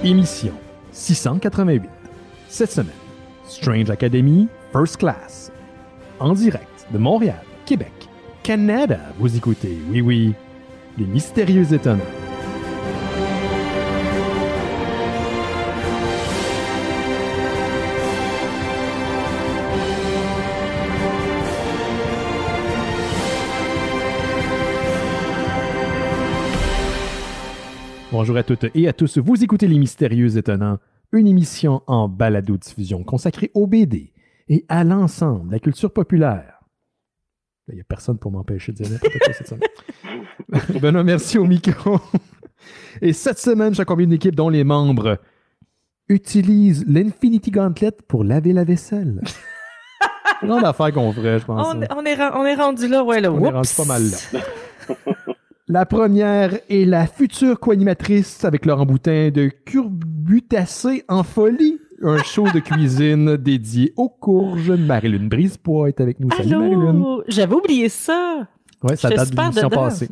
Émission 688. Cette semaine, Strange Academy First Class. En direct de Montréal, Québec, Canada. Vous écoutez, oui, les Mystérieux Étonnants. Bonjour à toutes et à tous, vous écoutez Les Mystérieux Étonnants, une émission en balado-diffusion consacrée au BD et à l'ensemble de la culture populaire. Il n'y a personne pour m'empêcher de dire n'importe quoi cette semaine. Benoît, merci au micro. Et cette semaine, j'accompagne une équipe dont les membres utilisent l'Infinity Gauntlet pour laver la vaisselle. C'est une grande affaire qu'on ferait, je pense. On est rendu là, ouais, là. On est rendu pas mal là. La première est la future co-animatrice avec Laurent Boutin de Curbutacé en folie, un show de cuisine dédié aux courges. Marilyn Brisebois est avec nous. Salut Marilyn. J'avais oublié ça. Ouais, ça date de l'émission passée.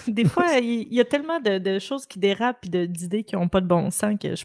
Des fois, il y a tellement de choses qui dérapent et d'idées qui n'ont pas de bon sens que je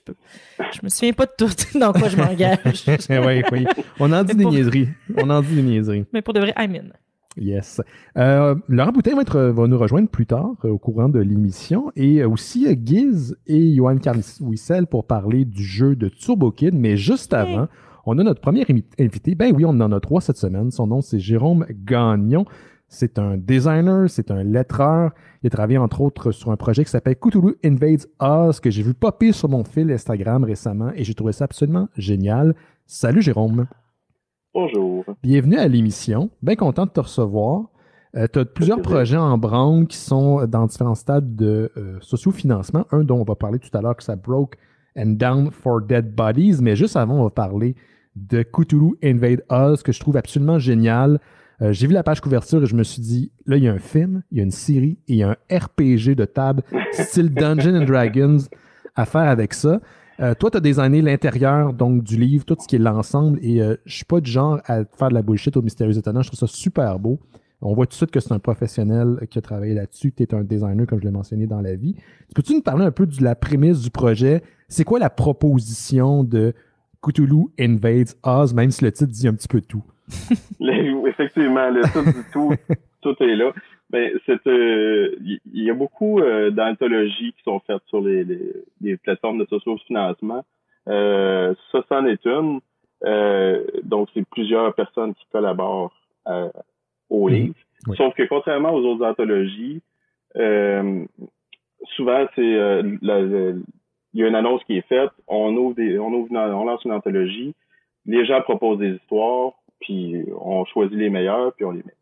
me souviens pas de tout dans quoi je m'engage. Oui. On en dit des niaiseries. Mais pour de vrai, I'm in. Yes. Laurent Boutin va nous rejoindre plus tard au courant de l'émission et aussi Giz et Johan Carmissel pour parler du jeu de Turbo Kid. Mais juste avant, on a notre premier invité. Ben oui, on en a 3 cette semaine. Son nom, c'est Jérôme Gagnon. C'est un designer, c'est un lettreur. Il a travaillé entre autres sur un projet qui s'appelle Cthulhu Invades Oz que j'ai vu popper sur mon fil Instagram récemment et j'ai trouvé ça absolument génial. Salut Jérôme. Bonjour. Bienvenue à l'émission. Bien content de te recevoir. Tu as plusieurs projets en branle qui sont dans différents stades de socio-financement. Un dont on va parler tout à l'heure, que ça Broke and Down for Dead Bodies. Mais juste avant, on va parler de Cthulhu Invade Oz, que je trouve absolument génial. J'ai vu la page couverture et je me suis dit, là, il y a un film, il y a une série et il y a un RPG de table style Dungeons and Dragons à faire avec ça. Toi, tu as designé l'intérieur donc du livre, tout ce qui est l'ensemble, et je suis pas du genre à faire de la bullshit aux Mystérieux Étonnants. Je trouve ça super beau. On voit tout de suite que c'est un professionnel qui a travaillé là-dessus. Tu es un designer, comme je l'ai mentionné dans la vie. Peux-tu nous parler un peu de la prémisse du projet? C'est quoi la proposition de Cthulhu Invades Oz, même si le titre dit un petit peu tout? Effectivement, le titre dit tout est là. Ben, il y a beaucoup d'anthologies qui sont faites sur les plateformes de socio-financement. Ça, c'en est une. Donc, c'est plusieurs personnes qui collaborent au livre. Oui. Sauf que contrairement aux autres anthologies, souvent, il y a une annonce qui est faite, on lance une anthologie, les gens proposent des histoires, puis on choisit les meilleurs, puis on les met.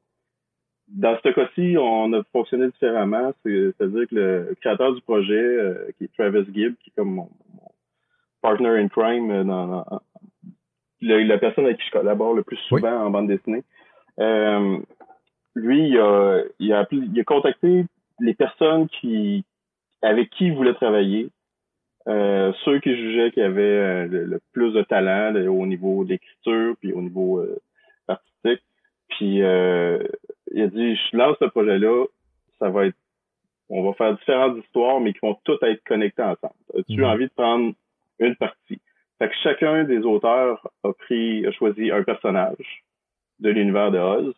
Dans ce cas-ci, on a fonctionné différemment. C'est-à-dire que le créateur du projet, qui est Travis Gibb, qui est comme mon partner in crime, la personne avec qui je collabore le plus souvent en bande dessinée, lui, il a contacté les personnes avec qui il voulait travailler, ceux qui jugeaient qu'il y avait le plus de talent au niveau de l'écriture puis au niveau artistique. Puis il a dit, je lance ce projet-là, on va faire différentes histoires, mais qui vont toutes être connectées ensemble. As-tu envie de prendre une partie? Fait que chacun des auteurs a choisi un personnage de l'univers de Oz,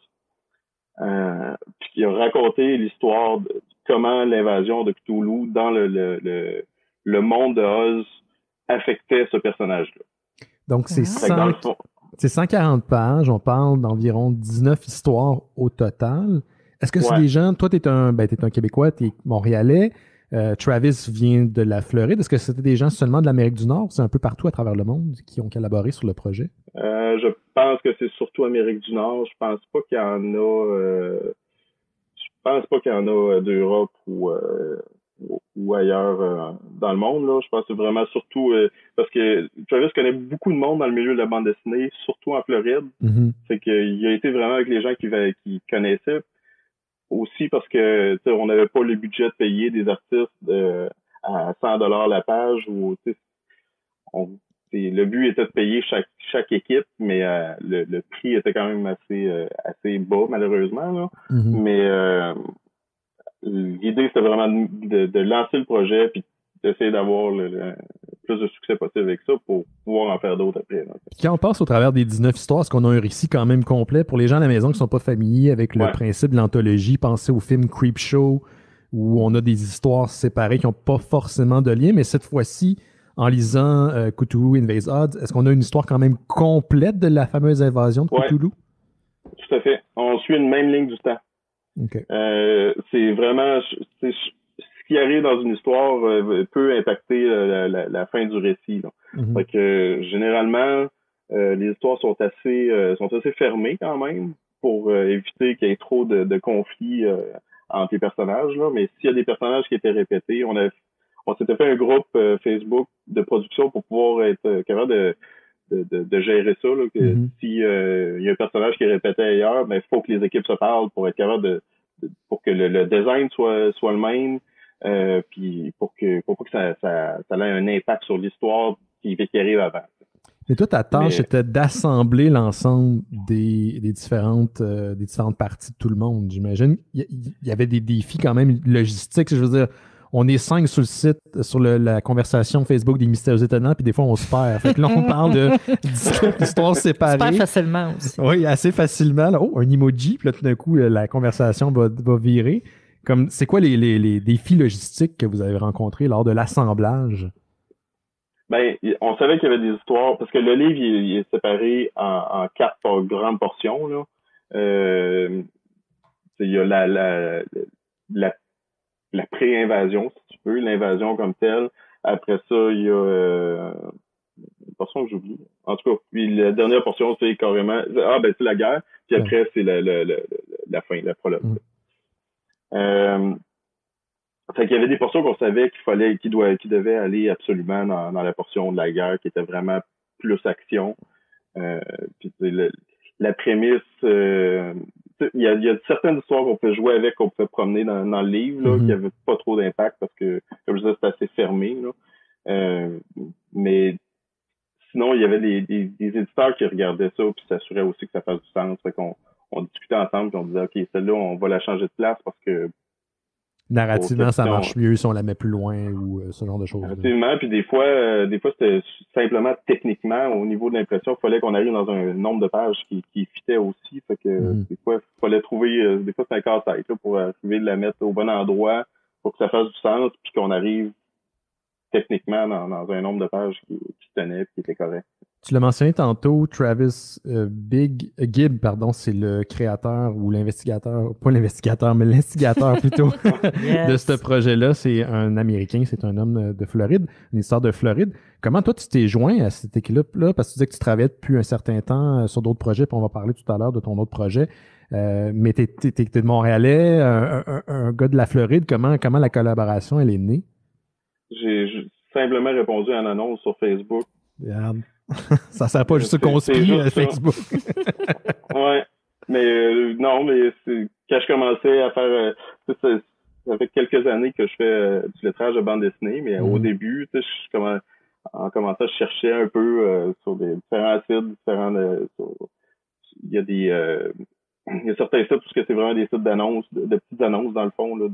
puis qui a raconté l'histoire de comment l'invasion de Cthulhu dans le monde de Oz affectait ce personnage-là. Donc, c'est 140 pages. On parle d'environ 19 histoires au total. Est-ce que c'est des gens... Toi, t'es un Québécois, t'es Montréalais. Travis vient de la Floride. Est-ce que c'était des gens seulement de l'Amérique du Nord? C'est un peu partout à travers le monde qui ont collaboré sur le projet? Je pense que c'est surtout Amérique du Nord. Je pense pas qu'il y en a d'Europe ou ailleurs dans le monde. Là. Je pense que c'est vraiment surtout parce que Travis connaît beaucoup de monde dans le milieu de la bande dessinée, surtout en Floride. Mm-hmm. C'est qu'il a été vraiment avec les gens qui connaissaient. Aussi parce que on n'avait pas le budget de payer des artistes à $100 la page. Le but était de payer chaque équipe, mais le prix était quand même assez bas, malheureusement. Là. Mm-hmm. Mais l'idée, c'était vraiment de lancer le projet puis d'essayer d'avoir le plus de succès possible avec ça pour pouvoir en faire d'autres après. Là. Quand on passe au travers des 19 histoires, est-ce qu'on a un récit quand même complet? Pour les gens à la maison qui ne sont pas familiers avec le principe de l'anthologie, pensez au film Creepshow, où on a des histoires séparées qui n'ont pas forcément de lien, mais cette fois-ci, en lisant Cthulhu Invades Odds, est-ce qu'on a une histoire quand même complète de la fameuse invasion de Cthulhu? Tout à fait. On suit une même ligne du temps. Okay. C'est vraiment... ce qui arrive dans une histoire peut impacter la fin du récit. Là. Fait que, généralement, les histoires sont assez fermées quand même pour éviter qu'il y ait trop de conflits entre les personnages. Là. Mais s'il y a des personnages qui étaient répétés, on s'était fait un groupe Facebook de production pour pouvoir être capable de gérer ça. Là, que si y a un personnage qui est répété ailleurs, ben il faut que les équipes se parlent pour être capable pour que le design soit le même, puis pour pas que ça ait un impact sur l'histoire qui arrive avant. Et toi, ta tâche c'était d'assembler l'ensemble des différentes parties de tout le monde, j'imagine. Il y avait des défis quand même logistiques, je veux dire. On est 5 sur le site, sur la conversation Facebook des Mystérieux Étonnants, puis des fois, on se perd. Fait que là, on parle d'histoires séparées. Super facilement aussi. Oui, assez facilement. Là. Oh, un emoji, puis là, tout d'un coup, la conversation va virer. C'est quoi les défis logistiques que vous avez rencontrés lors de l'assemblage? Ben, on savait qu'il y avait des histoires, parce que le livre, il est séparé en 4 grandes portions, là. Il y a la pré-invasion, si tu veux, l'invasion comme telle. Après ça, il y a une portion que j'oublie. En tout cas, puis la dernière portion, c'est carrément c'est la guerre, puis après, c'est la fin, la prologue. Fait qu'il y avait des portions qu'on savait qui devaient aller absolument dans la portion de la guerre, qui était vraiment plus action. Puis la prémisse, il y a certaines histoires qu'on peut jouer avec, qu'on peut promener dans le livre, là, qui n'avaient pas trop d'impact parce que, comme je disais, c'est assez fermé. Là. Mais sinon, il y avait des éditeurs qui regardaient ça puis s'assuraient aussi que ça fasse du sens. Fait qu'on discutait ensemble et on disait, OK, celle-là, on va la changer de place parce que narrativement, ça marche mieux si on la met plus loin ou ce genre de choses. Effectivement, puis des fois, c'était simplement techniquement, au niveau de l'impression, il fallait qu'on arrive dans un nombre de pages qui fitait aussi. Fait que des fois, il fallait trouver, des fois, c'est un casse-tête là, pour arriver de la mettre au bon endroit pour que ça fasse du sens, puis qu'on arrive techniquement dans un nombre de pages qui tenait, qui était correct. Tu l'as mentionné tantôt, Travis Gibb, c'est le créateur ou l'investigateur, pas l'investigateur, mais l'instigateur plutôt de ce projet-là. C'est un Américain, c'est un homme de Floride, une histoire de Floride. Comment toi, tu t'es joint à cette équipe-là? Parce que tu disais que tu travaillais depuis un certain temps sur d'autres projets, puis on va parler tout à l'heure de ton autre projet. Mais t'es de Montréalais, un gars de la Floride. Comment la collaboration, elle est née? J'ai simplement répondu à une annonce sur Facebook. Yeah. Ça sert pas juste qu'on se plie à Facebook. Ouais. Mais non, mais quand je commençais à faire ça fait quelques années que je fais du lettrage de bande dessinée, mais au début, en commençant, je cherchais un peu sur des différents sites, il y a certains sites parce que c'est vraiment des sites d'annonces, de petites annonces dans le fond là,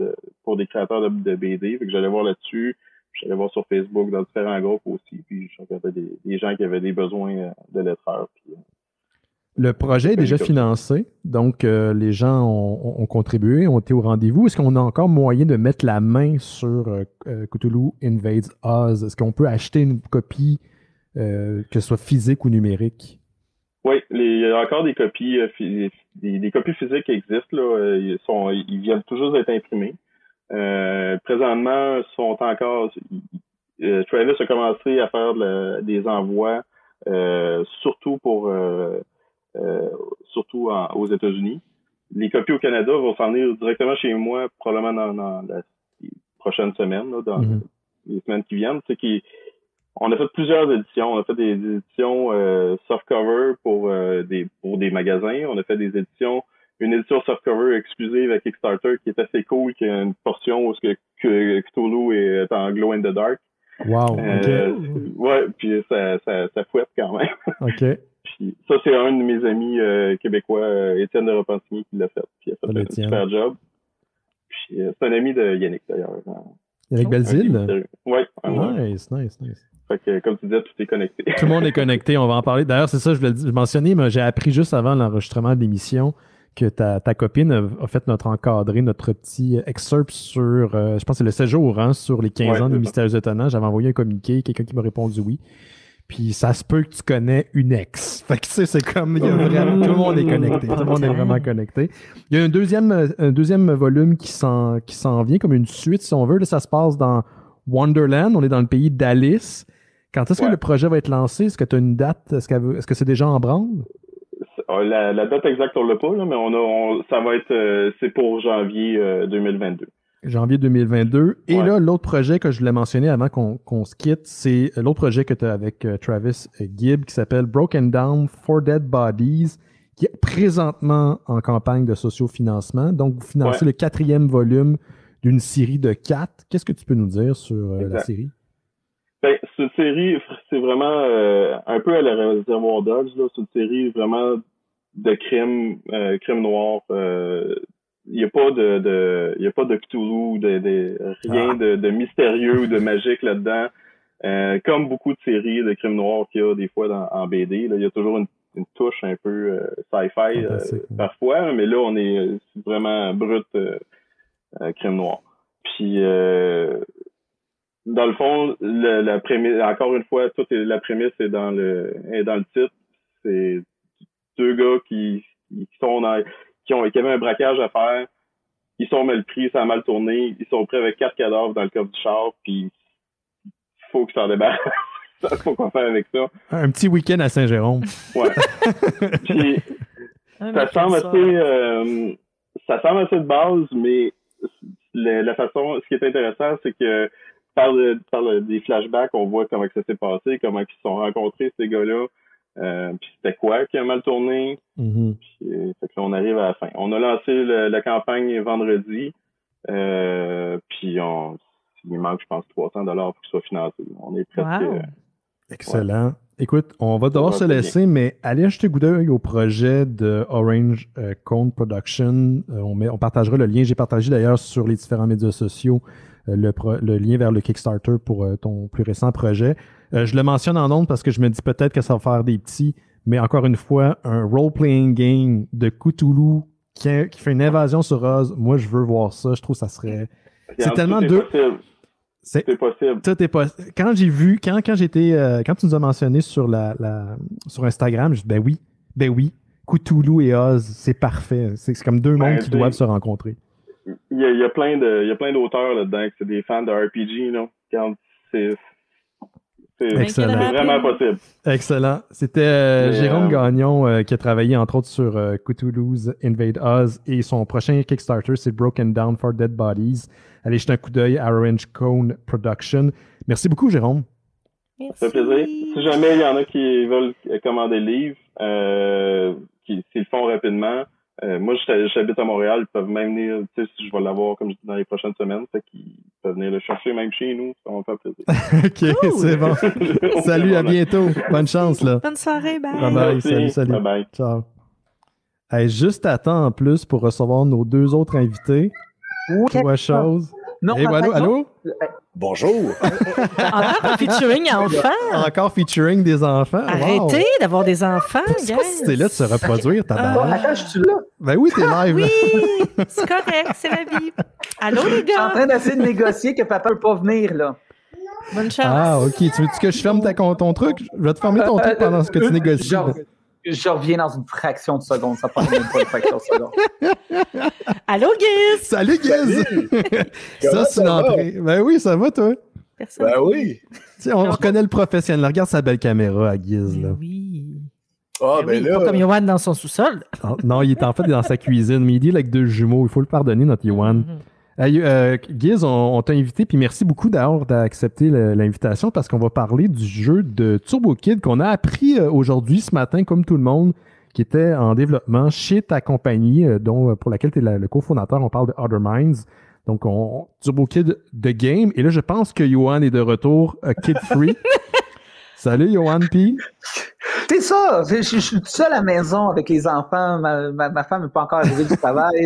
pour des créateurs de BD. Fait que j'allais voir là-dessus. J'allais voir sur Facebook dans différents groupes aussi, puis je regardais des gens qui avaient des besoins de lettreurs. Puis, le projet est déjà financé, donc les gens ont contribué, ont été au rendez-vous. Est-ce qu'on a encore moyen de mettre la main sur Cthulhu Invades Oz? Est-ce qu'on peut acheter une copie, que ce soit physique ou numérique? Oui, il y a encore des copies, des copies physiques qui existent. Là, ils viennent toujours d'être imprimés. Présentement, sont encore. Travis a commencé à faire des envois, surtout aux États-Unis. Les copies au Canada vont s'en venir directement chez moi, probablement dans les prochaines semaines, là, dans les semaines qui viennent. On a fait plusieurs éditions. On a fait des éditions softcover pour des magasins. On a fait des éditions. Une édition softcover exclusive à Kickstarter qui est assez cool, qui a une portion où que Cthulhu est en glow in the dark. Wow. Ouais, puis ça fouette quand même. OK. Puis ça, c'est un de mes amis québécois, Étienne de Repentigny, qui l'a fait. Puis il a fait un super job. Puis c'est un ami de Yannick d'ailleurs. Yannick Belzile? Ouais. Nice. Fait que, comme tu disais, tout est connecté. Tout le monde est connecté, on va en parler. D'ailleurs, c'est ça, je voulais le mentionner, mais j'ai appris juste avant l'enregistrement de l'émission que ta copine a fait notre encadré, notre petit excerpt sur, je pense que c'est le 7 jours, hein, sur les 15 ans des Mystérieux Étonnants. J'avais envoyé un communiqué, quelqu'un qui m'a répondu oui. Puis ça se peut que tu connais une ex. Fait que tu sais, c'est comme, tout le monde est connecté. Tout le monde est vraiment connecté. Il y a un deuxième volume qui s'en vient, comme une suite, si on veut. Là, ça se passe dans Wonderland. On est dans le pays d'Alice. Quand est-ce que le projet va être lancé? Est-ce que tu as une date? Est-ce que c'est déjà en branle? La date exacte, on l'a pas, là, mais ça va être, c'est pour janvier 2022. Janvier 2022. Et là, l'autre projet que je voulais mentionner avant qu'on se quitte, c'est l'autre projet que tu as avec Travis Gibb qui s'appelle Broken Down for Dead Bodies, qui est présentement en campagne de sociofinancement. Donc, vous financez le 4e volume d'une série de 4. Qu'est-ce que tu peux nous dire sur la série? Ben, cette série, c'est vraiment un peu à la Réservoir Dogs, là. C'est une série vraiment de crime noir. Il n'y a pas de Cthulhu, rien de mystérieux ou de magique là-dedans. Comme beaucoup de séries de crimes noirs qu'il y a des fois en BD, là, il y a toujours une touche un peu sci-fi parfois, mais là, on est vraiment brut crime noir. Puis, dans le fond, la prémisse, encore une fois, la prémisse est dans le titre. C'est deux gars qui avaient un braquage à faire. Ils sont mal pris, ça a mal tourné. Ils sont prêts avec 4 cadavres dans le coffre du char, puis il faut qu'ils s'en débarrassent. Faut qu'on fasse avec ça. Un petit week-end à Saint-Jérôme. Ouais. Puis, ça semble assez de base, mais la façon, ce qui est intéressant, c'est que par des flashbacks, on voit comment ça s'est passé, comment ils se sont rencontrés, ces gars-là. Puis c'était quoi qui a mal tourné. Mm-hmm. Puis, fait que là, on arrive à la fin. On a lancé la campagne vendredi. Puis il manque, je pense, 300$ pour qu'il soit financé. On est presque... Wow. Excellent. Écoute, on va devoir se laisser, mais allez jeter un coup d'œil au projet de Orange Cone Production. On partagera le lien. J'ai partagé d'ailleurs sur les différents médias sociaux le lien vers le Kickstarter pour ton plus récent projet. Je le mentionne en ondes parce que je me dis peut-être que ça va faire des petits, mais encore une fois, un role-playing game de Cthulhu qui fait une invasion sur Oz. Moi, je veux voir ça. Je trouve que ça serait... C'est tellement deux... C'est possible. Tout est possible. Quand j'ai vu, quand tu nous as mentionné sur sur Instagram, je dis ben oui, Cthulhu et Oz, c'est parfait. C'est comme deux mondes qui doivent se rencontrer. Il y a plein d'auteurs là-dedans qui sont des fans de RPG, là. C'est vraiment possible. Excellent. C'était Jérôme Gagnon qui a travaillé entre autres sur Cthulhu's Invade Oz et son prochain Kickstarter, c'est Broken Down for Dead Bodies. Allez jeter un coup d'œil à Orange Cone Production. Merci beaucoup, Jérôme. Merci. Ça fait plaisir. Si jamais il y en a qui veulent commander le livre, s'ils le font rapidement, moi, j'habite à Montréal, ils peuvent même venir, tu sais, si je vais l'avoir, comme je dis, dans les prochaines semaines, fait qu'ils peuvent venir le chercher même chez nous, ça va me faire plaisir. OK, c'est bon. Salut, à bientôt. Bonne chance, là. Bonne soirée, bye. Bye-bye, salut. Bye-bye. Ciao. Hey, juste à temps en plus pour recevoir nos deux autres invités. Trois choses. Non, hey, allô? Bonjour. Encore un featuring enfants. Encore featuring des enfants. Arrêtez d'avoir des enfants, c'est pas si t'es là de se reproduire, ta barre. Attends, je suis là. Ben oui, t'es live. Oui, c'est correct, c'est la vie. Allô, les Je suis en gars? train d'essayer de négocier que papa ne peut pas venir, là. Bonne chance. Ah, OK. Tu veux que je ferme ton truc? Je vais te fermer ton truc pendant ce que tu négocies. Je reviens dans une fraction de seconde. Ça prend même pas une fraction de seconde. Allô, Guiz? Salut, Guiz! Ça, c'est l'entrée. Ben oui, ça va, toi? Personne. Ben oui. Tu sais, on reconnaît le professionnel. Regarde sa belle caméra à Guiz, là. Oui. Ah, ben oui, là. pas comme Yoann dans son sous-sol. Non, il est en fait dans sa cuisine, mais il deal avec deux jumeaux. Il faut le pardonner, notre Yoann. Hey, Guiz, on t'a invité, puis merci beaucoup d'avoir accepté l'invitation parce qu'on va parler du jeu de Turbo Kid qu'on a appris aujourd'hui, ce matin, comme tout le monde, qui était en développement chez ta compagnie, pour laquelle tu es le cofondateur. On parle de Other Minds. Donc, Turbo Kid The Game. Et là, je pense que Yoann est de retour Kid Free. Salut, Yoann P. C'est ça. Je suis tout seul à la maison avec les enfants. Ma femme n'est pas encore arrivée du travail.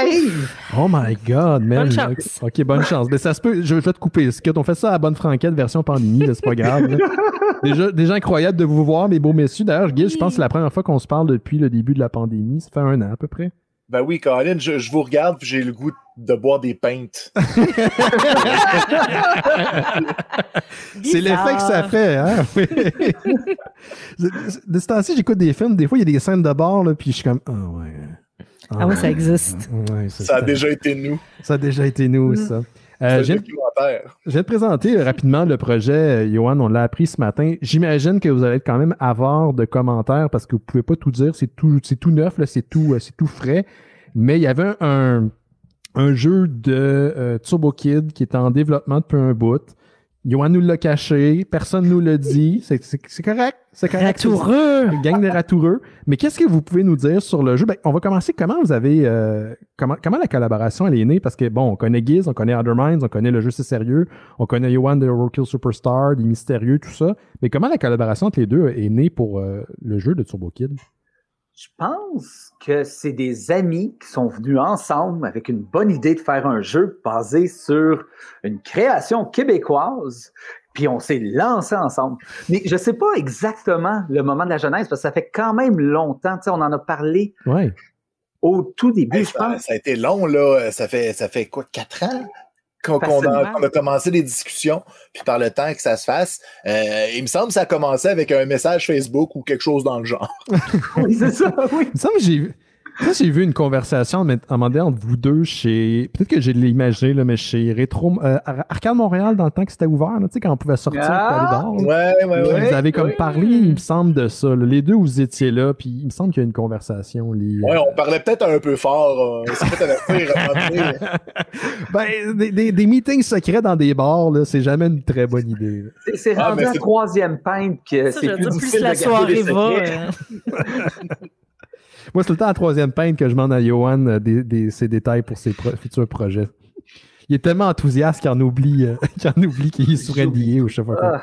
arrive! Oh my God, man. Bonne chance. OK, bonne chance. Mais ça se peut, je vais te couper. On fait ça à la bonne franquette, version pandémie, là, c'est pas grave. Là. Déjà incroyable de vous voir, mes beaux messieurs. D'ailleurs, Guy, je pense que c'est la première fois qu'on se parle depuis le début de la pandémie. Ça fait 1 an à peu près. Ben oui, Colin, je vous regarde puis j'ai le goût de boire des pintes. C'est l'effet que ça fait, hein? De ce temps-ci, j'écoute des films, des fois, il y a des scènes de bord, là, puis je suis comme, ah ouais. Ah ouais, ça existe. Ouais, Ça a déjà été nous. Ça a déjà été nous, ça. C'est un Je documentaire. vais te présenter rapidement le projet, Johan, on l'a appris ce matin. J'imagine que vous allez être quand même avare de commentaires parce que vous pouvez pas tout dire, c'est tout neuf, là, c'est tout frais. Mais il y avait un jeu de Turbo Kid qui était en développement depuis un bout. Johan nous l'a caché, personne nous l'a dit. C'est correct, c'est correct. Ratoureux! Gang de ratoureux. Mais qu'est-ce que vous pouvez nous dire sur le jeu? Ben, on va commencer. Comment vous avez comment la collaboration elle est née? Parce que bon, on connaît Giz, on connaît Other Minds, on connaît le jeu C'est Sérieux, on connaît Johan de Roadkill Superstar, des Mystérieux, tout ça. Mais comment la collaboration entre les deux est née pour le jeu de Turbo Kid? Je pense que c'est des amis qui sont venus ensemble avec une bonne idée de faire un jeu basé sur une création québécoise, puis on s'est lancé ensemble. Mais je sais pas exactement le moment de la genèse, parce que ça fait quand même longtemps, tu sais, on en a parlé au tout début, Hey, je pense. ça a été long, là. Ça fait quoi, 4 ans? Qu'on a commencé les discussions, puis par le temps que ça se fasse, il me semble que ça a commencé avec un message Facebook ou quelque chose dans le genre. Oui, c'est ça, oui. Il me semble que j'ai vu une conversation à un moment donné entre vous deux chez. Peut-être que j'ai l'imaginé, là, mais chez Rétro. Arcade Montréal, dans le temps que c'était ouvert, là, tu sais, quand on pouvait sortir et aller dehors. Ouais. Vous avez comme parlé, il me semble, de ça. Là. Les deux, vous étiez là, puis il me semble qu'il y a une conversation. Ouais, on parlait peut-être un peu fort. Des meetings secrets dans des bars, là, c'est jamais une très bonne idée. C'est rendu la troisième pinte que Ça, c'est plus difficile la de garder soirée les va. secrets. Moi, c'est tout le temps à troisième peinte que je demande à Johan ses détails pour ses futurs projets. Il est tellement enthousiaste qu'il en oublie qu'il est sur NDA ou je sais pas quoi.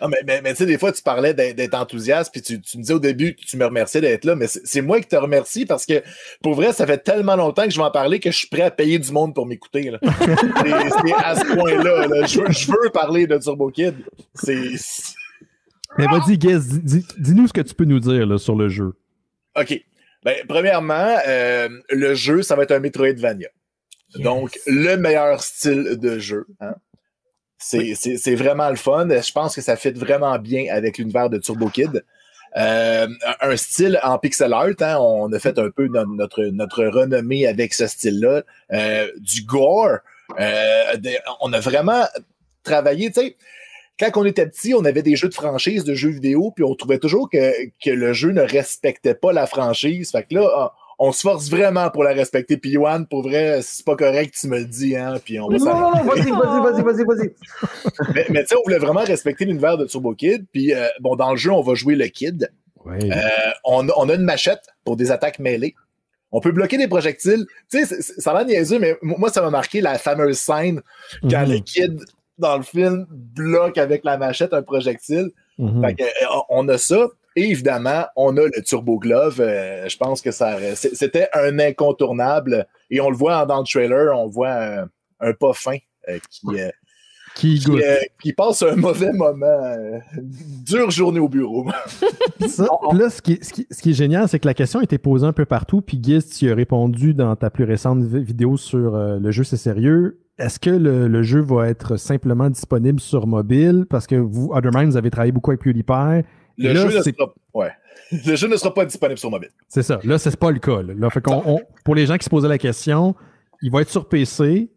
Ah, mais tu sais, des fois, tu parlais d'être enthousiaste, puis tu me disais au début que tu me remerciais d'être là, mais c'est moi qui te remercie parce que, pour vrai, ça fait tellement longtemps que je vais en parler que je suis prêt à payer du monde pour m'écouter. Là. C'est à ce point-là. Là. Je veux parler de Turbo Kid. Mais vas-y, Guess, dis-nous ce que tu peux nous dire là, sur le jeu. OK. Ben, premièrement, le jeu, ça va être un Metroidvania. Yes. Donc, le meilleur style de jeu. Hein? C'est vraiment le fun. Je pense que ça fit vraiment bien avec l'univers de Turbo Kid. Un style en pixel art. Hein? On a fait un peu notre renommée avec ce style-là. Du gore. On a vraiment travaillé, tu sais. Quand on était petit, on avait des jeux de franchise, de jeux vidéo, puis on trouvait toujours que le jeu ne respectait pas la franchise. Fait que là, on se force vraiment pour la respecter. Puis Yoann, pour vrai, si c'est pas correct, tu me le dis, hein, puis on va s'arrêter. Vas-y. Mais tu sais, on voulait vraiment respecter l'univers de Turbo Kid. Puis bon, dans le jeu, on va jouer le Kid. Ouais. On a une machette pour des attaques mêlées. On peut bloquer des projectiles. Tu sais, ça a l'air niaiseux, mais moi, ça m'a marqué la fameuse scène quand le Kid, dans le film, bloque avec la machette un projectile. Fait que, on a ça. Et évidemment, on a le Turbo Glove. Je pense que c'était un incontournable. Et on le voit dans le trailer, on voit un pas fin qui passe un mauvais moment. Dure journée au bureau. Ça, là, ce qui est génial, c'est que la question a été posée un peu partout. Puis Giz, tu as répondu dans ta plus récente vidéo sur le jeu C'est Sérieux. Est-ce que le jeu va être simplement disponible sur mobile? Parce que vous, Other Minds, vous avez travaillé beaucoup avec PewDiePie. Le jeu ne sera pas disponible sur mobile. C'est ça. Là, c'est pas le cas. Là, fait pour les gens qui se posaient la question, il va être sur PC,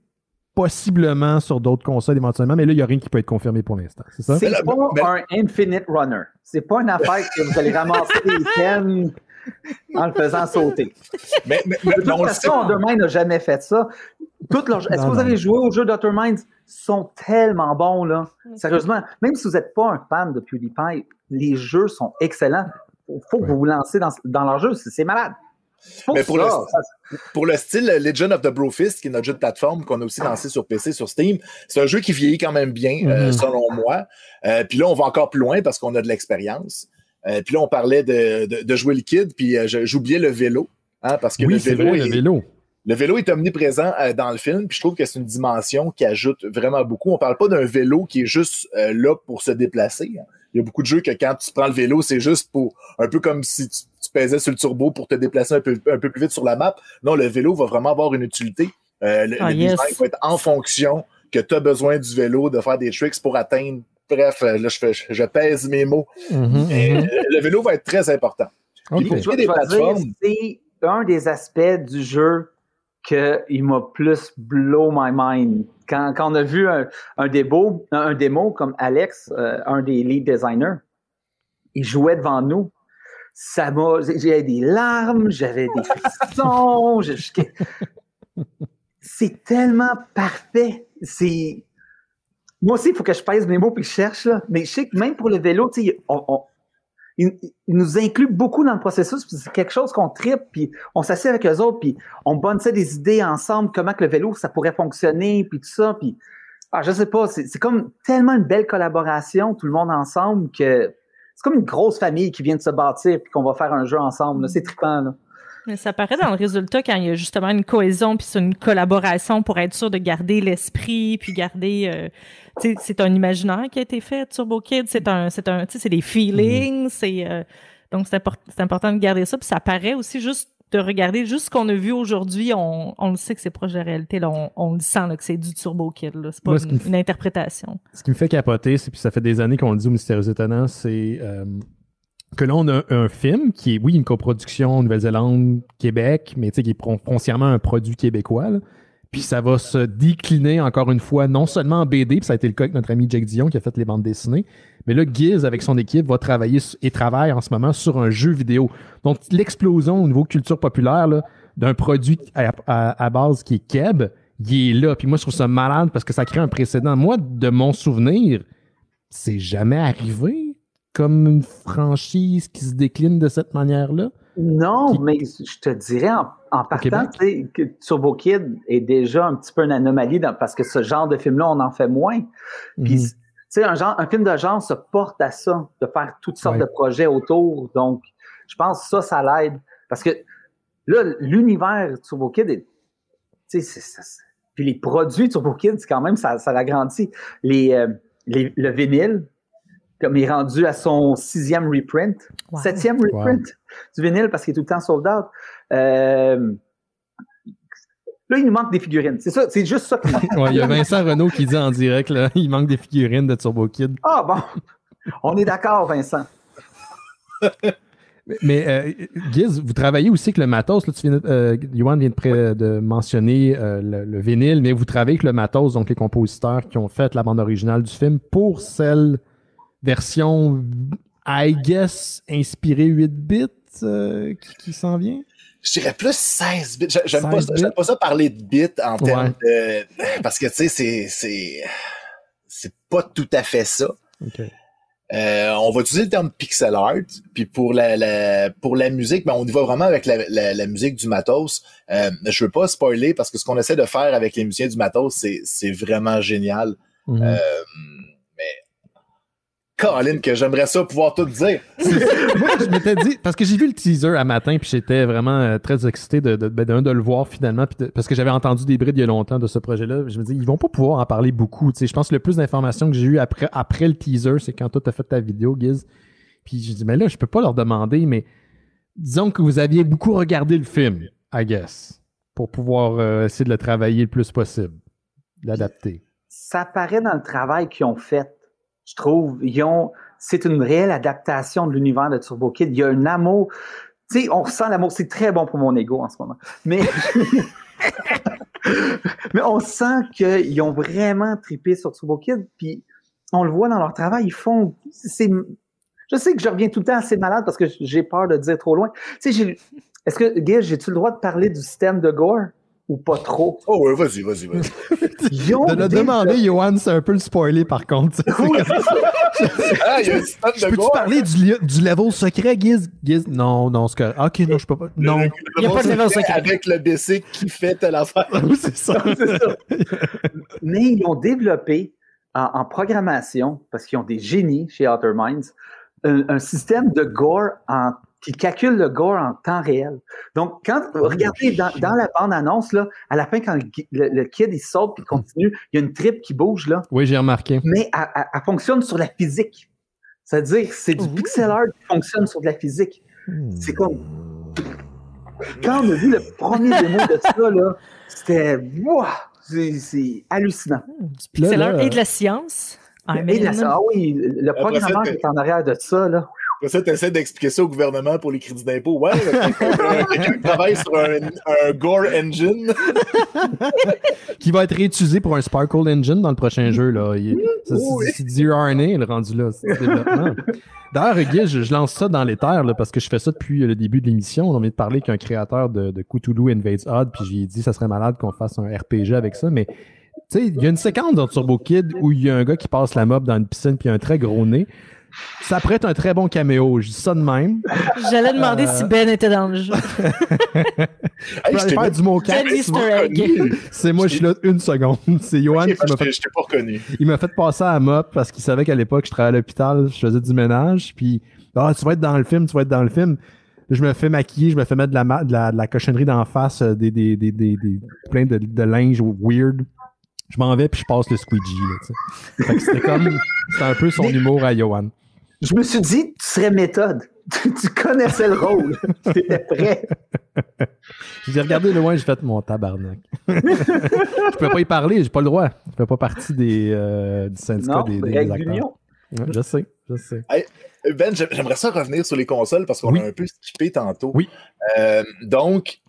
possiblement sur d'autres consoles éventuellement, mais là, il n'y a rien qui peut être confirmé pour l'instant. C'est ça? C'est pas un Infinite Runner. C'est pas une affaire que vous allez ramasser des thèmes en le faisant sauter. Mais de toute façon, Other Minds n'a jamais fait ça. Est-ce que vous avez joué aux jeux d'Other Minds? Ils sont tellement bons, là. Sérieusement, même si vous n'êtes pas un fan de PewDiePie, les jeux sont excellents. Il faut que vous vous lancez dans leur jeu. C'est malade. Mais pour le style Legend of the Brofist, qui est notre jeu de plateforme qu'on a aussi lancé sur PC, sur Steam, c'est un jeu qui vieillit quand même bien, selon moi. Puis là, on va encore plus loin parce qu'on a de l'expérience. Puis là, on parlait de jouer le Kid, puis j'oubliais le vélo. Hein, parce que oui, c'est vrai, le vélo. Le vélo est omniprésent dans le film, puis je trouve que c'est une dimension qui ajoute vraiment beaucoup. On parle pas d'un vélo qui est juste là pour se déplacer. Hein. Il y a beaucoup de jeux que quand tu prends le vélo, c'est juste pour un peu comme si tu pesais sur le turbo pour te déplacer un peu plus vite sur la map. Non, le vélo va vraiment avoir une utilité. Le design va être en fonction que tu as besoin du vélo, de faire des tricks pour atteindre. Bref, là, je pèse mes mots. Le vélo va être très important. Okay. Pour des plateformes, c'est un des aspects du jeu qu'il m'a plus blow my mind. Quand on a vu un démo comme Alex, un des lead designers, il jouait devant nous. J'avais des larmes, j'avais des frissons. C'est tellement parfait. Moi aussi, il faut que je pèse mes mots puis que je cherche. Là. Mais je sais que même pour le vélo, il nous inclut beaucoup dans le processus, puis c'est quelque chose qu'on tripe, puis on s'assied avec eux autres, puis on bonnissait des idées ensemble, comment que le vélo, ça pourrait fonctionner, puis tout ça, puis je sais pas, c'est comme tellement une belle collaboration, tout le monde ensemble, que c'est comme une grosse famille qui vient de se bâtir, puis qu'on va faire un jeu ensemble, là. C'est trippant, là. Mais ça paraît dans le résultat quand il y a justement une cohésion puis c'est une collaboration pour être sûr de garder l'esprit puis garder c'est un imaginaire qui a été fait Turbo Kid, c'est des feelings, donc c'est important de garder ça puis ça paraît aussi juste de regarder juste ce qu'on a vu aujourd'hui, on le sait que c'est proche de la réalité là, on le sent là, que c'est du Turbo Kid là, c'est pas une interprétation. Ce qui me fait capoter, c'est puis ça fait des années qu'on le dit au Mystérieux Étonnant, c'est que là, on a un film qui est, oui, une coproduction Nouvelle-Zélande, Québec, mais qui est foncièrement un produit québécois. Là. Puis ça va se décliner, encore une fois, non seulement en BD, puis ça a été le cas avec notre ami Jack Dion qui a fait les bandes dessinées, mais là, Giz, avec son équipe, va travailler et travaille en ce moment sur un jeu vidéo. Donc, l'explosion au niveau culture populaire là, d'un produit à base qui est Keb, il est là. Puis moi, je trouve ça malade parce que ça crée un précédent. Moi, de mon souvenir, c'est jamais arrivé comme une franchise qui se décline de cette manière-là? Non, mais je te dirais en partant, que Turbo Kid est déjà un petit peu une anomalie parce que ce genre de film-là, on en fait moins. Puis, un film de genre se porte à ça, de faire toutes sortes de projets autour. Donc, je pense que ça l'aide. Parce que là, l'univers Turbo Kid, puis les produits Turbo Kid, c'est quand même, ça l'agrandit. Le vinyle, comme il est rendu à son 6e reprint, 7e reprint du vinyle parce qu'il est tout le temps sold out. Là, il nous manque des figurines. C'est ça, c'est juste ça. Il y a Vincent Renaud qui dit en direct, là, il manque des figurines de Turbo Kid. Ah bon, on est d'accord, Vincent. Mais Giz, vous travaillez aussi avec le matos. Là, Yoann vient de mentionner le vinyle, mais vous travaillez avec le matos, donc les compositeurs qui ont fait la bande originale du film pour celle version, I guess, inspirée 8 bits qui s'en vient? Je dirais plus 16 bits. J'aime pas ça parler de bits en termes de... Parce que, tu sais, c'est pas tout à fait ça. Okay. On va utiliser le terme pixel art, puis pour la musique, ben on y va vraiment avec la musique du matos. Je veux pas spoiler parce que ce qu'on essaie de faire avec les musiciens du matos, c'est vraiment génial. Mais Colin, que j'aimerais ça pouvoir tout dire. Moi, je m'étais dit, parce que j'ai vu le teaser à matin, puis j'étais vraiment très excité de le voir finalement, parce que j'avais entendu des brides il y a longtemps de ce projet-là. Je me dis, ils vont pas pouvoir en parler beaucoup. Je pense que le plus d'informations que j'ai eues après le teaser, c'est quand toi t'as fait ta vidéo, Giz. Puis j'ai dit, mais là, je peux pas leur demander, mais disons que vous aviez beaucoup regardé le film, I guess, pour pouvoir essayer de le travailler le plus possible, l'adapter. Ça apparaît dans le travail qu'ils ont fait. Je trouve, c'est une réelle adaptation de l'univers de Turbo Kid. Il y a un amour. Tu sais, on ressent l'amour. C'est très bon pour mon ego en ce moment. Mais on sent qu'ils ont vraiment trippé sur Turbo Kid. Puis on le voit dans leur travail. Ils font. Je sais que je reviens tout le temps assez malade parce que j'ai peur de dire trop loin. Tu sais, est-ce que, Guy, j'ai-tu le droit de parler du système de gore? Ou pas trop? Oh ouais, vas-y. De le demander, Yoann, c'est un peu le spoiler par contre. Oui, il y a un système de peux-tu parler du level secret, Giz? Non, c'est correct. Ok, non, je peux pas. Non. Il n'y a pas de level secret. Avec le BC qui fait telle affaire. Oui, c'est ça. Mais ils ont développé en programmation, parce qu'ils ont des génies chez Outer Minds, un système de gore qui calcule le gore en temps réel. Donc, quand regardez dans la bande-annonce, là, à la fin, quand le kid il saute et continue, il y a une tripe qui bouge, là. Oui, j'ai remarqué. Mais elle fonctionne sur la physique. C'est-à-dire que c'est du pixel art qui fonctionne sur de la physique. C'est comme... Quand on a vu le premier démo de ça, là, c'était... Wow! C'est hallucinant. Du pixel art et de la science. Ah oui, le programmeur qui est en arrière de ça, là... Après ça, tu essaies d'expliquer ça au gouvernement pour les crédits d'impôt. Ouais, quelqu'un travaille sur un Gore Engine. Qui va être réutilisé pour un Sparkle Engine dans le prochain jeu. Là. C'est du RNA, le rendu là. C'est développement. D'ailleurs, Guy, je lance ça dans l'éther parce que je fais ça depuis le début de l'émission. On vient de parler qu'un créateur de Cthulhu Invades Odd, puis j'ai dit que ça serait malade qu'on fasse un RPG avec ça, mais tu sais, il y a une séquence dans Turbo Kid où il y a un gars qui passe la mop dans une piscine puis il a un très gros nez. Ça prête un très bon caméo, je dis ça de même. J'allais demander si Ben était dans le jeu. Je vais faire du mot-cap. C'est moi, je suis là une seconde. C'est Johan qui m'a fait... Je t'ai pas reconnu. Il m'a fait passer à la mop parce qu'il savait qu'à l'époque, je travaillais à l'hôpital, je faisais du ménage, puis tu vas être dans le film, tu vas être dans le film. Je me fais maquiller, je me fais mettre de la cochonnerie d'en face, plein de linge weird. Je m'en vais puis je passe le squeegee. Là, fait que c'était un peu son humour à Johan. Je me suis dit, tu serais méthode. Tu connaissais le rôle. Tu étais prêt. J'ai regardé loin, j'ai fait mon tabarnak. Je peux pas y parler, j'ai pas le droit. Je fais pas partie du syndicat des acteurs. Ouais, je sais. Hey, Ben, j'aimerais ça revenir sur les consoles parce qu'on a un peu skippé tantôt. Oui. Donc,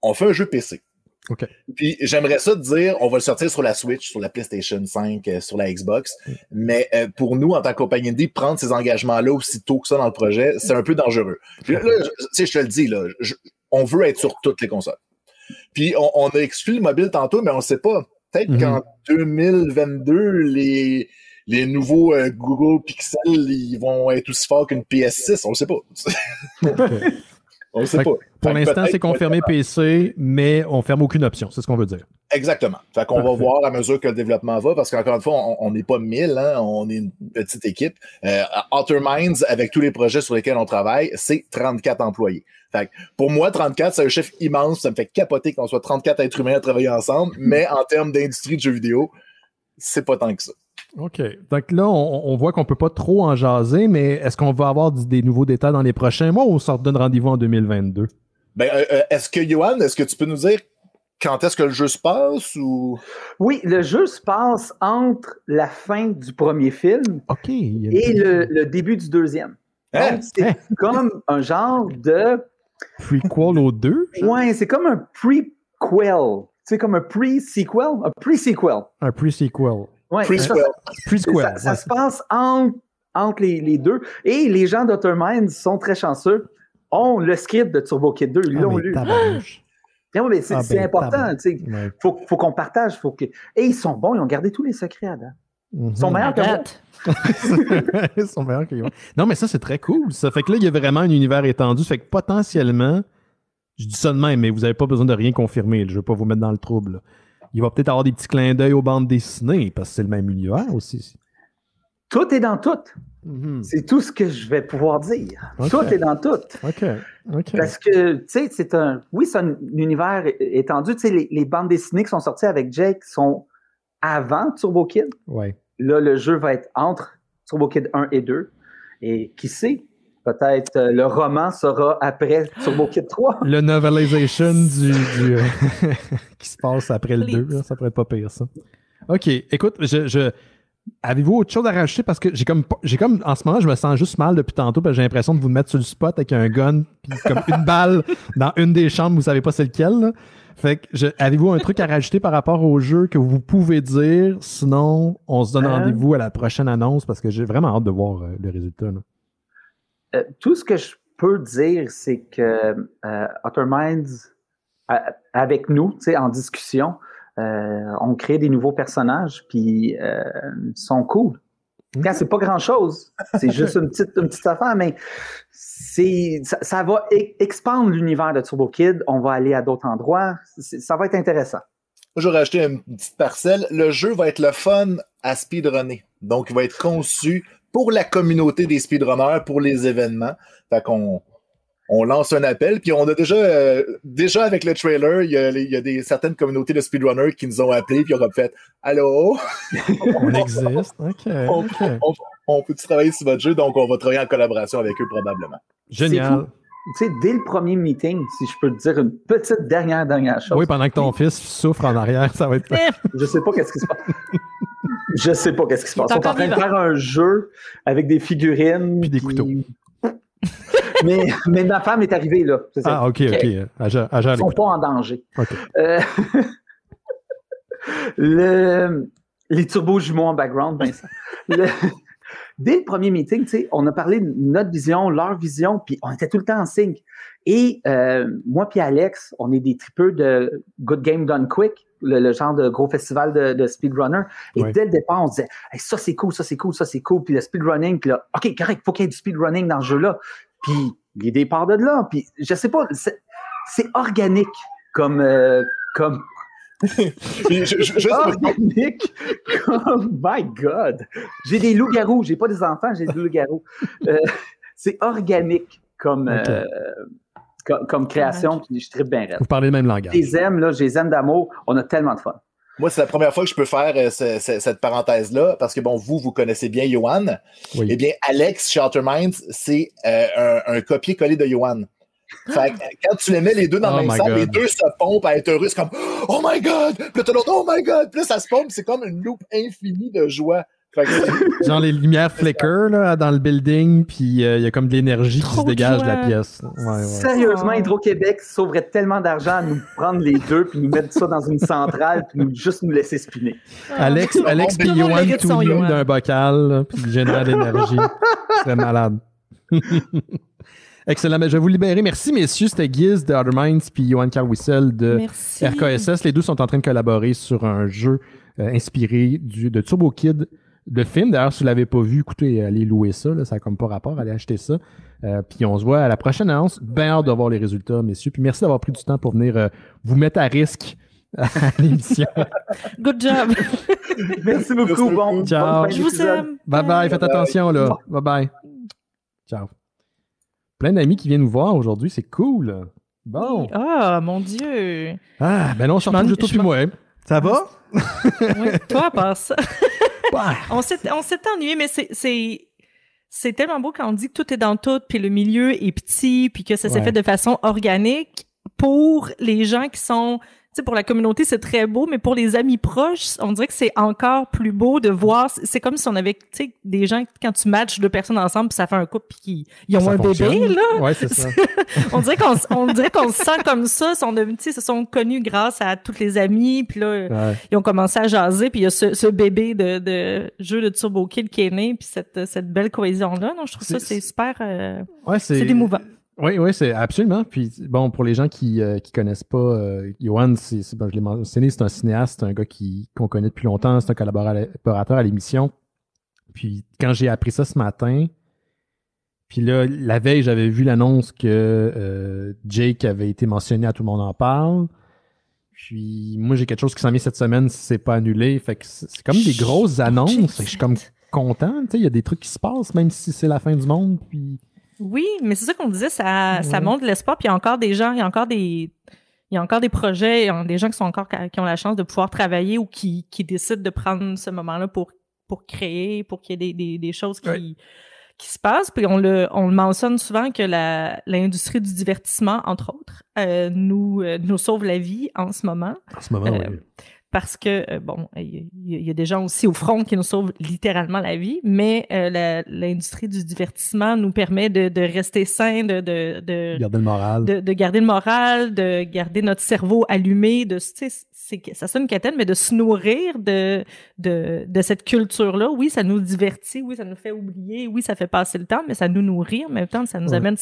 on fait un jeu PC. OK. Puis j'aimerais ça te dire, on va le sortir sur la Switch, sur la PlayStation 5, sur la Xbox. Mais pour nous, en tant que compagnie indie, prendre ces engagements-là aussi tôt que ça dans le projet, c'est un peu dangereux. Puis là, je te le dis, là, on veut être sur toutes les consoles. Puis on a exclu le mobile tantôt, mais on ne sait pas. Peut-être qu'en 2022, les nouveaux Google Pixel, ils vont être aussi forts qu'une PS6. On le sait pas. On le sait pas. Pour l'instant, c'est confirmé PC, mais on ferme aucune option. C'est ce qu'on veut dire. Exactement. Fait qu'on va voir à mesure que le développement va, parce qu'encore une fois, on n'est pas 1000, hein, on est une petite équipe. Outer Minds, avec tous les projets sur lesquels on travaille, c'est 34 employés. Fait que pour moi, 34, c'est un chiffre immense. Ça me fait capoter qu'on soit 34 êtres humains à travailler ensemble, mais en termes d'industrie de jeux vidéo, c'est pas tant que ça. OK. Donc là, on voit qu'on peut pas trop en jaser, mais est-ce qu'on va avoir des nouveaux détails dans les prochains mois ou on se donne rendez-vous en 2022? Ben, Johan, est-ce que tu peux nous dire quand est-ce que le jeu se passe ou... Oui, le jeu se passe entre la fin du premier film et le début du deuxième. Donc, c'est comme un genre de... Prequel aux deux? Oui, c'est comme un prequel. C'est comme un pre-sequel. Un pre-sequel. Un pre-sequel. Ouais, Pre-sequel. Ça se passe entre les deux. Et les gens d'Outer Minds sont très chanceux. Ont le script de Turbo Kid 2. Ils l'ont lu. Mais c'est important. Faut qu'on partage. Et ils sont bons. Ils ont gardé tous les secrets à date. Ils sont meilleurs que moi. Ils sont meilleurs que moi. Non, mais ça, c'est très cool. Ça fait que là, il y a vraiment un univers étendu. Ça fait que potentiellement, je dis ça de même, mais vous n'avez pas besoin de rien confirmer. Je ne veux pas vous mettre dans le trouble. Il va peut-être avoir des petits clins d'œil aux bandes dessinées, parce que c'est le même univers aussi. Tout est dans tout. C'est tout ce que je vais pouvoir dire. Tout est dans tout. OK. Parce que, tu sais, c'est un univers étendu. Tu sais, les bandes dessinées qui sont sorties avec Jake sont avant Turbo Kid. Ouais. Là, le jeu va être entre Turbo Kid 1 et 2. Et qui sait? Peut-être le roman sera après Turbo Kid 3. Le novelisation qui se passe après le 2. Là, ça pourrait être pas pire, ça. OK. Écoute, avez-vous autre chose à rajouter? Parce que j'ai comme en ce moment, je me sens juste mal depuis tantôt parce que j'ai l'impression de vous mettre sur le spot avec un gun puis comme une balle dans une des chambres, vous savez pas c'est lequel. Là. Fait que avez-vous un truc à rajouter par rapport au jeu que vous pouvez dire? Sinon, on se donne rendez-vous à la prochaine annonce parce que j'ai vraiment hâte de voir le résultat. Là. Tout ce que je peux dire, c'est que Outer Minds, avec nous, en discussion, on crée des nouveaux personnages, puis ils sont cool. C'est pas grand-chose, c'est juste une petite affaire, mais ça va expandre l'univers de Turbo Kid. On va aller à d'autres endroits. Ça va être intéressant. Moi, j'aurais acheté une petite parcelle. Le jeu va être le fun à speedrunner. Donc, il va être conçu pour la communauté des speedrunners, pour les événements. Fait qu'on on lance un appel, puis on a déjà avec le trailer, il y a certaines communautés de speedrunners qui nous ont appelés, puis on a fait « Allô? » On existe, ok. On peut travailler sur votre jeu, donc on va travailler en collaboration avec eux probablement. Génial. Tu sais, dès le premier meeting, si je peux te dire une petite dernière chose. Oui, pendant que ton fils souffre en arrière, ça va être... Je sais pas qu'est-ce qui se passe. Je sais pas qu'est-ce qui se passe. On est en train de faire un jeu avec des figurines. Puis des couteaux. Mais ma femme est arrivée, là. C'est ça. Ah, OK. Ils ne sont pas en danger. Okay. Les turbos jumeaux en background, Vincent. Dès le premier meeting, on a parlé de notre vision, leur vision, puis on était tout le temps en sync. Et moi puis Alex, on est des tripeux de Good Game Done Quick, le genre de gros festival de speedrunner. Et dès le départ, on se disait hey, ça c'est cool. Puis le speedrunning, puis là, OK, correct, il faut qu'il y ait du speedrunning dans ce jeu-là. Puis l'idée part de là. Puis je sais pas, c'est organique comme organique comme my God. J'ai des loups-garous, j'ai pas des enfants, j'ai des loups-garous. C'est organique comme création, puis je tripe bien raide. Vous parlez le même langage. Je les aime d'amour, on a tellement de fun. Moi, c'est la première fois que je peux faire cette parenthèse-là, parce que bon, vous connaissez bien Yohan. Oui. Eh bien, Alex, Shelter Minds, c'est un copier-coller de Yohan. Fait que quand tu les mets les deux dans le même salle, les deux se pompent à être heureux, c'est comme « Oh my God! » Puis là, t'as l'autre « Oh my God! » Puis là, ça se pompe, c'est comme une loupe infinie de joie. Fait que, genre les lumières flicker là, dans le building, puis il y a comme de l'énergie qui se dégage de la pièce. Ouais. Sérieusement, Hydro-Québec sauverait tellement d'argent à nous prendre les deux, puis nous mettre ça dans une centrale, puis juste nous laisser spinner. Alex puis Yohan tout nu d'un bocal, puis générer de l'énergie. C'est malade. Excellent. Mais je vais vous libérer. Merci, messieurs. C'était Giz de Other Minds puis Yohan Carwissel de RKSS. Les deux sont en train de collaborer sur un jeu inspiré de Turbo Kid, le film. D'ailleurs, si vous ne l'avez pas vu, écoutez, allez louer ça. Là, ça n'a comme pas rapport. Allez acheter ça. Puis on se voit à la prochaine annonce. Bien hâte de voir les résultats, messieurs. Puis merci d'avoir pris du temps pour venir vous mettre à risque à l'émission. Good job. Merci beaucoup. Bon, ciao. Je vous aime. Bye. Faites attention, là. Bye. Ciao. Plein d'amis qui viennent nous voir aujourd'hui, c'est cool. Bon. Ah, mon Dieu. Ah, ben non, je suis juste puis moi. Ça va? Oui, toi, à part ça. On s'est ennuyé, mais c'est tellement beau quand on dit que tout est dans tout, puis le milieu est petit, puis que ça s'est fait de façon organique. Pour les gens qui sont... Tu sais, pour la communauté, c'est très beau, mais pour les amis proches, on dirait que c'est encore plus beau de voir. C'est comme si on avait, tu sais, des gens, quand tu matches deux personnes ensemble, puis ça fait un couple, puis ils ont un bébé, là. Ouais, c'est ça. on dirait qu'on se sent comme ça. Ils se sont connus grâce à tous les amis, puis là, ils ont commencé à jaser, puis il y a ce bébé de jeu de Turbo Kid qui est né, puis cette belle cohésion-là. Non, je trouve ça, c'est super... c'est émouvant. Oui, c'est absolument. Puis bon, pour les gens qui connaissent pas Yohan, je l'ai mentionné, c'est un cinéaste, c'est un gars qu'on connaît depuis longtemps, c'est un collaborateur à l'émission. Puis quand j'ai appris ça ce matin, puis là, la veille, j'avais vu l'annonce que Jake avait été mentionné à Tout le monde en parle. Puis moi, j'ai quelque chose qui s'en vient cette semaine si c'est pas annulé. Fait que c'est comme des grosses annonces. Je suis comme content. Tu sais, il y a des trucs qui se passent, même si c'est la fin du monde. Puis... Oui, mais c'est ça qu'on disait, ça montre l'espoir, puis il y a encore des gens, il y a encore des projets, des gens qui ont la chance de pouvoir travailler ou qui décident de prendre ce moment-là pour créer, pour qu'il y ait des choses qui se passent. Puis on le mentionne souvent que l'industrie du divertissement, entre autres, nous sauve la vie en ce moment. En ce moment, oui. Parce que, il y a des gens aussi au front qui nous sauvent littéralement la vie, mais l'industrie du divertissement nous permet de rester sain, de garder le moral. De garder le moral, de garder notre cerveau allumé, ça sonne quétaine, mais de se nourrir de cette culture-là. Oui, ça nous divertit, oui, ça nous fait oublier, oui, ça fait passer le temps, mais ça nous nourrit en même temps, ça nous amène,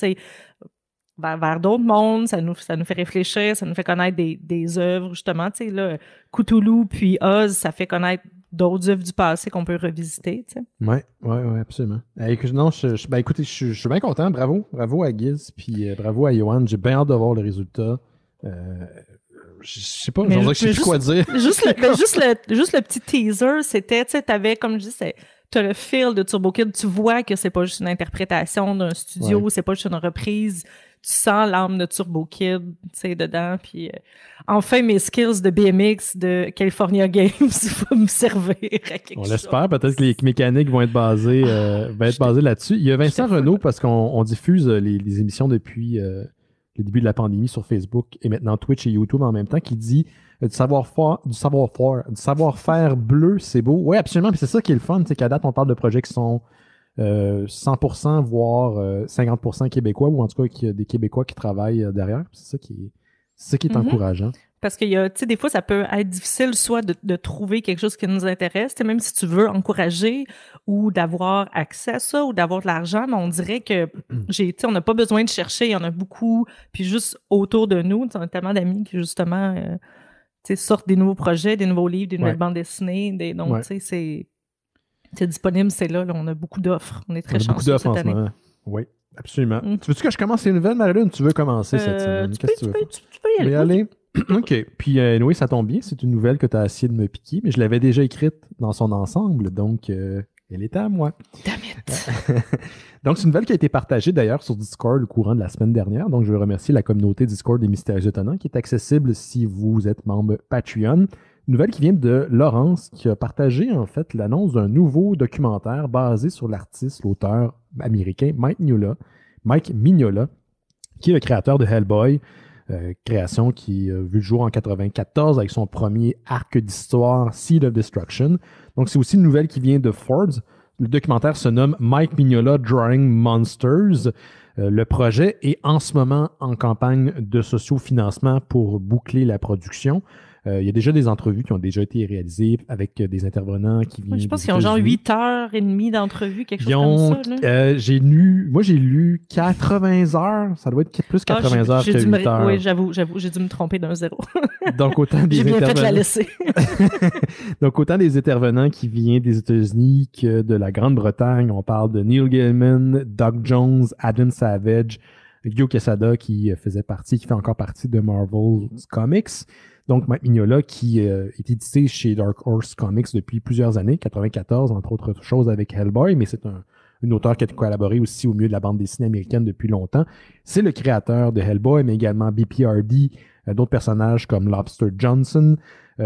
vers d'autres mondes, ça nous fait réfléchir, ça nous fait connaître des œuvres, justement, tu sais, là, Cthulhu puis Oz, ça fait connaître d'autres œuvres du passé qu'on peut revisiter, tu sais. Oui, absolument. Écoutez, je suis bien content, bravo à Giz, puis bravo à Yohan, j'ai bien hâte de voir le résultat. Je sais pas, je sais plus quoi dire. Juste le petit teaser, c'était, tu sais, t'avais, comme je dis, t'as le feel de Turbo Kid, tu vois que c'est pas juste une interprétation d'un studio, c'est pas juste une reprise. sens l'âme de Turbo Kid, tu sais, dedans. Puis enfin, mes skills de BMX de California Games vont me servir à quelque chose. On l'espère. Peut-être que les mécaniques vont être basées, là-dessus. Il y a Vincent Renaud, parce qu'on diffuse les émissions depuis le début de la pandémie sur Facebook et maintenant Twitch et YouTube en même temps, qui dit du savoir-faire bleu, c'est beau. Oui, absolument. Puis c'est ça qui est le fun, c'est qu'à date, on parle de projets qui sont 100%, voire 50% québécois, ou en tout cas qu'il y a des Québécois qui travaillent derrière. C'est ça qui est encourageant. Parce que des fois, ça peut être difficile soit de trouver quelque chose qui nous intéresse, même si tu veux encourager ou d'avoir accès à ça ou d'avoir de l'argent, mais on dirait que on n'a pas besoin de chercher, il y en a beaucoup, puis juste autour de nous, on a tellement d'amis qui justement sortent des nouveaux projets, des nouveaux livres, des nouvelles bandes dessinées, donc c'est disponible, c'est là, on a beaucoup d'offres, on est très chanceux cette année. Oui. Absolument. Tu veux-tu que je commence les nouvelles, Marie-Lune? Tu veux commencer cette semaine? Tu peux y aller. OK. Puis, oui, ça tombe bien. C'est une nouvelle que tu as essayé de me piquer, mais je l'avais déjà écrite dans son ensemble, donc elle était à moi. Damn it! Donc, c'est une nouvelle qui a été partagée d'ailleurs sur Discord au courant de la semaine dernière. Donc, je veux remercier la communauté Discord des Mystérieux Étonnants qui est accessible si vous êtes membre Patreon. Une nouvelle qui vient de Laurence qui a partagé en fait l'annonce d'un nouveau documentaire basé sur l'artiste, l'auteur américain Mike Mignola, qui est le créateur de Hellboy, création qui a vu le jour en 1994 avec son premier arc d'histoire Seed of Destruction. Donc c'est aussi une nouvelle qui vient de Forbes. Le documentaire se nomme Mike Mignola Drawing Monsters. Le projet est en ce moment en campagne de sociofinancement pour boucler la production. Il y a déjà des entrevues qui ont déjà été réalisées avec des intervenants qui viennent. Je pense qu'ils ont genre 8h30 d'entrevues, quelque chose comme ça. Là. J'ai lu 80 heures. Ça doit être plus 80 heures que 8 heures. Oui, j'avoue, j'ai dû me tromper d'un zéro. Donc, autant des j'ai bien fait de la laisser. Donc, autant des intervenants qui viennent des États-Unis que de la Grande-Bretagne. On parle de Neil Gaiman, Doug Jones, Adam Savage, Gyo Quesada qui fait encore partie de Marvel Comics. Donc, Mike Mignola, qui est édité chez Dark Horse Comics depuis plusieurs années, 1994, entre autres choses avec Hellboy, mais c'est un auteur qui a collaboré aussi au milieu de la bande dessinée américaine depuis longtemps. C'est le créateur de Hellboy, mais également BPRD, d'autres personnages comme Lobster Johnson.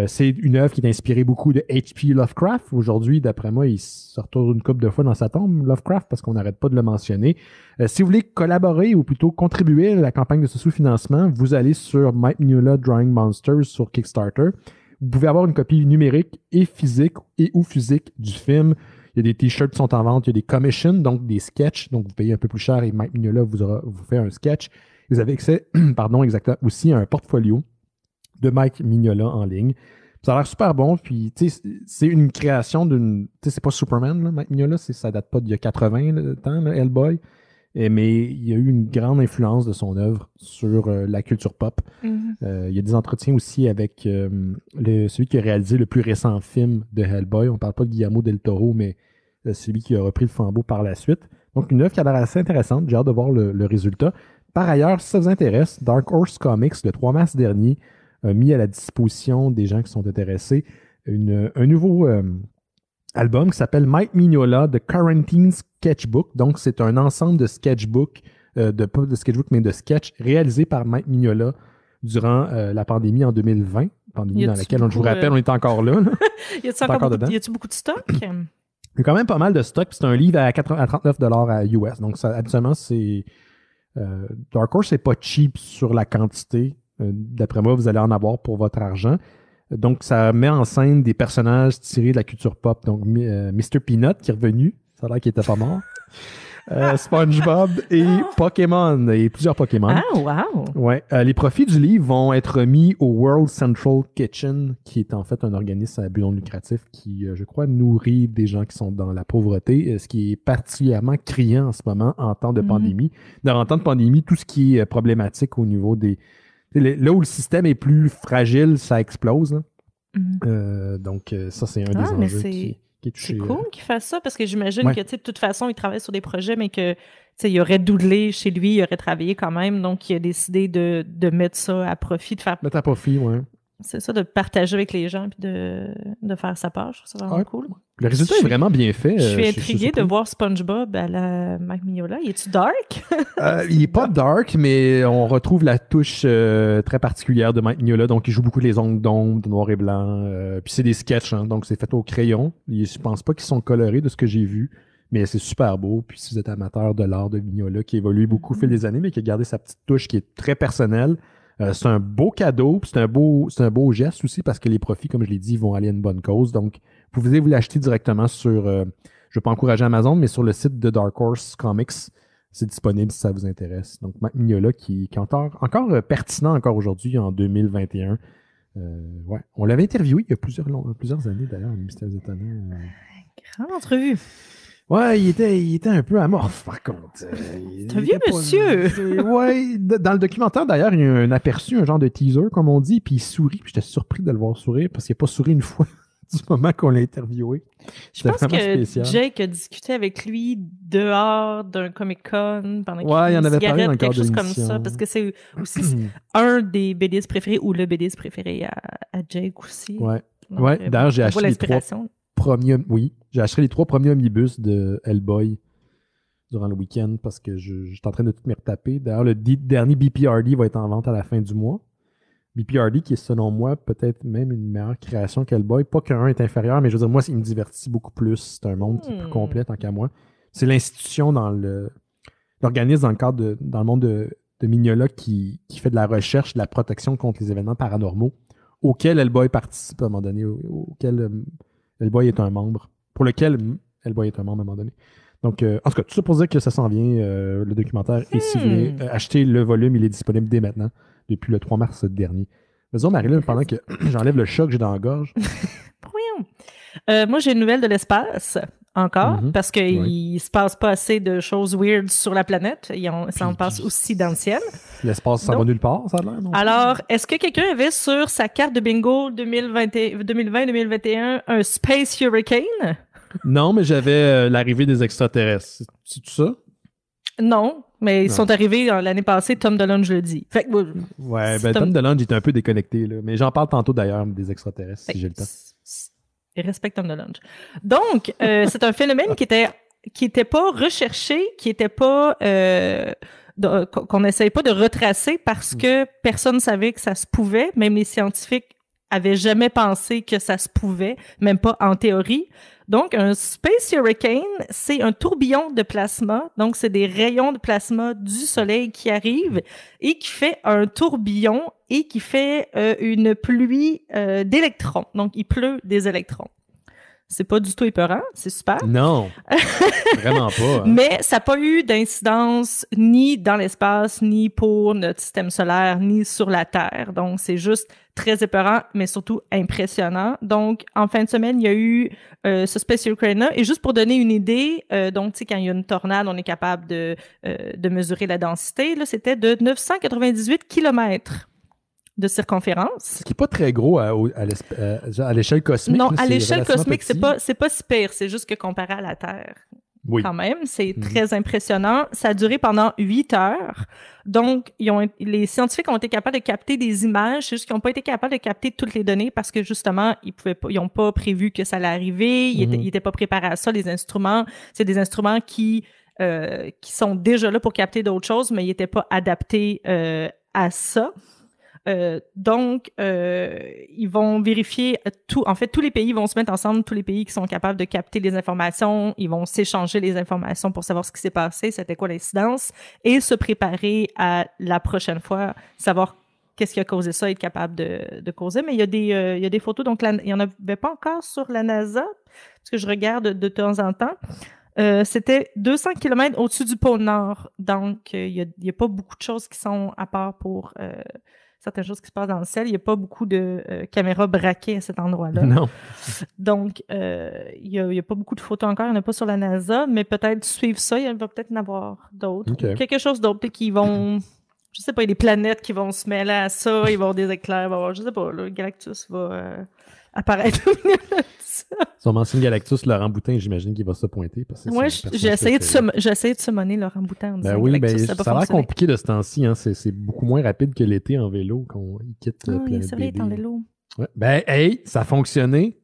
C'est une œuvre qui est inspirée beaucoup de H.P. Lovecraft. Aujourd'hui, d'après moi, il se retourne une couple de fois dans sa tombe, Lovecraft, parce qu'on n'arrête pas de le mentionner. Si vous voulez collaborer ou plutôt contribuer à la campagne de sous-financement, vous allez sur Mike Mignola Drawing Monsters sur Kickstarter. Vous pouvez avoir une copie numérique et physique du film. Il y a des t-shirts qui sont en vente, il y a des commissions, donc des sketchs. Donc, vous payez un peu plus cher et Mike Mignola vous fait un sketch. Vous avez accès, aussi à un portfolio de Mike Mignola en ligne. Ça a l'air super bon, puis c'est une création d'une... c'est pas Superman, là, Mike Mignola, ça date pas d'il y a 80 ans, là, Hellboy, mais il y a eu une grande influence de son œuvre sur la culture pop. Il y a des entretiens aussi avec celui qui a réalisé le plus récent film de Hellboy. On parle pas de Guillermo del Toro, mais celui qui a repris le flambeau par la suite. Donc, une œuvre qui a l'air assez intéressante. J'ai hâte de voir le résultat. Par ailleurs, si ça vous intéresse, Dark Horse Comics, le 3 mars dernier, a mis à la disposition des gens qui sont intéressés un nouveau album qui s'appelle Mike Mignola The Quarantine Sketchbook. Donc, c'est un ensemble de sketchbooks, pas de sketchbook, mais de sketchs réalisés par Mike Mignola durant la pandémie en 2020. Pandémie dans laquelle, je vous rappelle, on est encore là. Y a-t-il beaucoup de stock? Il y a quand même pas mal de stock. C'est un livre à $39 à US. Donc, habituellement, c'est... Dark Horse, c'est pas cheap sur la quantité. D'après moi, vous allez en avoir pour votre argent. Donc, ça met en scène des personnages tirés de la culture pop. Donc, Mr. Peanut qui est revenu. Ça a l'air qu'il était pas mort. SpongeBob et Pokémon. Et plusieurs Pokémon. Ah, wow! Ouais. Les profits du livre vont être remis au World Central Kitchen, qui est en fait un organisme à but non lucratif qui, je crois, nourrit des gens qui sont dans la pauvreté, ce qui est particulièrement criant en ce moment en temps de pandémie. En temps de pandémie, tout ce qui est problématique au niveau des... Là où le système est plus fragile, ça explose. Donc, ça, c'est un des enjeux qui est touché. C'est cool qu'il fasse ça, parce que j'imagine que, de toute façon, il travaille sur des projets, mais que, il aurait doublé chez lui, il aurait travaillé quand même, donc il a décidé de mettre ça à profit, de faire... Mettre à profit, oui. c'est ça, de partager avec les gens puis de faire sa part. Je trouve ça vraiment cool. Le résultat est vraiment bien fait. Je suis intriguée de voir SpongeBob à la Mike Mignola. Il est-tu dark? Il est pas dark, mais on retrouve la touche très particulière de Mike Mignola. Donc, il joue beaucoup les ongles d'ombre, de noir et blanc. Puis c'est des sketchs, hein, donc c'est fait au crayon. Je pense pas qu'ils sont colorés de ce que j'ai vu, mais c'est super beau. Puis si vous êtes amateur de l'art de Mignola, qui évolue beaucoup au fil des années, mais qui a gardé sa petite touche qui est très personnelle, c'est un beau cadeau, puis c'est un beau geste aussi parce que les profits, comme je l'ai dit, vont aller à une bonne cause. Donc, vous pouvez vous l'acheter directement sur, je ne vais pas encourager Amazon, mais sur le site de Dark Horse Comics. C'est disponible si ça vous intéresse. Donc, Mike Mignola qui est encore pertinent encore aujourd'hui en 2021. Ouais. On l'avait interviewé il y a plusieurs années d'ailleurs, à Mystères étonnants. Grande entrevue. Ouais, il était un peu amorphe, par contre. C'est un vieux monsieur! Ouais, dans le documentaire, d'ailleurs, il y a un aperçu, un genre de teaser, comme on dit, puis il sourit, puis j'étais surpris de le voir sourire, parce qu'il n'a pas souri une fois du moment qu'on l'a interviewé. Je pense que spécial. Jake a discuté avec lui dehors d'un Comic-Con pendant qu'il il en avait parlé dans le cadre quelque chose comme ça, parce que c'est aussi un des BDs préférés, ou le BDs préféré à Jake aussi. Ouais, d'ailleurs, j'ai acheté les 3 j'ai acheté les 3 premiers omnibus de Hellboy durant le week-end parce que j'étais en train de tout me retaper. D'ailleurs, le dernier BPRD va être en vente à la fin du mois. BPRD qui est, selon moi, peut-être même une meilleure création qu'Hellboy. Pas qu'un est inférieur, mais je veux dire, moi, il me divertit beaucoup plus. C'est un monde qui est plus complet tant qu'à moi. C'est l'institution l'organisme dans le monde de Mignola qui fait de la recherche, de la protection contre les événements paranormaux auquel Hellboy participe à un moment donné, auquel Hellboy est un membre. Pour lequel Hellboy est un membre à un moment donné. Donc, en tout cas, tout ça pour dire que ça s'en vient. Le documentaire est si vous voulez acheter le volume, il est disponible dès maintenant, depuis le 3 mars dernier. Vas-y, Marie-Lynn, pendant que j'enlève le chat que j'ai dans la gorge. Moi, j'ai une nouvelle de l'espace, encore, parce qu'il se passe pas assez de choses weird sur la planète. Ça en passe aussi dans le ciel. L'espace, ça va nulle part, ça a l'air, non? Alors, est-ce que quelqu'un avait sur sa carte de bingo 2020-2021 un Space Hurricane? Non, mais j'avais l'arrivée des extraterrestres. C'est tout ça? Non, mais ils sont arrivés l'année passée, Tom DeLonge le dit. Fait que, Tom DeLonge est un peu déconnecté, là. Mais j'en parle tantôt d'ailleurs des extraterrestres, si j'ai le temps. Et respecte Tom DeLonge. Donc, c'est un phénomène qui était pas recherché, qui était pas qu'on n'essayait pas de retracer parce que personne savait que ça se pouvait, même les scientifiques avaient jamais pensé que ça se pouvait, même pas en théorie. Donc, un Space Hurricane, c'est un tourbillon de plasma. Donc, c'est des rayons de plasma du Soleil qui arrivent et qui fait un tourbillon et qui fait une pluie d'électrons. Donc, il pleut des électrons. C'est pas du tout épeurant, c'est super. Non, vraiment pas. Hein. Mais ça n'a pas eu d'incidence ni dans l'espace, ni pour notre système solaire, ni sur la Terre. Donc, c'est juste très épeurant, mais surtout impressionnant. Donc, en fin de semaine, il y a eu ce Space Hurricane-là. Et juste pour donner une idée, donc, tu sais, quand il y a une tornade, on est capable de mesurer la densité. Là, c'était de 998 km de circonférence. Ce qui n'est pas très gros à l'échelle cosmique. Non, à l'échelle cosmique, c'est pas si pire. C'est juste que comparé à la Terre, quand même, c'est très impressionnant. Ça a duré pendant 8 heures. Donc, les scientifiques ont été capables de capter des images. C'est juste qu'ils n'ont pas été capables de capter toutes les données parce que, justement, ils n'ont pas prévu que ça allait arriver. Ils n'étaient pas préparés à ça. Les instruments, c'est des instruments qui sont déjà là pour capter d'autres choses, mais ils n'étaient pas adaptés à ça. Donc, ils vont vérifier tout. En fait, tous les pays vont se mettre ensemble, tous les pays qui sont capables de capter les informations. Ils vont s'échanger les informations pour savoir ce qui s'est passé, c'était quoi l'incidence, et se préparer à la prochaine fois, savoir qu'est-ce qui a causé ça, être capable de causer. Mais il y a des photos, donc il n'y en avait pas encore sur la NASA, parce que je regarde de temps en temps. C'était 200 km au-dessus du pôle Nord. Donc, il y a pas beaucoup de choses qui sont à part pour certaines choses qui se passent dans le ciel. Il n'y a pas beaucoup de caméras braquées à cet endroit-là. Non. Donc, il y a pas beaucoup de photos encore. Il n'y en a pas sur la NASA, mais peut-être suivre ça. Il va peut-être en avoir d'autres. Okay. Quelque chose d'autre qui vont... Je sais pas, il y a des planètes qui vont se mêler à ça. Il va y avoir des éclairs. Je sais pas, le Galactus va apparaître au milieu de ça. Son ancien Galactus, Laurent Boutin, j'imagine qu'il va se pointer. Moi, j'ai essayé de summoner Laurent Boutin. Ben oui, Galactus, ça a l'air compliqué de ce temps-ci. Hein. C'est beaucoup moins rapide que l'été en vélo qu'on quitte Planète BD. C'est vrai, il est en vélo. Ouais. Ben, hey, ça a fonctionné.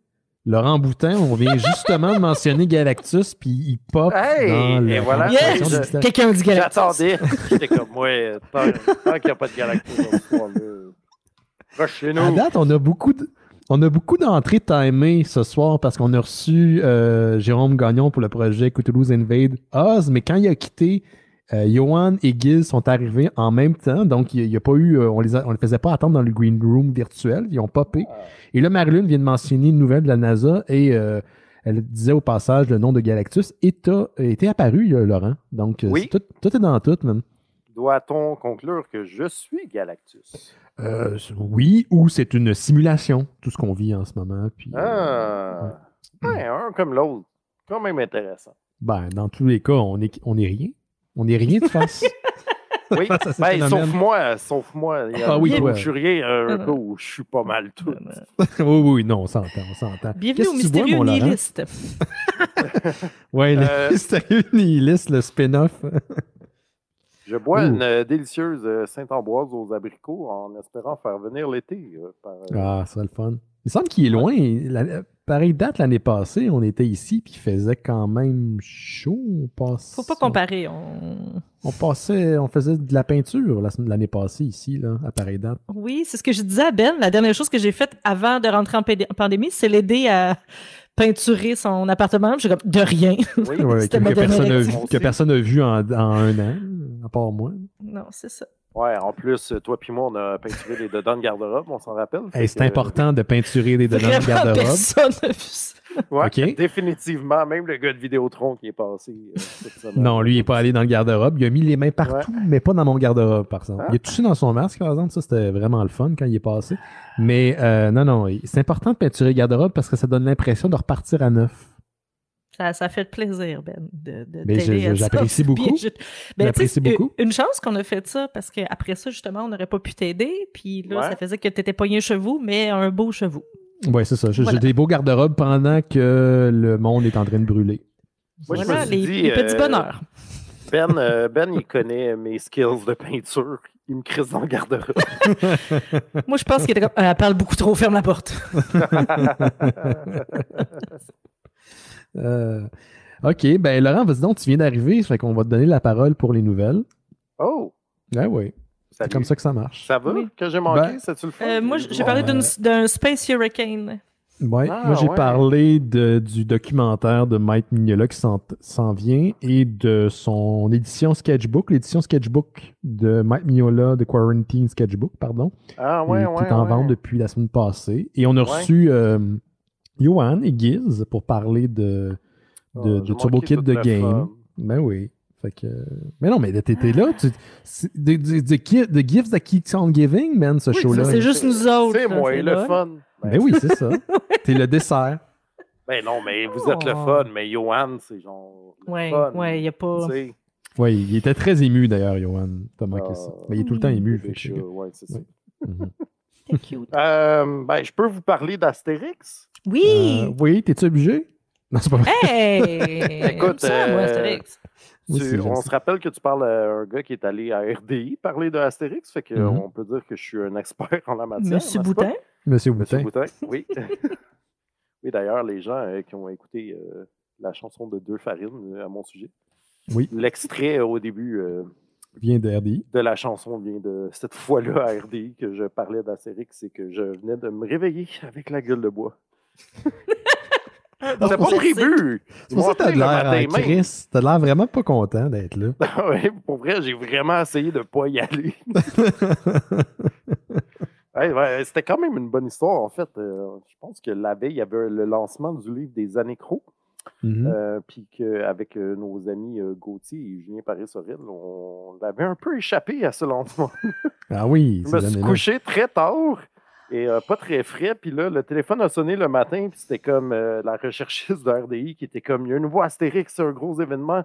Laurent Boutin, on vient justement de mentionner Galactus, puis il pop dans et la voilà. conversation Yes! digitale. Quelqu'un dit Galactus. J'attendais. J'étais comme, ouais, tant qu'il n'y a pas de Galactus dans ce soir-là. Rush chez nous. À date, on a beaucoup d'entrées timées ce soir parce qu'on a reçu Jérôme Gagnon pour le projet Cthulhu's Invade Oz, mais quand il a quitté, Johan et Giz sont arrivés en même temps, donc il n'y a pas eu, on les faisait pas attendre dans le green room virtuel, ils ont popé. Et là, Marilyn vient de mentionner une nouvelle de la NASA et elle disait au passage le nom de Galactus était apparu, Laurent. Donc, Oui. tout est dans tout, man. Doit-on conclure que je suis Galactus? Oui, ou c'est une simulation, tout ce qu'on vit en ce moment. Puis, Ouais, un comme l'autre. Quand même intéressant. ben, dans tous les cas, on est rien. On est rien de face. Oui, face à ce ben, phénomène. sauf moi. Il y a Ah oui, un coup toi. où je suis rien, un coup où je suis pas mal tout. Oui, non, on s'entend. Bienvenue au Qu'est-ce que tu bois, mystérieux mon Laurent? nihiliste. Ouais, le mystérieux nihiliste, le spin-off. Je bois Ouh. une délicieuse Saint-Ambroise aux abricots en espérant faire venir l'été. Ah, ça serait le fun. Il me semble qu'il est loin. Pareille date l'année passée, on était ici, puis il faisait quand même chaud. Faut pas comparer. On faisait de la peinture l'année passée ici, là, à pareille date. Oui, c'est ce que je disais à Ben. La dernière chose que j'ai faite avant de rentrer en pandémie, c'est l'aider à peinturer son appartement. J'ai comme de rien. Oui, Ouais, C'était que ma dernière personne activité. que personne n'a vu en un an, à part moi. Non, c'est ça. ouais, en plus, toi puis moi, on a peinturé les dedans de garde-robe, on s'en rappelle. Hey, c'est Fait que, important de peinturer des dedans de Vraiment, garde-robe. personne n'a vu ça. Ouais, OK. définitivement. Même le gars de Vidéotron qui est passé cette semaine. Non, lui, il n'est pas allé dans le garde-robe. Il a mis les mains partout, mais pas dans mon garde-robe, par exemple. Il a touché dans son masque, par exemple. Ça, c'était vraiment le fun quand il est passé. Mais non, c'est important de peinturer le garde-robe parce que ça donne l'impression de repartir à neuf. Ça fait plaisir, Ben, de Mais t'aider à ça. j'apprécie beaucoup. Puis ben, J'apprécie tu sais, beaucoup. Une chance qu'on a fait ça, parce qu'après ça, justement, on n'aurait pas pu t'aider. Puis là, Ouais. ça faisait que tu n'étais pas un chevaux, mais un beau chevaux. Oui, c'est ça. J'ai Voilà. des beaux garde-robes pendant que le monde est en train de brûler. Moi, je Voilà, me suis dit, les petits bonheurs. Ben, il connaît mes skills de peinture. Il me crisse dans le garde-robe. Moi, je pense qu'il était comme, elle parle beaucoup trop, ferme la porte. OK, ben Laurent, vas-y donc, tu viens d'arriver, ça fait qu'on va te donner la parole pour les nouvelles. Oh! Ah oui, c'est Salut. comme ça que ça marche. Ça va Oui. que j'ai manqué? Ben, C'est-tu le fun? Moi, j'ai parlé d'un Space Hurricane. Ouais, Ah, moi j'ai ouais. parlé du documentaire de Mike Mignola qui s'en vient et de son édition sketchbook, l'édition sketchbook de Mike Mignola, de Quarantine Sketchbook, pardon, Ah, ouais, qui est en vente depuis la semaine passée. Et on a reçu Johan et Giz pour parler de j'ai Turbo manqué Kid tout de le Game. fun. Ben oui. Fait que... Mais non, mais t'étais là. The Gifts That Keeps On Giving, man, ce Oui, show-là. c'est juste nous autres. C'est là, moi, c'est le là. fun. Ben oui, c'est ça. T'es le dessert. Ben non, mais vous êtes le Oh. fun, mais Johan, c'est genre. le Ouais, fun, ouais, il n'y a pas. tu sais. Oui, il était très ému d'ailleurs, Johan. T'as manqué ça. Mais il est tout le temps ému. Bébé Fait que- chat, ouais, c'est ça. Mhm. C'est cute. Ben, je peux vous parler d'Astérix? Oui! Oui, t'es-tu obligé? Non, c'est pas vrai. Hey! Écoute, ça, moi, Astérix. Oui, c'est On gentil. se rappelle que tu parles à un gars qui est allé à RDI parler de Astérix, fait qu'on peut dire que je suis un expert en la matière. Monsieur n'est-ce pas? Boutin. Monsieur Monsieur Boutin. Boutin, oui. Oui, d'ailleurs, les gens qui ont écouté la chanson de Deux Farines à mon sujet, Oui, l'extrait au début vient de RDI. de la chanson vient de cette fois-là à RDI que je parlais d'Astérix, c'est que je venais de me réveiller avec la gueule de bois. C'était pas prévu! C'est pour ça que t'as de l'air en Chris. T'as l'air vraiment pas content d'être là. Oui, pour vrai, j'ai vraiment essayé de ne pas y aller. Ouais, c'était quand même une bonne histoire, en fait. Je pense que la veille, il y avait le lancement du livre des Anécros. Mhm. Puis qu'avec nos amis Gauthier et Julien Paris-Sorel, on avait un peu échappé à ce lancement. Ah oui, Je ces me suis années-là. couché très tard et pas très frais. Puis là, le téléphone a sonné le matin, puis c'était comme la recherchiste de RDI qui était comme « Il y a un nouveau Astérix, c'est un gros événement. »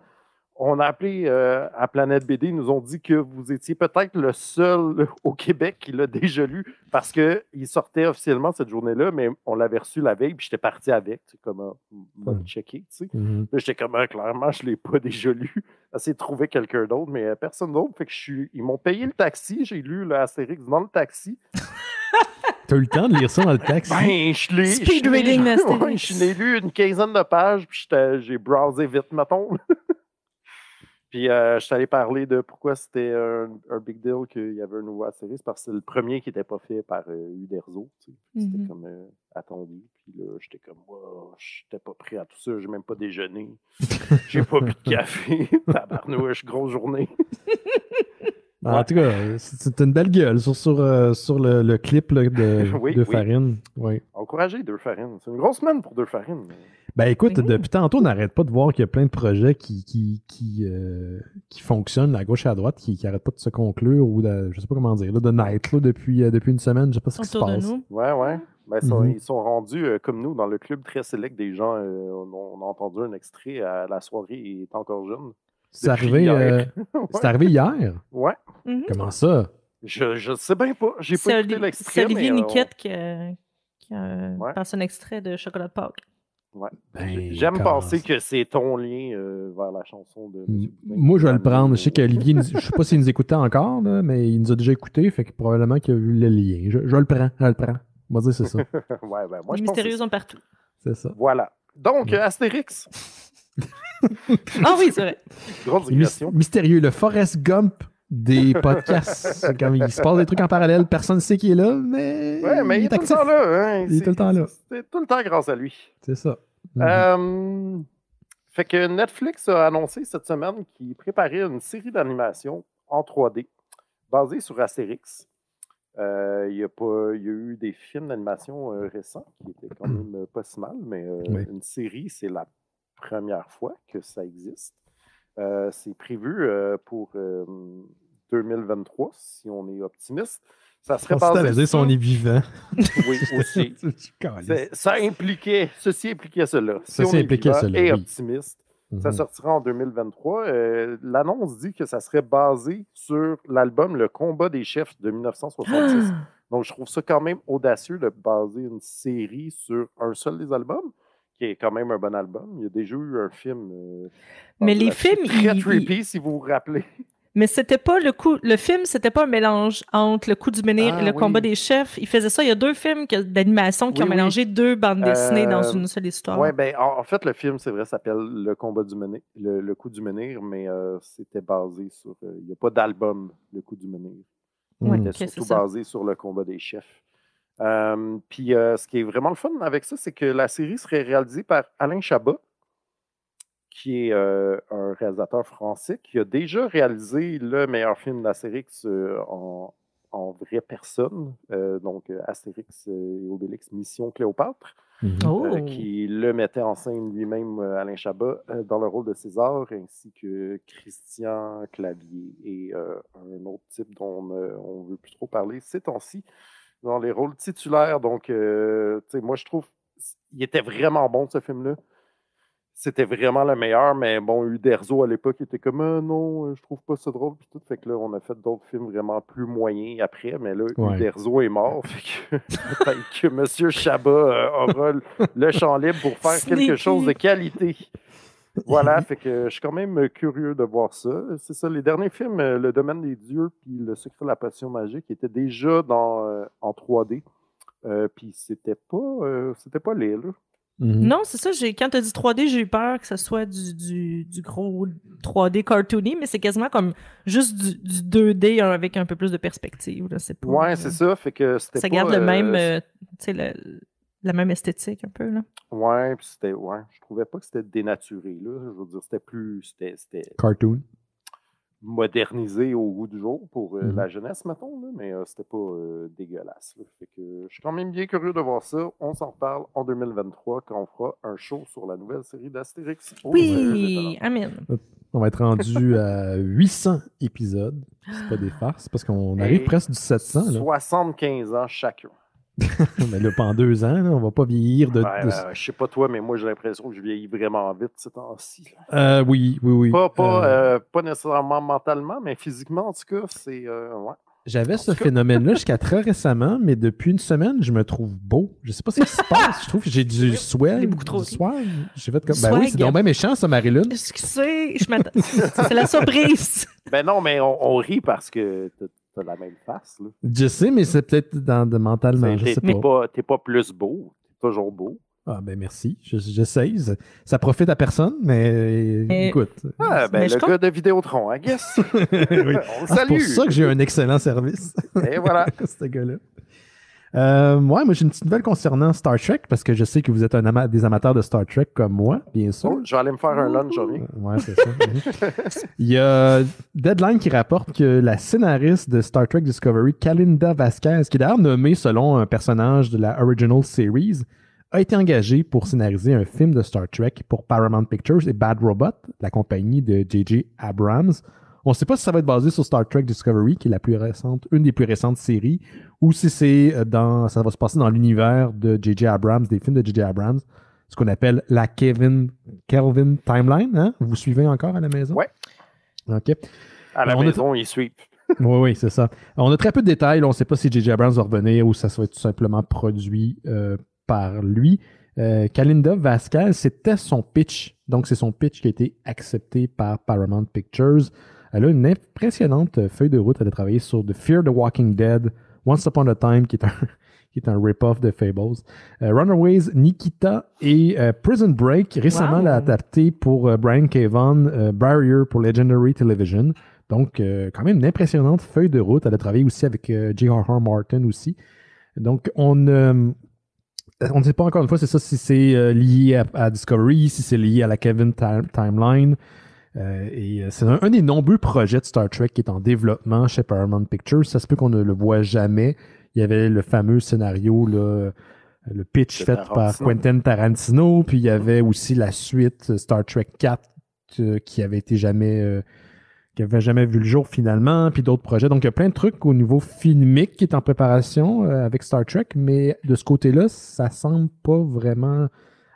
On a appelé à Planète BD, ils nous ont dit que vous étiez peut-être le seul au Québec qui l'a déjà lu parce qu'il sortait officiellement cette journée-là, mais on l'avait reçu la veille, puis j'étais parti avec. C'est comme mode checké, tu sais. Mhm. Là, j'étais comme, clairement, je ne l'ai pas déjà lu. J'ai essayé de trouver quelqu'un d'autre, mais personne d'autre. Fait que ils m'ont payé le taxi. J'ai lu le Astérix dans le taxi. T'as eu le temps de lire ça dans le texte? Ben, je l'ai. Speed reading d'Astérix. Ouais, je l'ai lu une quinzaine de pages, puis j'ai browsé vite, mettons. Puis je suis allé parler de pourquoi c'était un big deal qu'il y avait un nouveau Astérix, parce que c'est le premier qui n'était pas fait par Uderzo. C'était comme attendu. Puis là, j'étais comme, wow, j'étais pas prêt à tout ça, j'ai même pas déjeuné. J'ai pas bu de café. Tabarnouche, grosse journée. En tout cas, c'est une belle gueule sur le clip là, de Farine. Oui. Encouragez Deux Farines. C'est une grosse semaine pour Deux Farines. Ben écoute, depuis tantôt, on n'arrête pas de voir qu'il y a plein de projets qui fonctionnent à gauche et à droite, qui n'arrêtent pas de se conclure ou je sais pas comment dire, là, de naître là, depuis une semaine. Je sais pas ce qui se passe. Ouais. Ben, ils sont rendus comme nous dans le club très select des gens. On a entendu un extrait à La soirée est encore jeune. C'est arrivé hier? Ouais. Comment ça? Je sais bien pas. J'ai pas écouté l'extrait. C'est Olivier Niquette qui passe un extrait de Chocolat de Pâques. Ouais. J'aime penser que c'est ton lien vers la chanson de M. Moi, je vais le prendre. Je sais qu'Olivier, je sais pas s'il nous écoutait encore, là, mais il nous a déjà écouté, fait que probablement qu'il a vu le lien. Je le prends. On va dire c'est ça. Ouais, ben, moi, Les mystérieux sont partout. C'est ça. Voilà. Donc, Astérix. Ah oui, c'est vrai. Grosse digression. Mystérieux, le Forrest Gump des podcasts. Comme il se passe des trucs en parallèle, personne ne sait qui est là, mais. Ouais, mais il est tout le temps là. Hein. Il est tout le temps là. C'est tout le temps grâce à lui. C'est ça. Fait que Netflix a annoncé cette semaine qu'il préparait une série d'animation en 3D basée sur Astérix. Il y a eu des films d'animation récents qui étaient quand même pas si mal, mais une série, c'est la première fois que ça existe. C'est prévu pour 2023, si on est optimiste. Ça serait basé sur... si on est vivant. Oui, aussi. Ceci impliquait cela. Si on est vivant et optimiste, ça sortira en 2023. L'annonce dit que ça serait basé sur l'album Le Combat des chefs de 1966. Donc, je trouve ça quand même audacieux de baser une série sur un seul des albums, qui est quand même un bon album. Il y a déjà eu un film. Mais les films. Très trippy, si vous vous rappelez. Mais c'était pas le film, c'était pas un mélange entre Le Coup du menhir et Le Combat des chefs. Il faisait ça. Il y a deux films d'animation qui ont mélangé deux bandes dessinées dans une seule histoire. Oui, ben en fait, le film, c'est vrai, s'appelle Le Combat du menhir, le Coup du menhir, mais c'était basé sur. Il n'y a pas d'album, Le Coup du menhir. C'était surtout basé sur Le Combat des chefs. Puis ce qui est vraiment le fun avec ça, c'est que la série serait réalisée par Alain Chabat, qui est un réalisateur français qui a déjà réalisé le meilleur film d'Astérix en vraie personne, donc Astérix et Obélix Mission Cléopâtre, qui le mettait en scène lui-même, Alain Chabat, dans le rôle de César, ainsi que Christian Clavier et un autre type dont on ne veut plus trop parler ces temps-ci, dans les rôles titulaires. Donc, moi, je trouve qu'il était vraiment bon, ce film-là. C'était vraiment le meilleur, mais bon, Uderzo à l'époque était comme non, je trouve pas ça drôle, puis tout. Fait que là, on a fait d'autres films vraiment plus moyens après, mais là, Uderzo est mort. Fait que peut-être que M. Chabat aura le champ libre pour faire quelque chose de qualité. Voilà, fait que je suis quand même curieux de voir ça. C'est ça, les derniers films, Le Domaine des Dieux puis Le Secret de la Potion Magique, étaient déjà en 3D. Puis c'était pas laid, là. Non, c'est ça. Quand tu as dit 3D, j'ai eu peur que ce soit du gros 3D cartoony, mais c'est quasiment comme juste du 2D avec un peu plus de perspective. Là. C'est pas, c'est ça. Fait que c'était ça garde le même, la même esthétique un peu. Là. Ouais, puis je trouvais pas que c'était dénaturé. Là. Je veux dire, c'était cartoon. Modernisé au goût du jour pour la jeunesse, mettons, là, mais c'était pas dégueulasse. Là. Fait que je suis quand même bien curieux de voir ça. On s'en reparle en 2023 quand on fera un show sur la nouvelle série d'Astérix. Oui, amen. On va être rendu à 800 épisodes. C'est pas des farces, parce qu'on arrive presque du 700. Là. 75 ans chacun. Mais là, pendant 2 ans, là, on va pas vieillir de... je sais pas toi, mais moi, j'ai l'impression que je vieillis vraiment vite ces temps-ci. Oui. Pas nécessairement mentalement, mais physiquement, en tout cas, c'est... J'avais ce phénomène-là jusqu'à très récemment, mais depuis une semaine, je me trouve beau. Je sais pas ce qui se passe. Je trouve que j'ai du swag. Beaucoup trop. Swag. J'ai fait comme... Ben oui, c'est donc bien méchant, ça, Marilyn. Excusez, c'est la surprise. Ben non, mais on rit parce que... t'as la même face. Là. Je sais, mais c'est peut-être mentalement, je sais pas. T'es pas plus beau, t'es toujours beau. Ah ben merci, j'essaye. Ça profite à personne, mais écoute. Ah ben le gars de Vidéotron, I guess. Oui. On le salue. C'est pour ça que j'ai un excellent service. Et voilà. Ce gars-là. Moi j'ai une petite nouvelle concernant Star Trek, parce que je sais que vous êtes des amateurs de Star Trek comme moi, bien sûr. Oh, je vais aller me faire un lunch, je reviens. Ouais, c'est ça. Il y a Deadline qui rapporte que la scénariste de Star Trek Discovery, Kalinda Vasquez, qui est d'ailleurs nommée selon un personnage de la Original Series, a été engagée pour scénariser un film de Star Trek pour Paramount Pictures et Bad Robot, la compagnie de J.J. Abrams. On ne sait pas si ça va être basé sur Star Trek Discovery, qui est une des plus récentes séries, ou si ça va se passer dans l'univers de J.J. Abrams, des films de J.J. Abrams, ce qu'on appelle la Kelvin Timeline. Hein? Vous suivez encore à la maison? Oui. OK. À la maison, ils suivent. Oui, c'est ça. On a très peu de détails. On ne sait pas si J.J. Abrams va revenir ou ça va être tout simplement produit par lui. Kalinda Vasquez, c'était son pitch. Donc, c'est son pitch qui a été accepté par Paramount Pictures. Elle a une impressionnante feuille de route. Elle a travaillé sur The Fear the Walking Dead, Once Upon a Time, qui est un rip-off de Fables, Runaways, Nikita et Prison Break. Récemment, elle a adapté pour Brian K. Vaughan, Barrier pour Legendary Television. Donc, quand même une impressionnante feuille de route. Elle a travaillé aussi avec J.R.R. Martin aussi. Donc, on ne sait pas encore une fois, c'est ça, si c'est lié à Discovery, si c'est lié à la Kelvin Timeline. Et c'est un des nombreux projets de Star Trek qui est en développement chez Paramount Pictures. Ça se peut qu'on ne le voit jamais. Il y avait le fameux scénario, là, le pitch fait par Quentin Tarantino, puis il y avait aussi la suite Star Trek 4 qui avait jamais vu le jour finalement, puis d'autres projets. Donc il y a plein de trucs au niveau filmique qui est en préparation avec Star Trek, mais de ce côté-là, ça semble pas vraiment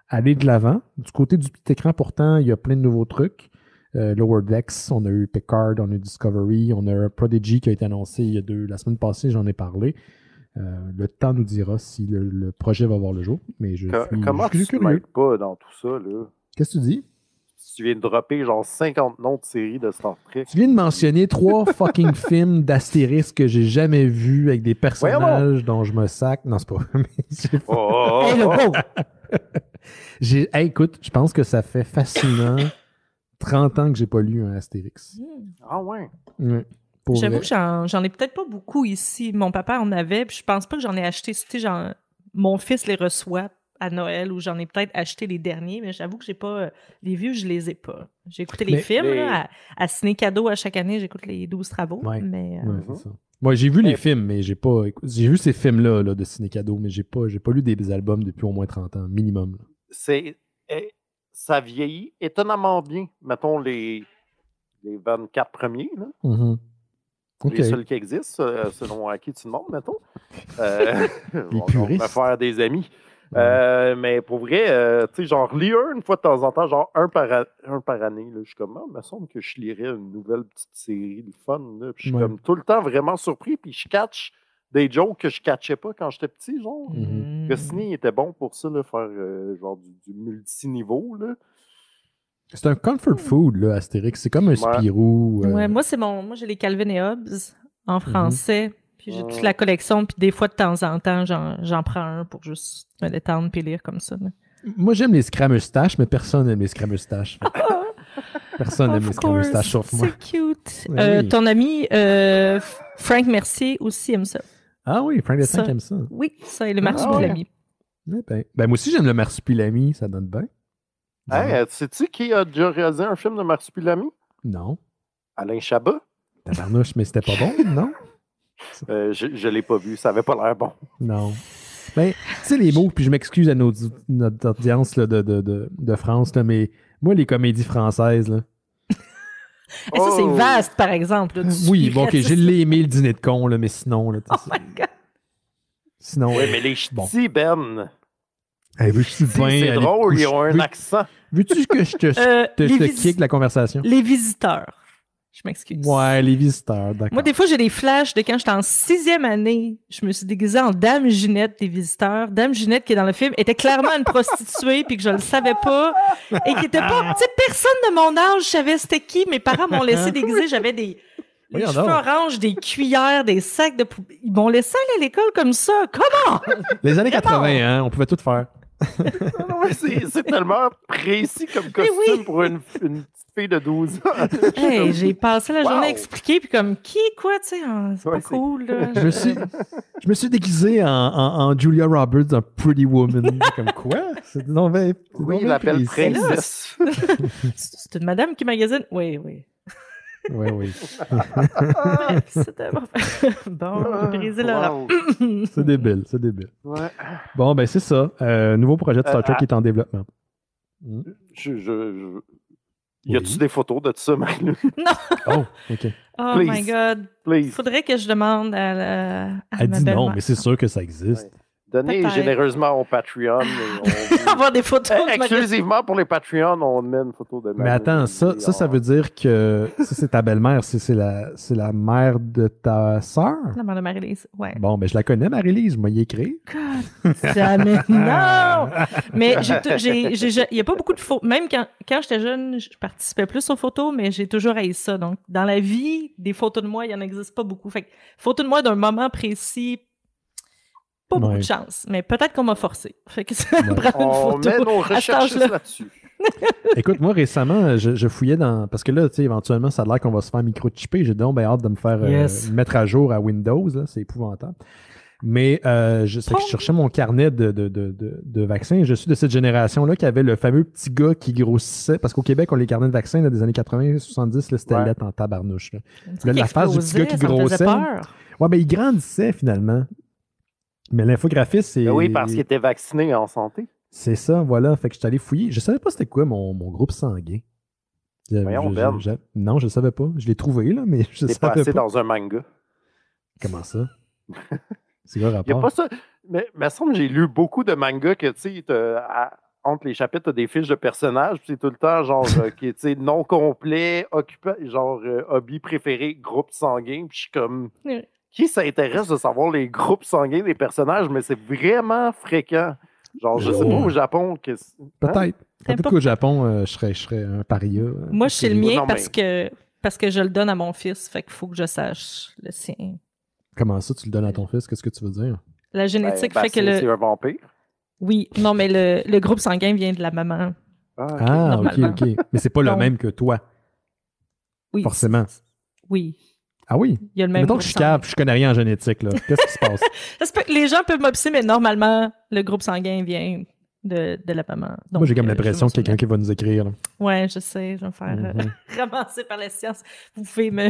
aller de l'avant. Du côté du petit écran, pourtant, il y a plein de nouveaux trucs. Lower Decks, on a eu Picard, on a eu Discovery, on a eu Prodigy qui a été annoncé la semaine passée, j'en ai parlé. Le temps nous dira si le projet va voir le jour. Mais comment tu ne m'aides pas dans tout ça, là? Qu'est-ce que tu dis? Tu viens de dropper genre 50 noms de séries de Star Trek. Tu viens de mentionner 3 fucking films d'Astérix que j'ai jamais vus avec des personnages dont je me sac. Non, c'est pas vrai. Écoute, je pense que ça fait facilement 30 ans que j'ai pas lu un Astérix. Ah ouais? J'avoue que j'en ai peut-être pas beaucoup ici. Mon papa en avait, puis je pense pas que j'en ai acheté. Mon fils les reçoit à Noël, où j'en ai peut-être acheté les derniers, mais j'avoue que j'ai pas... les vieux, je les ai pas. J'ai écouté les films, là, à Ciné Cadeau à chaque année, j'écoute les 12 travaux. Ouais. Mais, c'est ça. Moi, j'ai vu les films, mais j'ai pas... J'ai vu ces films-là là, de Ciné Cadeau, mais j'ai pas lu des albums depuis au moins 30 ans, minimum. Ça vieillit étonnamment bien. Mettons les 24 premiers, là. Okay. Les seuls qui existent, selon à qui tu demandes, mettons. Les on va faire des amis. Mais pour vrai, tu sais, genre, lis une fois de temps en temps, genre un par année. Là, je suis comme, il me semble que je lirais une nouvelle petite série de fun. Là, puis je suis comme tout le temps vraiment surpris, puis je catch des jokes que je catchais pas quand j'étais petit, genre. Goscinny était bon pour ça, là, faire genre du multiniveau, là. C'est un comfort food, là, Astérix. C'est comme un Spirou. Ouais, moi, j'ai les Calvin et Hobbes en français. Puis j'ai toute la collection. Puis des fois, de temps en temps, j'en prends un pour juste me détendre puis lire comme ça. Là. Moi, j'aime les Scramustaches, mais personne n'aime les Scramustaches. Personne n'aime les Scramustaches sauf moi. C'est cute. Ton ami Frank Mercier aussi aime ça. Ah oui, Frank Mercier aime ça. Oui, ça et le marsupilami. Ben, moi aussi, j'aime le marsupilami. Ça donne bien. Hey, sais-tu qui a déjà réalisé un film de marsupilami? Non. Alain Chabat. Tabarnouche, mais c'était pas bon, non? Je l'ai pas vu, ça avait pas l'air bon. Non. Ben, tu sais, les mots, puis je m'excuse à notre audience là, de France, là, mais moi, les comédies françaises, là. Ça, c'est vaste, par exemple. Là, oui, bon, ok, j'ai aimé le dîner de con, là, mais sinon, là. Oh my God. Sinon. Oui, mais les ch'tis, Ben. Hey, c'est drôle, ils ont un accent. Veux-tu que je te kick la conversation? Les visiteurs. Je m'excuse. Ouais, les visiteurs, d'accord. Moi, des fois, j'ai des flashs de quand j'étais en 6e année. Je me suis déguisée en Dame Ginette des visiteurs. Dame Ginette, qui est dans le film, était clairement une prostituée, puis que je le savais pas. Et qui était pas... Tu sais, personne de mon âge savait c'était qui. Mes parents m'ont laissé déguiser. J'avais des Les cheveux oranges, des cuillères, des sacs de poubelle. Ils m'ont laissé aller à l'école comme ça. Comment? Les années 80, hein, on pouvait tout faire. Non, c'est tellement précis comme costume pour une petite fille de 12 ans. Hey, j'ai passé la journée à expliquer, puis comme, quoi, tu sais, c'est pas cool, là. Je me suis déguisé en Julia Roberts dans Pretty Woman. Comme quoi? Oui, il l'appelle princesse. C'est une madame qui magasine? Oui. Oui. C'était bon, j'ai brisé là. C'est débile. Ouais. Bon, ben c'est ça. Nouveau projet de Star Trek qui est en développement. Y a-tu des photos de ça, Marie-Lou? Non! Oh, OK. Oh Please. my God. Please. Faudrait que je demande à Elle ma dit non, belle-mère. mais c'est sûr que ça existe. Ouais. Donnez Peut-être. généreusement au Patreon. Avoir des photos de ma Exclusivement pour les Patreons, on met une photo de Mais attends, ça veut dire que ça, c'est ta belle-mère, c'est la mère de ta sœur? La mère de Marie-Lise, ouais. Bon, ben je la connais, Marie-Lise, je vais y écrire. God, jamais. Non! Mais il n'y a pas beaucoup de photos. Même quand j'étais jeune, je participais plus aux photos, mais j'ai toujours haï ça. Donc, dans la vie, des photos de moi, il n'y en existe pas beaucoup. Fait que, photos de moi d'un moment précis, pas beaucoup de chance. Mais peut-être qu'on m'a forcé. Fait que ça me prend une photo. On met nos recherches là-dessus. Écoute, moi, récemment, je fouillais dans... Parce que là, tu sais, éventuellement, ça a l'air qu'on va se faire microchipper. J'ai donc hâte de me faire mettre à jour à Windows. Là, c'est épouvantable. Mais je cherchais mon carnet de vaccins. Je suis de cette génération-là qui avait le fameux petit gars qui grossissait. Parce qu'au Québec, on a les carnets de vaccins là, des années 80-70, c'était lettre en tabarnouche. Là, la face du petit gars qui grossissait. Ouais, ben il grandissait finalement. Mais l'infographiste, c'est... Oui, parce qu'il était vacciné en santé. C'est ça, voilà. Fait que je suis allé fouiller. Je savais pas c'était quoi mon groupe sanguin. Voyons, Ben. Non, je le savais pas. Je l'ai trouvé, là, mais je savais pas. T'es passé dans un manga. Comment ça? C'est quoi le rapport? Il y a pas ça. Mais il me semble que j'ai lu beaucoup de mangas que, tu sais, entre les chapitres, tu as des fiches de personnages, puis c'est tout le temps, genre, qui est non complet, occupé, genre, hobby préféré, groupe sanguin, puis je suis comme... Qui s'intéresse de savoir les groupes sanguins des personnages, mais c'est vraiment fréquent. Genre, je sais pas au Japon. Peut-être. Peut-être qu'au Japon, je serais un paria. Moi, je sais le mien parce que je le donne à mon fils. Fait qu'il faut que je sache le sien. Comment ça, tu le donnes à ton fils? Qu'est-ce que tu veux dire? La génétique fait que c'est un vampire? Oui. Non, mais le groupe sanguin vient de la maman. OK. Mais c'est pas le même que toi. Oui. Forcément. Oui. Ah oui? Il y a le même donc, je capte, je connais rien en génétique. Là. Qu'est-ce qui se passe? Les gens peuvent m'obséder, mais normalement, le groupe sanguin vient de la maman. Donc, moi, j'ai comme l'impression que quelqu'un qui va nous écrire. Là. Ouais, je sais, je vais me faire ramasser par la science. Vous pouvez me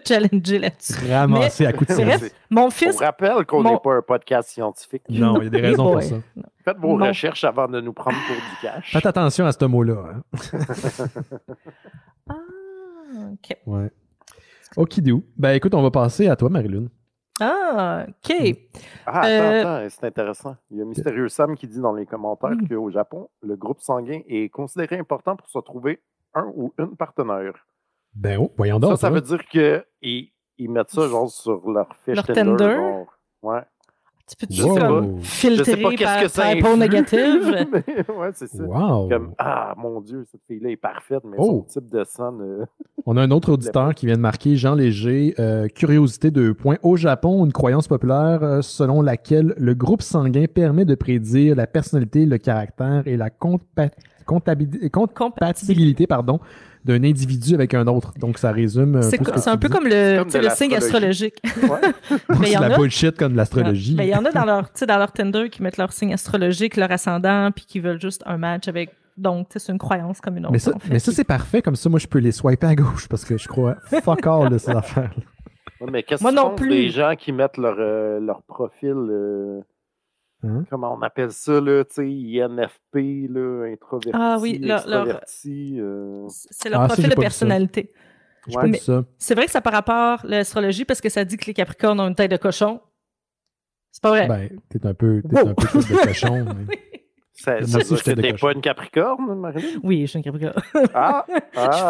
challenger là-dessus. Ramasser à coup de science. Mon fils... On rappelle qu'on n'est pas un podcast scientifique. Non, il y a des raisons pour ça. Faites vos recherches avant de nous prendre pour du cash. Faites attention à ce mot-là. Ah, OK. Ouais. Okidou. Ben écoute, on va passer à toi, Marie-Lune. Ah, OK. Attends, c'est intéressant. Il y a Mystérieux Sam qui dit dans les commentaires qu'au Japon, le groupe sanguin est considéré important pour se trouver un ou une partenaire. Ben voyons donc. Ça veut dire qu'ils mettent ça genre sur leur fiche Tinder. Genre. Ouais. Tu peux-tu comme filtrer par réponse négative? Ouais, c'est ça. Wow. Comme, mon Dieu, cette fille-là est parfaite, mais son type de sang... On a un autre auditeur qui vient de marquer, Jean Léger, curiosité 2 points. Au Japon, une croyance populaire selon laquelle le groupe sanguin permet de prédire la personnalité, le caractère et la compatibilité d'un individu avec un autre. Donc, ça résume... C'est un peu comme le signe astrologique. Ouais. C'est de la bullshit comme l'astrologie. Mais il y en a dans leur Tinder qui mettent leur signe astrologique, leur ascendant, puis qui veulent juste un match avec... Donc, c'est une croyance comme une autre. Mais ça, c'est parfait. Comme ça, moi, je peux les swiper à gauche parce que je crois fuck all de ces affaires. Ouais, mais qu'est-ce que tu penses des gens qui mettent leur profil... Comment on appelle ça, là, tu sais, INFP, là, introverti, extroverti. C'est leur profil de personnalité. Ça. C'est vrai que ça par rapport à l'astrologie parce que ça dit que les Capricornes ont une tête de cochon. C'est pas vrai. Ben, t'es un peu tête de cochon. Mais... C'était pas une Capricorne, Marie-Lune? Oui, je suis une Capricorne. Je suis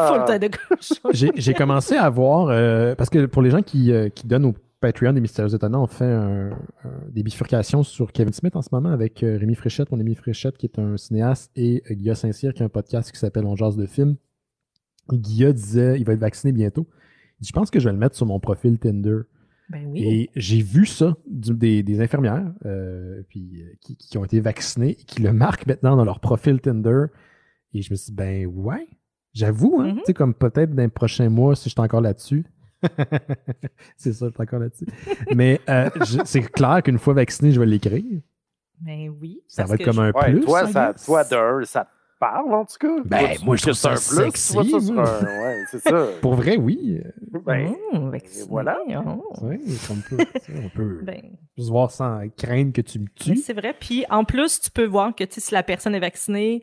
full tête de cochon. J'ai commencé à voir, parce que pour les gens qui donnent au Patreon des Mystérieux Étonnants, on fait des bifurcations sur Kevin Smith en ce moment avec Rémi Fréchette, mon ami Fréchette, qui est un cinéaste, et Guilla Saint-Cyr, qui a un podcast qui s'appelle On jase de film. Guilla disait, il va être vacciné bientôt. Il Je pense que je vais le mettre sur mon profil Tinder. Ben oui. Et j'ai vu ça des infirmières qui ont été vaccinées et qui le marquent maintenant dans leur profil Tinder. Et je me suis dit, ben ouais, j'avoue, hein, tu sais, comme peut-être dans les prochains mois, si je suis encore là-dessus. C'est ça, je suis encore là-dessus. Mais c'est clair qu'une fois vacciné, je vais l'écrire. Ben oui. Ça va être comme un plus. Toi, ça te parle, en tout cas. Ben, moi, je trouve ça sexy. Ouais, c'est ça. Pour vrai, oui. Ben, voilà. Ouais, on peut juste voir sans craindre que tu me tues. C'est vrai. Puis en plus, tu peux voir que si la personne est vaccinée,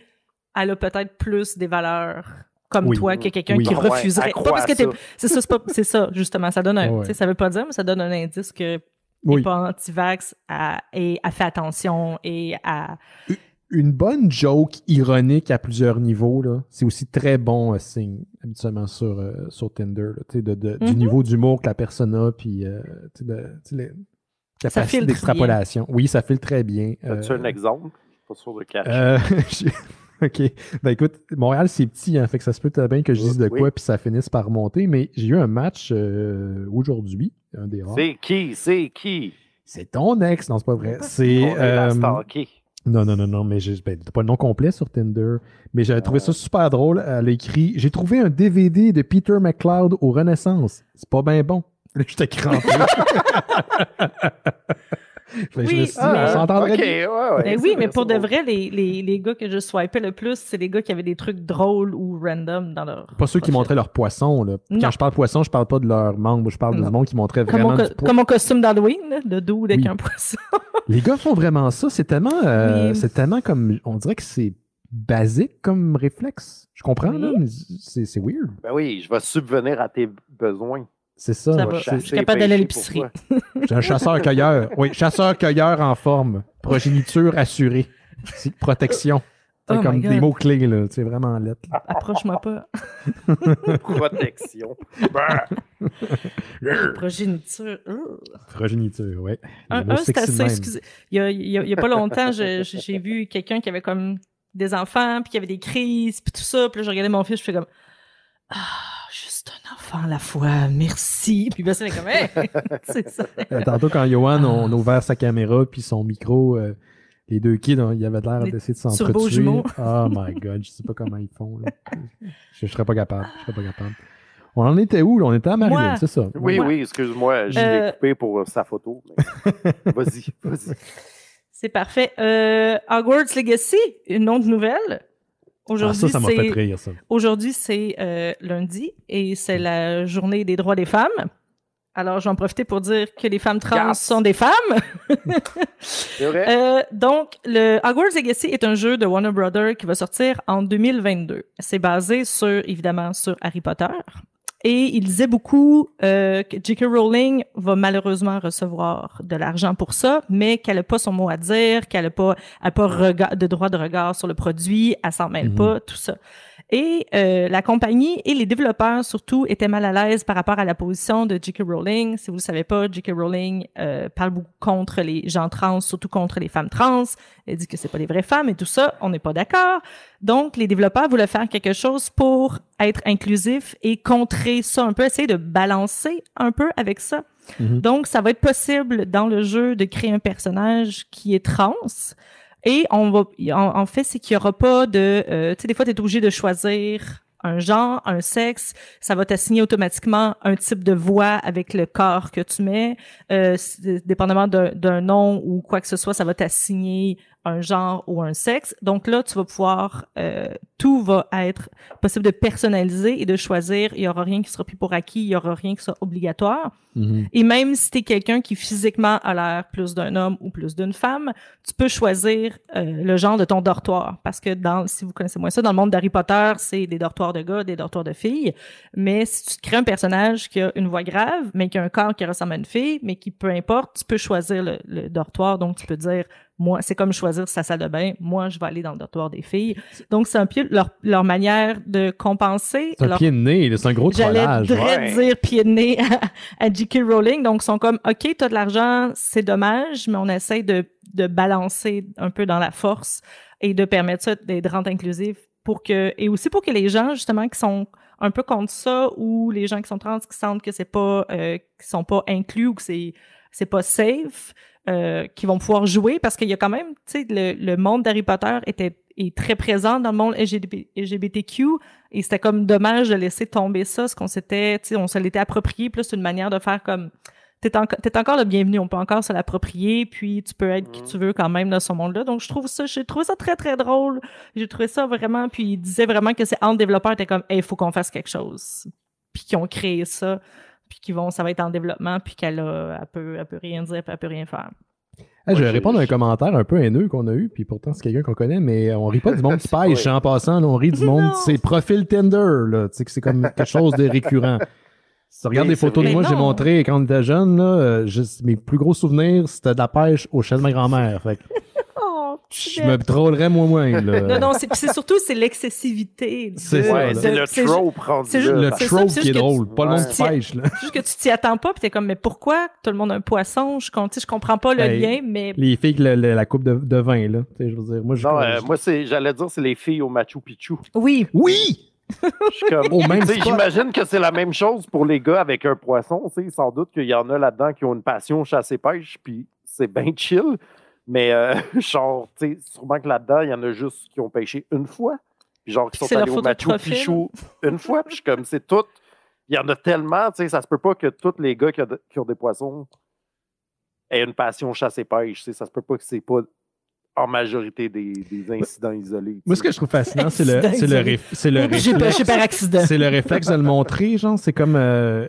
elle a peut-être plus des valeurs comme toi que quelqu'un qui refuserait. Pas parce que c'est ça, justement. Ça donne ça veut pas dire, mais ça donne un indice que n'est pas anti-vax et a fait attention et a... Une bonne joke ironique à plusieurs niveaux, là, c'est aussi très bon signe, habituellement, sur Tinder. Là, du niveau d'humour que la personne a, puis la capacité d'extrapolation. Oui, ça file très bien. As-tu un exemple? Pas sûr de cacher. OK. Ben écoute, Montréal, c'est petit, hein, fait que ça se peut très bien que je dise de quoi, puis ça finisse par remonter, mais j'ai eu un match aujourd'hui, un des rares. C'est qui? C'est ton ex, non, c'est pas vrai. C'est... Non, mais t'as pas le nom complet sur Tinder. Mais j'avais trouvé ça super drôle. Elle a écrit « J'ai trouvé un DVD de Peter McLeod au Renaissance. C'est pas bien bon. » Là, j'étais crampé. Mais pour de vrai, les gars que je swipais le plus, c'est les gars qui avaient des trucs drôles ou random dans leur... Pas ceux qui montraient leur poisson. Là. Quand je parle poisson, je parle pas de leurs membres. Je parle du monde qui montrait vraiment du poisson. Comme mon costume d'Halloween, de dos avec un poisson. Les gars font vraiment ça. C'est tellement comme... On dirait que c'est basique comme réflexe. Je comprends, là, mais c'est weird. Ben oui, je vais subvenir à tes besoins. C'est ça. Je suis capable d'aller à l'épicerie. J'ai un chasseur-cueilleur. Oui, chasseur-cueilleur en forme. Progéniture assurée. C'est protection. C'est comme des mots-clés, là. C'est vraiment lettre. Approche-moi pas. Protection. Progéniture. Progéniture, oui. C'est assez, excusez. Il y a pas longtemps, j'ai vu quelqu'un qui avait comme des enfants, puis qui avait des crises, puis tout ça. Puis là, je regardais mon fils, je fais comme... juste un enfant à la fois, merci. Puis c'est comme, c'est ça. Tantôt, quand Johan on a ouvert sa caméra puis son micro, les deux kids, il avait l'air d'essayer de s'entretuer. Oh my God, je sais pas comment ils font. Là. Je serais pas capable. On en était où? Là? On était à Maryland, c'est ça? Oui, excuse-moi, je l'ai coupé pour sa photo. Mais... Vas-y. C'est parfait. Hogwarts Legacy, une autre nouvelle. Aujourd'hui, ça m'a fait rire, ça. Aujourd'hui, c'est lundi et c'est la journée des droits des femmes. Alors, je vais en profiter pour dire que les femmes trans sont des femmes. C'est vrai. Donc, le Hogwarts Legacy est un jeu de Warner Brothers qui va sortir en 2022. C'est basé évidemment sur Harry Potter. Et il disait beaucoup que J.K. Rowling va malheureusement recevoir de l'argent pour ça, mais qu'elle n'a pas son mot à dire, qu'elle n'a pas de droit de regard sur le produit, elle s'en mêle pas, tout ça. Et la compagnie et les développeurs surtout étaient mal à l'aise par rapport à la position de J.K. Rowling. Si vous le savez pas, J.K. Rowling parle beaucoup contre les gens trans, surtout contre les femmes trans. Elle dit que c'est pas des vraies femmes et tout ça. On n'est pas d'accord. Donc, les développeurs voulaient faire quelque chose pour être inclusif et contrer ça un peu, essayer de balancer un peu avec ça. Donc, ça va être possible dans le jeu de créer un personnage qui est trans. Et en fait, c'est qu'il y aura pas de, tu sais, des fois, tu es obligé de choisir un genre, un sexe, ça va t'assigner automatiquement un type de voix avec le corps que tu mets. Dépendamment d'un nom ou quoi que ce soit, ça va t'assigner un genre ou un sexe. Donc là, tu vas pouvoir, tout va être possible de personnaliser et de choisir. Il y aura rien qui sera pris pour acquis, il y aura rien qui sera obligatoire. Et même si t'es quelqu'un qui physiquement a l'air plus d'un homme ou plus d'une femme, tu peux choisir le genre de ton dortoir. Parce que si vous connaissez moins ça, dans le monde d'Harry Potter, c'est des dortoirs de gars, des dortoirs de filles. Mais si tu te crées un personnage qui a une voix grave, mais qui a un corps qui ressemble à une fille, mais qui, peu importe, tu peux choisir le dortoir. Donc, tu peux dire, moi, c'est comme choisir sa salle de bain. Moi, je vais aller dans le dortoir des filles. Donc, c'est un peu leur manière de compenser. C'est un pied de nez, c'est un gros trollage. J'allais dire pied de nez à J.K. Rowling. Donc, ils sont comme, OK, t'as de l'argent, c'est dommage, mais on essaie de balancer un peu dans la force et de permettre ça de rendre inclusif et aussi pour que les gens, justement, qui sont un peu contre ça, ou les gens qui sont trans, qui sentent que c'est pas, qui sont pas inclus ou que c'est pas safe, qui vont pouvoir jouer, parce qu'il y a quand même, tu sais, le monde d'Harry Potter est très présent dans le monde LGBTQ, et c'était comme dommage de laisser tomber ça, ce qu'on s'était, tu sais, on se l'était approprié, plus une manière de faire comme, t'es encore le bienvenu, on peut encore se l'approprier, puis tu peux être qui tu veux quand même dans ce monde-là. Donc, j'ai trouvé ça très, très drôle. J'ai trouvé ça vraiment, puis il disait vraiment que c'est entre développeurs, était comme, il faut qu'on fasse quelque chose. Puis qu'ils ont créé ça, puis ça va être en développement, puis elle peut rien dire, puis elle peut rien faire. Je vais répondre à un commentaire un peu haineux qu'on a eu, puis pourtant c'est quelqu'un qu'on connaît, mais on rit pas du monde qui pêche en passant, là, on rit du monde, c'est profil Tinder, là, tu sais que c'est comme quelque chose de récurrent. Si tu regardes des photos de moi que j'ai montrées quand on était jeune, là, mes plus gros souvenirs, c'était de la pêche au chalet de ma grand-mère. Fait que je me trollerais moins. Là. Non, c'est surtout l'excessivité. C'est le trope rendu. C'est juste le trope qui est drôle, pas le monde qui pêche. Là. Juste que tu t'y attends pas, puis t'es comme, mais pourquoi tout le monde a un poisson? Je comprends pas le lien, mais... Les filles avec la coupe de vin, là. Je veux dire, moi, j'allais dire, c'est les filles au Machu Picchu. Oui! J'imagine que c'est la même chose pour les gars avec un poisson. Sans doute qu'il y en a là-dedans qui ont une passion chasse et pêche, puis c'est bien chill. Mais sûrement que là-dedans, il y en a juste qui ont pêché une fois. Puis genre, qui sont allés au Machu Picchu une fois. Puis comme c'est tout. Il y en a tellement, ça se peut pas que tous les gars qui ont des poissons aient une passion chasse et pêche. Ça se peut pas que c'est pas en majorité des incidents isolés. Moi, ce que je trouve fascinant, c'est le J'ai pêché par accident. C'est le réflexe de le montrer, genre, c'est comme un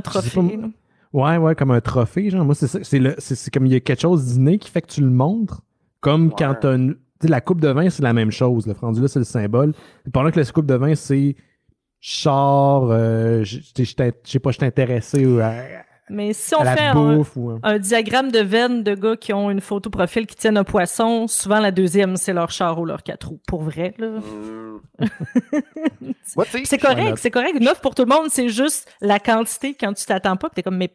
trophée. Ouais, comme un trophée, genre. Moi, c'est comme il y a quelque chose d'inné qui fait que tu le montres. Comme quand t'as une. Tu sais, la coupe de vin, c'est la même chose. Le franc-là, c'est le symbole. Et pendant que la coupe de vin, c'est char, je sais pas, je suis intéressé mais si on fait un diagramme de veine de gars qui ont une photo profil qui tiennent un poisson, souvent la deuxième, c'est leur char ou leur 4 roues. Pour vrai, là. C'est correct. 9 pour tout le monde, c'est juste la quantité quand tu t'attends pas. T'es comme, mais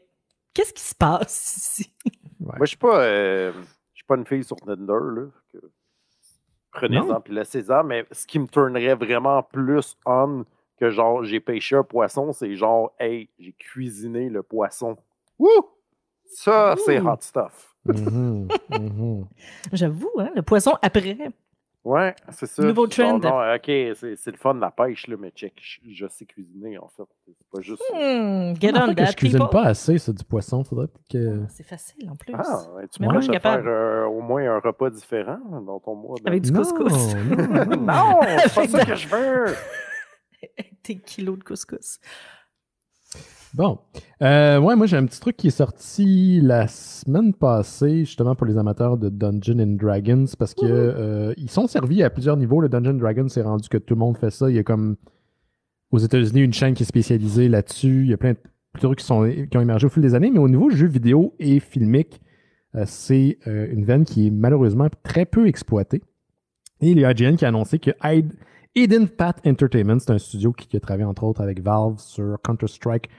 qu'est-ce qui se passe ici? Moi, je suis pas une fille sur Tinder, là. Prenez-en puis laissez-en, mais ce qui me tournerait vraiment plus on que genre j'ai pêché un poisson, c'est genre hey, j'ai cuisiné le poisson. Wouh! Ça, c'est hot stuff. J'avoue, hein, le poisson après. Ouais, c'est ça. Nouveau trend. Non, ok, c'est le fun de la pêche, là, mais check, je sais cuisiner, en fait. C'est pas juste... Get on that, je cuisine pas assez, ça, du poisson. Faudrait que... C'est facile, en plus. Tu pourrais te faire au moins un repas différent dans ton mois. Avec du couscous. Non, c'est pas ça que je veux. Tes kilos de couscous. Bon. Moi, j'ai un petit truc qui est sorti la semaine passée, justement pour les amateurs de Dungeons and Dragons, parce que ils sont servis à plusieurs niveaux. Le Dungeons and Dragons, c'est rendu que tout le monde fait ça. Il y a comme aux États-Unis une chaîne qui est spécialisée là-dessus. Il y a plein de trucs qui ont émergé au fil des années, mais au niveau jeux vidéo et filmique, c'est une veine qui est malheureusement très peu exploitée. Et il y a IGN qui a annoncé que Hidden Path Entertainment, c'est un studio qui a travaillé entre autres avec Valve sur Counter-Strike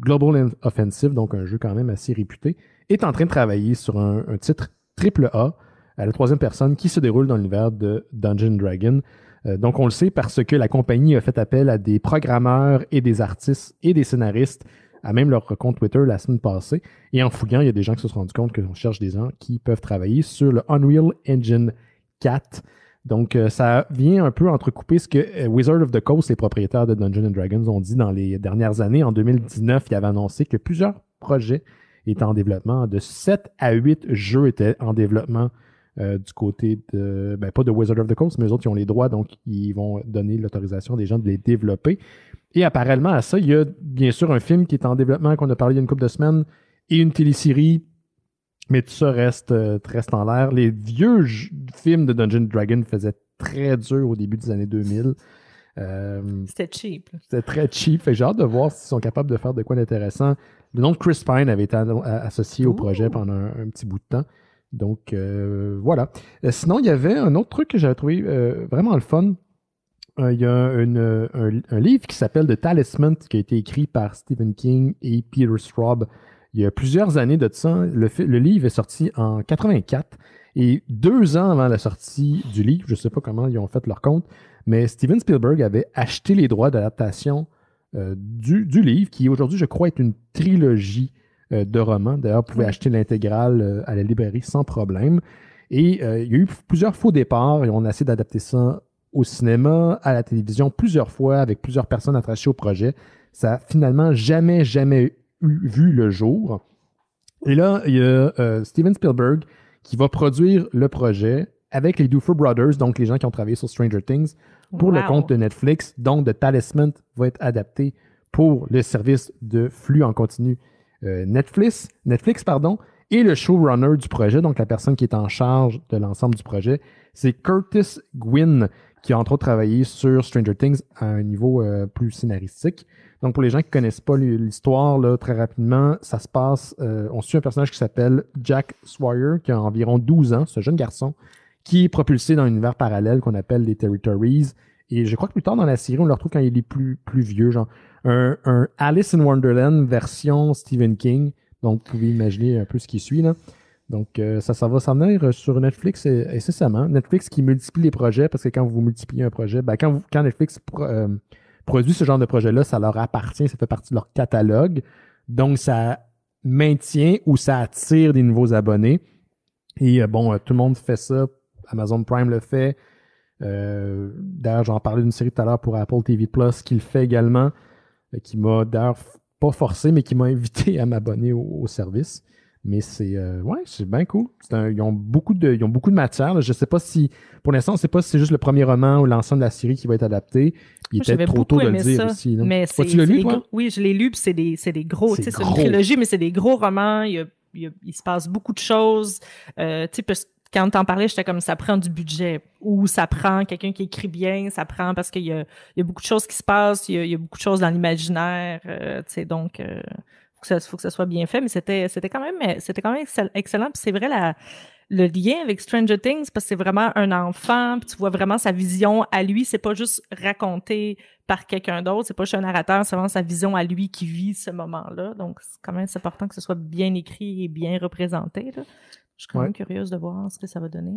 Global Offensive, donc un jeu quand même assez réputé, est en train de travailler sur un titre AAA à la troisième personne qui se déroule dans l'univers de Dungeons & Dragons. Donc on le sait parce que la compagnie a fait appel à des programmeurs et des artistes et des scénaristes à même leur compte Twitter la semaine passée. Et en fouillant, il y a des gens qui se sont rendus compte qu'on cherche des gens qui peuvent travailler sur le Unreal Engine 4. Donc, ça vient un peu entrecouper ce que Wizard of the Coast, les propriétaires de Dungeons & Dragons, ont dit dans les dernières années. En 2019, ils avaient annoncé que plusieurs projets étaient en développement. De 7 à 8 jeux étaient en développement du côté de... pas de Wizard of the Coast, mais eux autres, ils ont les droits, donc ils vont donner l'autorisation à des gens de les développer. Et parallèlement à ça, il y a bien sûr un film qui est en développement, qu'on a parlé il y a une couple de semaines, et une télésérie. Mais tout ça reste en l'air. Les vieux films de Dungeons & Dragons faisaient très dur au début des années 2000. C'était cheap. C'était très cheap. Fait que j'ai hâte de voir s'ils sont capables de faire de quoi d'intéressant. Le nom de Chris Pine avait été associé au projet pendant un petit bout de temps. Donc, voilà. Sinon, il y avait un autre truc que j'avais trouvé vraiment le fun. Il y a un livre qui s'appelle The Talisman qui a été écrit par Stephen King et Peter Straub. Il y a plusieurs années de ça, le livre est sorti en 84 Et 2 ans avant la sortie du livre, je ne sais pas comment ils ont fait leur compte, mais Steven Spielberg avait acheté les droits d'adaptation du livre, qui aujourd'hui, je crois, est une trilogie de romans. D'ailleurs, vous pouvez acheter l'intégrale à la librairie sans problème. Et il y a eu plusieurs faux départs et on a essayé d'adapter ça au cinéma, à la télévision, plusieurs fois, avec plusieurs personnes attachées au projet. Ça n'a finalement jamais vu le jour. Et là, il y a Steven Spielberg qui va produire le projet avec les Duffer Brothers, donc les gens qui ont travaillé sur Stranger Things, pour le compte de Netflix. Donc, The Talisman va être adapté pour le service de flux en continu Netflix, et le showrunner du projet, donc la personne qui est en charge de l'ensemble du projet, c'est Curtis Gwynn, qui a entre autres travaillé sur Stranger Things à un niveau plus scénaristique. Donc, pour les gens qui ne connaissent pas l'histoire, là, très rapidement, ça se passe, on suit un personnage qui s'appelle Jack Swire, qui a environ 12 ans, ce jeune garçon, qui est propulsé dans un univers parallèle qu'on appelle les Territories. Et je crois que plus tard dans la série, on le retrouve quand il est plus vieux, genre un Alice in Wonderland version Stephen King. Donc, vous pouvez imaginer un peu ce qui suit, là. Donc, ça va s'en venir sur Netflix incessamment. Netflix qui multiplie les projets, parce que quand vous multipliez un projet, ben, quand Netflix produit ce genre de projet-là, ça leur appartient, ça fait partie de leur catalogue. Donc, ça maintient ou ça attire des nouveaux abonnés. Et tout le monde fait ça. Amazon Prime le fait. D'ailleurs, j'en parlais d'une série tout à l'heure pour Apple TV+, qui le fait également, qui m'a d'ailleurs pas forcé, mais qui m'a invité à m'abonner au service. Mais c'est bien cool. Ils ont beaucoup de matière. Là. Je ne sais pas si, pour l'instant, on ne sait pas si c'est juste le premier roman ou l'ensemble de la série qui va être adapté. Il est peut-être trop tôt de le dire ça, aussi. Mais tu l'as lu, toi? Oui, je l'ai lu, puis c'est des gros. C'est une trilogie, mais c'est des gros romans. Il se passe beaucoup de choses. Quand t'en parlais, j'étais comme, ça prend du budget, ou ça prend quelqu'un qui écrit bien, ça prend parce qu'il y a beaucoup de choses qui se passent, il y a beaucoup de choses dans l'imaginaire, donc faut que ça soit bien fait, mais c'était quand même excellent. Puis c'est vrai, le lien avec Stranger Things, parce que c'est vraiment un enfant, puis tu vois vraiment sa vision à lui, c'est pas juste raconté par quelqu'un d'autre, c'est pas juste un narrateur, c'est vraiment sa vision à lui qui vit ce moment-là. Donc c'est quand même important que ce soit bien écrit et bien représenté, là. Je suis quand même curieuse de voir ce que ça va donner.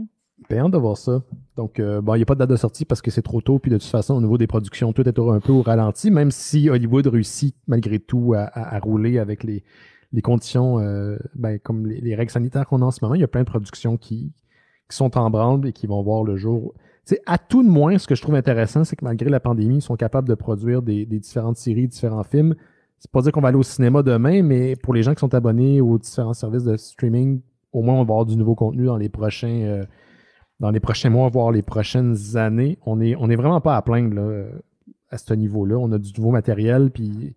Bien hâte de voir ça. Donc, il n'y a pas de date de sortie parce que c'est trop tôt. Puis de toute façon, au niveau des productions, tout est un peu au ralenti, même si Hollywood réussit malgré tout à rouler avec les conditions, comme les règles sanitaires qu'on a en ce moment. Il y a plein de productions qui sont en branle et qui vont voir le jour. T'sais, à tout de moins, ce que je trouve intéressant, c'est que malgré la pandémie, ils sont capables de produire des différentes séries, différents films. C'est pas dire qu'on va aller au cinéma demain, mais pour les gens qui sont abonnés aux différents services de streaming, au moins, on va avoir du nouveau contenu dans les prochains mois, voire les prochaines années. On est vraiment pas à plaindre là, à ce niveau-là. On a du nouveau matériel, puis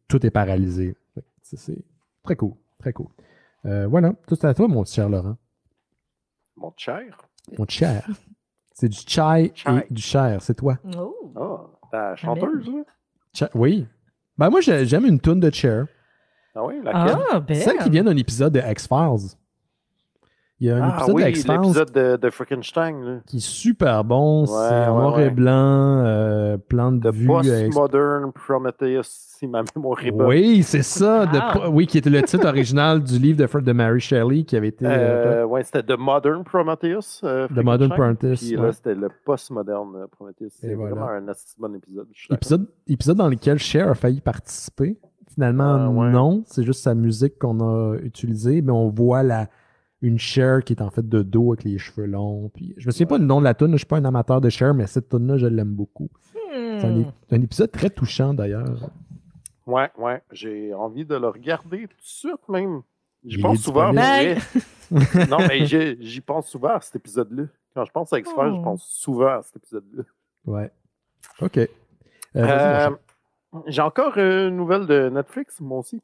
tout est paralysé. C'est très cool, très cool. Voilà, tout à toi, mon cher Laurent. Mon cher? Mon cher. C'est du chai et du cher, c'est toi. Oh, ta chanteuse, là? Oui. Ben moi, j'aime une toune de Cher. Ah oui, laquelle? Celle qui vient d'un épisode de X-Files. Il y a un épisode de X-Files. L'épisode de Frankenstein. Là. Qui est super bon. C'est en noir et blanc, plein de vues. Postmodern Prometheus, si ma mémoire est bonne. Oui, c'est ça. Oui, qui était le titre original du livre de Mary Shelley qui avait été... oui, c'était The Modern Prometheus. The Modern Prometheus. Puis là, c'était le Postmodern Prometheus. C'est vraiment un assez bon épisode. Épisode dans lequel Cher a failli participer. Finalement, non. C'est juste sa musique qu'on a utilisée, mais on voit une Cher qui est en fait de dos avec les cheveux longs. Puis, je me souviens pas du nom de la tune, je suis pas un amateur de Cher, mais cette tune-là, je l'aime beaucoup. C'est un épisode très touchant d'ailleurs. Ouais. J'ai envie de le regarder tout de suite même. J'y pense souvent. Non, mais j'y pense souvent à cet épisode-là. Quand je pense à X-Files, je pense souvent à cet épisode-là. Ouais. OK. J'ai encore une nouvelle de Netflix, moi aussi.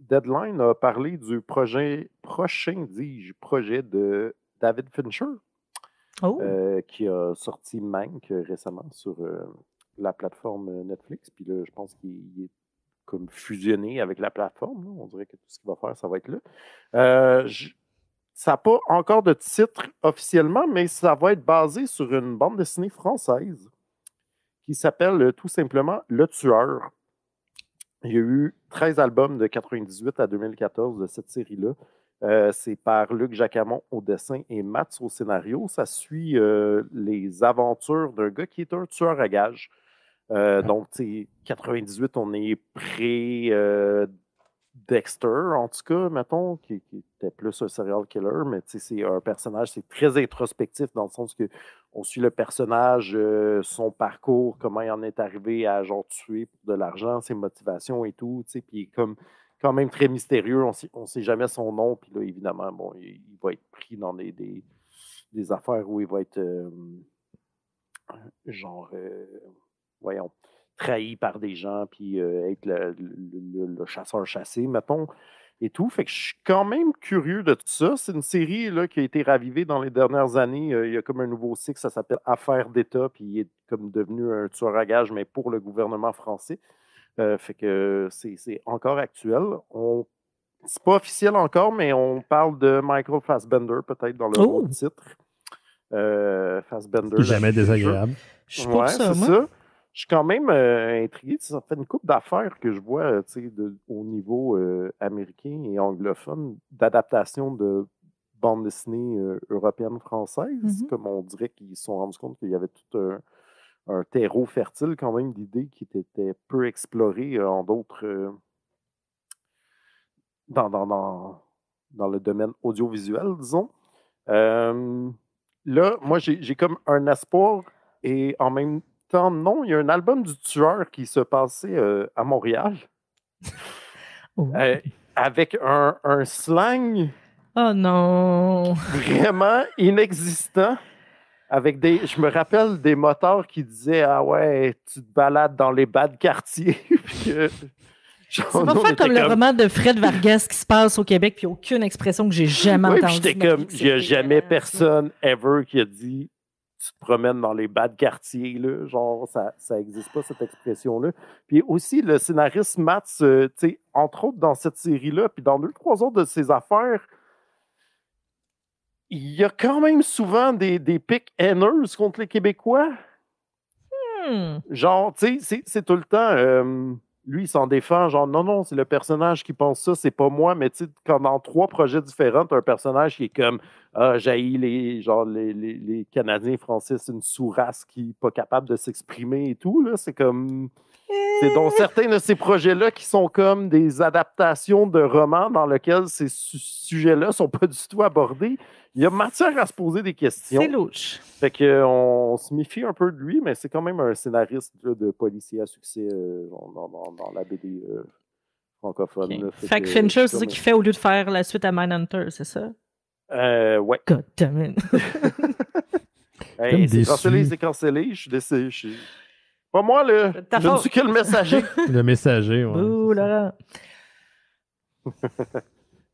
Deadline a parlé du projet de David Fincher, qui a sorti Mank récemment sur la plateforme Netflix. Puis là, je pense qu'il est comme fusionné avec la plateforme. Là. On dirait que tout ce qu'il va faire, ça va être là. Ça n'a pas encore de titre officiellement, mais ça va être basé sur une bande dessinée française qui s'appelle tout simplement Le Tueur. Il y a eu 13 albums de 1998 à 2014 de cette série-là. C'est par Luc Jacquemont au dessin et Mats au scénario. Ça suit les aventures d'un gars qui est un tueur à gages. Donc, 98, on est Dexter, en tout cas, mettons, qui était plus un serial killer, mais c'est un personnage, c'est très introspectif dans le sens que on suit le personnage, son parcours, comment il en est arrivé à genre tuer pour de l'argent, ses motivations et tout, puis il est comme quand même très mystérieux, on sait jamais son nom, puis là, évidemment, bon, il va être pris dans des affaires où il va être voyons, trahi par des gens, puis être le chasseur chassé, mettons, et tout. Fait que je suis quand même curieux de tout ça. C'est une série là, qui a été ravivée dans les dernières années. Il y a comme un nouveau cycle, ça s'appelle Affaires d'État, puis il est comme devenu un tueur à gages, mais pour le gouvernement français. Fait que c'est encore actuel. C'est pas officiel encore, mais on parle de Michael Fassbender, peut-être, dans le rôle titre. Fassbender. Jamais désagréable. Je suis pour ça, moi. Ça. Je suis quand même intrigué. Ça fait une couple d'affaires que je vois au niveau américain et anglophone d'adaptation de bande dessinée européenne française. Comme on dirait qu'ils se sont rendus compte qu'il y avait tout un terreau fertile quand même d'idées qui étaient peu explorées en d'autres dans le domaine audiovisuel, disons. Là, moi, j'ai comme un espoir et en même temps, non, il y a un album du tueur qui se passait à Montréal avec un slang oh non vraiment inexistant. Avec je me rappelle des motards qui disaient « Ah ouais, tu te balades dans les bas de quartier. » C'est pas faire comme le roman de Fred Vargas qui se passe au Québec, puis aucune expression que j'ai jamais entendue. J'étais comme, il n'y a jamais personne ever qui a dit tu te promènes dans les bas de quartier, là. Genre, ça n'existe pas, cette expression-là. Puis aussi, le scénariste Mats, entre autres dans cette série-là, puis dans 2-3 autres de ses affaires, il y a quand même souvent des pics haineuses contre les Québécois. Genre, tu sais, c'est tout le temps... lui, il s'en défend, genre, non, c'est le personnage qui pense ça, c'est pas moi, mais tu sais, quand dans 3 projets différents, t'as un personnage qui est comme, j'haïs les Canadiens français, c'est une sous-race qui n'est pas capable de s'exprimer et tout, là, c'est comme... C'est donc certains de ces projets-là qui sont comme des adaptations de romans dans lesquels ces sujets-là ne sont pas du tout abordés. Il y a matière à se poser des questions. C'est louche. Fait qu'on se méfie un peu de lui, mais c'est quand même un scénariste là, de policier à succès dans la BD francophone. Okay. Là, fait que Fincher, c'est ça qu'il fait au lieu de faire la suite à Mindhunter, c'est ça? Ouais. God damn it. Hey, c'est cancellé. Je suis décédé. Pas moi, là. Je ne suis que le messager. Le messager, ouais. Ouh là.